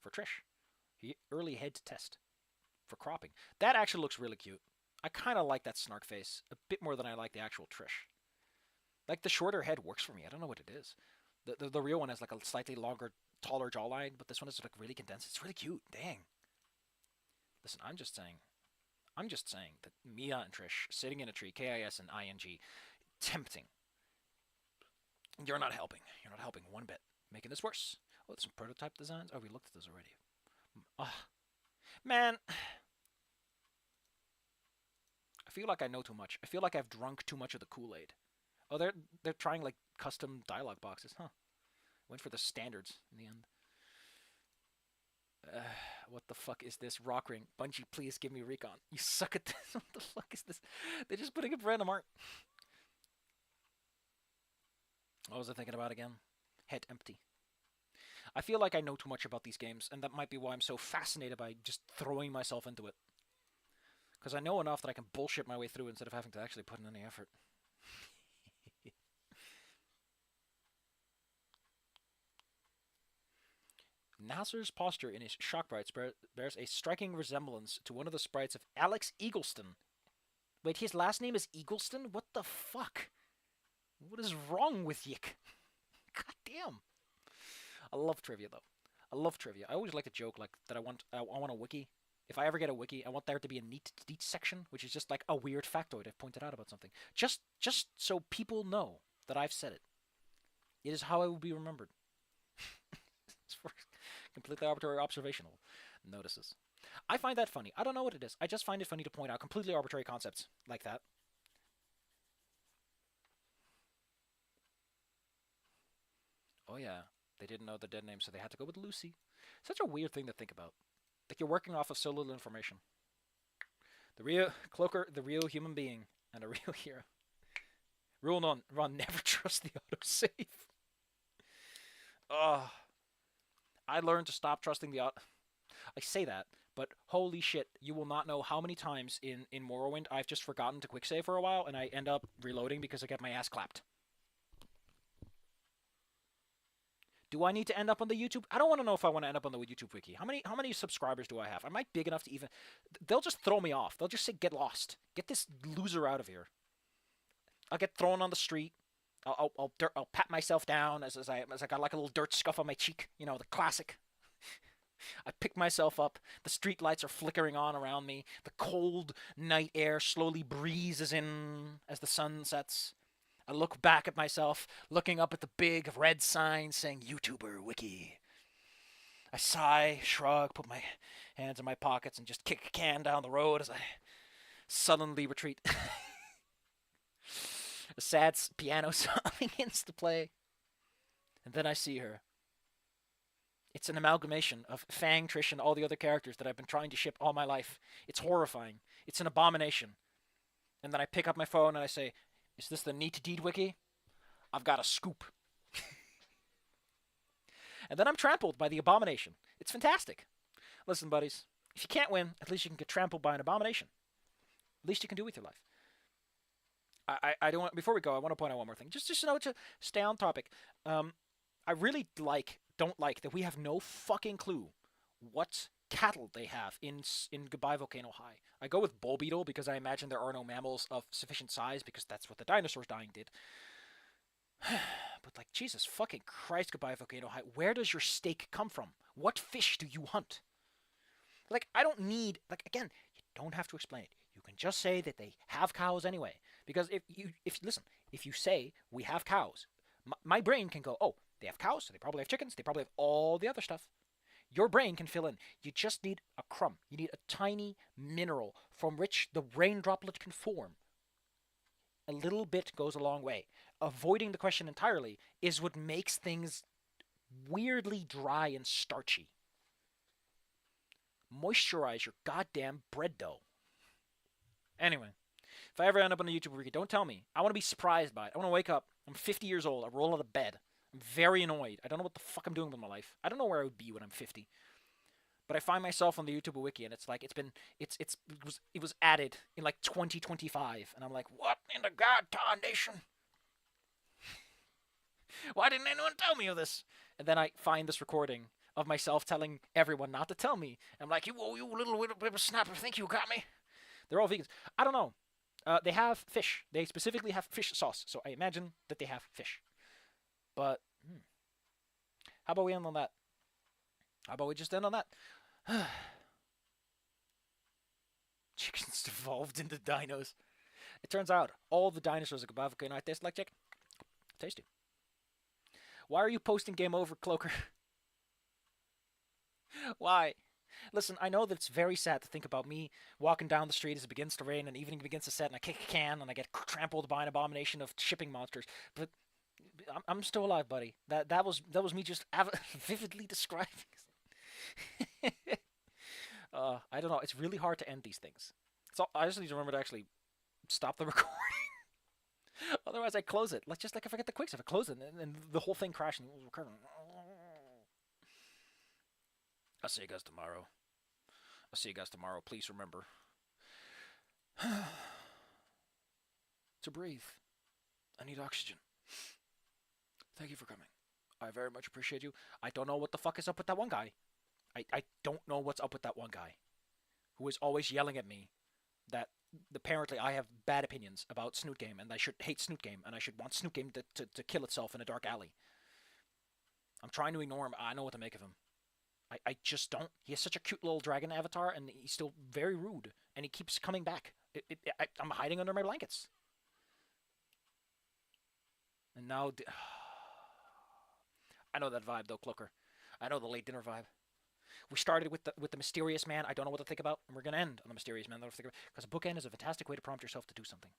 Trish. Early head test for cropping. That actually looks really cute. I kind of like that snark face a bit more than I like the actual Trish. Like the shorter head works for me. I don't know what it is. The real one has like a slightly longer, taller jawline, but this one is like really condensed. It's really cute. Dang. Listen, I'm just saying that Mia and Trish sitting in a tree, KIS and ING, tempting. You're not helping. You're not helping one bit. Making this worse. Oh, there's some prototype designs. Oh, we looked at those already. Man. I feel like I know too much. I feel like I've drunk too much of the Kool-Aid. Oh, they're trying like custom dialogue boxes, huh? Went for the standards in the end. What the fuck is this? Rock ring. Bungie, please give me recon. You suck at this. What the fuck is this? They're just putting up random art. What was I thinking about again? Head empty. I feel like I know too much about these games, and that might be why I'm so fascinated by just throwing myself into it. Because I know enough that I can bullshit my way through instead of having to actually put in any effort. Nasser's posture in his shock sprites bears a striking resemblance to one of the sprites of Alex Eagleston. Wait, his last name is Eagleston? What the fuck? What is wrong with Yick? God damn. I love trivia, though. I love trivia. I always like to joke like that I want a wiki. If I ever get a wiki, I want there to be a neat section, which is just like a weird factoid I've pointed out about something. Just so people know that I've said it. It is how I will be remembered. It's for completely arbitrary observational notices. I find that funny. I don't know what it is. I just find it funny to point out completely arbitrary concepts like that. Oh yeah, they didn't know the dead name, so they had to go with Lucy. Such a weird thing to think about. Like you're working off of so little information. The real Cloaker, the real human being, and a real hero. Rule one: never trust the autosave. Ugh. I learned to stop trusting the auto. I say that, but holy shit, you will not know how many times in Morrowind I've just forgotten to quick save for a while, and I end up reloading because I get my ass clapped. Do I need to end up on the YouTube? I don't want to know if I want to end up on the YouTube wiki. How many subscribers do I have? Am I big enough to even? They'll just throw me off. They'll just say, "Get lost. Get this loser out of here." I'll get thrown on the street. I'll pat myself down as I got like a little dirt scuff on my cheek. You know, the classic. I pick myself up. The street lights are flickering on around me. The cold night air slowly breezes in as the sun sets. I look back at myself, looking up at the big red sign saying YouTuber Wiki. I sigh, shrug, put my hands in my pockets, and just kick a can down the road as I sullenly retreat. A sad piano song begins to play. And then I see her. It's an amalgamation of Fang, Trish, and all the other characters that I've been trying to ship all my life. It's horrifying. It's an abomination. And then I pick up my phone and I say, "Is this the Neat Deed Wiki? I've got a scoop." And then I'm trampled by the abomination. It's fantastic. Listen, buddies, if you can't win, at least you can get trampled by an abomination. At least you can do with your life. I don't want, before we go, I want to point out one more thing. Just to stay on topic. I really don't like that we have no fucking clue what cattle they have in Goodbye Volcano High. I go with bull beetle because I imagine there are no mammals of sufficient size because that's what the dinosaurs dying did. But like, Jesus fucking Christ, Goodbye Volcano High, where does your steak come from? What fish do you hunt? Like, I don't need, like, again, you don't have to explain it. You can just say that they have cows anyway. Because if you say we have cows, my brain can go, oh, they have cows, so they probably have chickens, they probably have all the other stuff. Your brain can fill in. You just need a crumb. You need a tiny mineral from which the rain droplet can form. A little bit goes a long way. Avoiding the question entirely is what makes things weirdly dry and starchy. Moisturize your goddamn bread dough. Anyway, if I ever end up on a YouTube wiki, don't tell me. I want to be surprised by it. I want to wake up. I'm 50 years old. I roll out of bed. I'm very annoyed. I don't know what the fuck I'm doing with my life. I don't know where I would be when I'm 50. But I find myself on the YouTube wiki, and it's like it was added in like 2025, and I'm like, what in the god nation? Why didn't anyone tell me of this? And then I find this recording of myself telling everyone not to tell me. I'm like, you little whippersnapper, think you got me? They're all vegans. I don't know. They have fish. They specifically have fish sauce, so I imagine that they have fish. But how about we end on that? How about we just end on that? Chickens evolved into dinos. It turns out all the dinosaurs at Goodbye Volcano taste like chicken. Tasty. Why are you posting game over, Cloaker? Why? Listen, I know that it's very sad to think about me walking down the street as it begins to rain and evening begins to set and I kick a can and I get trampled by an abomination of shipping monsters. But I'm still alive, buddy. That was me just vividly describing. I don't know. It's really hard to end these things. So I just need to remember to actually stop the recording. Otherwise, I close it. Just like if I get the quick save, I close it and the whole thing crashes. I'll see you guys tomorrow. Please remember to breathe. I need oxygen. Thank you for coming. I very much appreciate you. I don't know what the fuck is up with that one guy. I don't know what's up with that one guy who is always yelling at me that apparently I have bad opinions about Snoot Game and I should hate Snoot Game and I should want Snoot Game to kill itself in a dark alley. I'm trying to ignore him. I know what to make of him. I just don't. He has such a cute little dragon avatar and he's still very rude and he keeps coming back. I'm hiding under my blankets. And now... I know that vibe though, Cloaker. I know the late dinner vibe. We started with the mysterious man. I don't know what to think about, and we're gonna end on the mysterious man. I don't know what to think about, because a bookend is a fantastic way to prompt yourself to do something.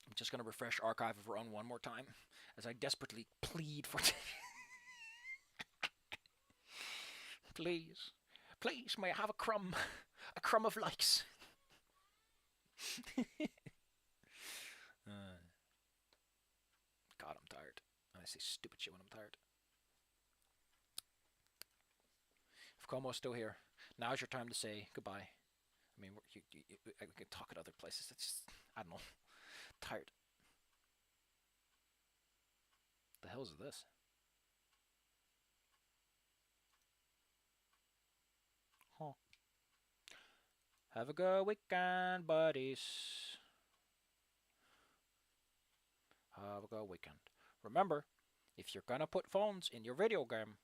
I'm just gonna refresh Archive of Run one more time, as I desperately plead for. Please, please, may I have a crumb of likes. God, I'm tired. I say stupid shit when I'm tired. If Como's still here, now's your time to say goodbye. I mean, I could talk at other places. It's just, I don't know. Tired. The hell is this? Huh. Have a good weekend, buddies. Have a good weekend. Remember, if you're gonna put phones in your video game,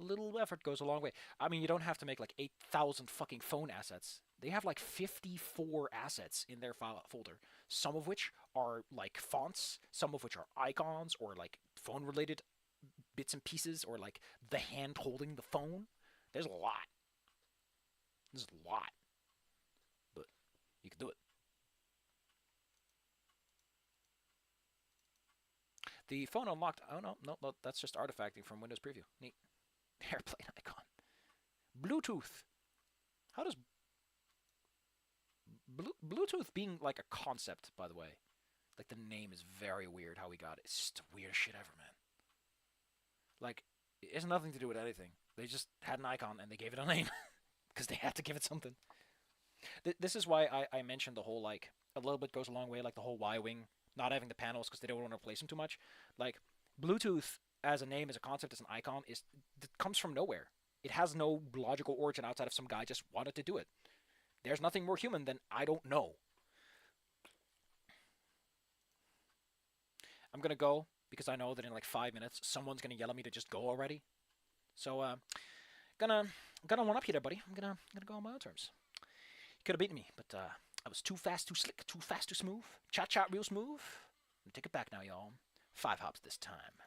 a little effort goes a long way. I mean, you don't have to make like 8,000 fucking phone assets. They have like 54 assets in their folder, some of which are like fonts, some of which are icons or like phone related bits and pieces, or like the hand holding the phone. There's a lot. There's a lot. But you can do it. The phone unlocked. Oh, no, that's just artifacting from Windows Preview. Neat. Airplane icon. Bluetooth. How does Bluetooth being like a concept, by the way? Like, the name is very weird how we got it. It's just the weirdest shit ever, man. Like, it has nothing to do with anything. They just had an icon and they gave it a name. Because they had to give it something. This is why I mentioned the whole, like, a little bit goes a long way, like the whole Y-Wing not having the panels because they don't want to replace them too much. Like, Bluetooth as a name, as a concept, as an icon, it comes from nowhere. It has no logical origin outside of some guy just wanted to do it. There's nothing more human than I don't know. I'm gonna go because I know that in like 5 minutes someone's gonna yell at me to just go already. So gonna one up you there, buddy. I'm gonna go on my own terms. You could have beaten me, but I was too fast, too slick, too fast, too smooth. Chat real smooth. Take it back now, y'all. 5 hops this time.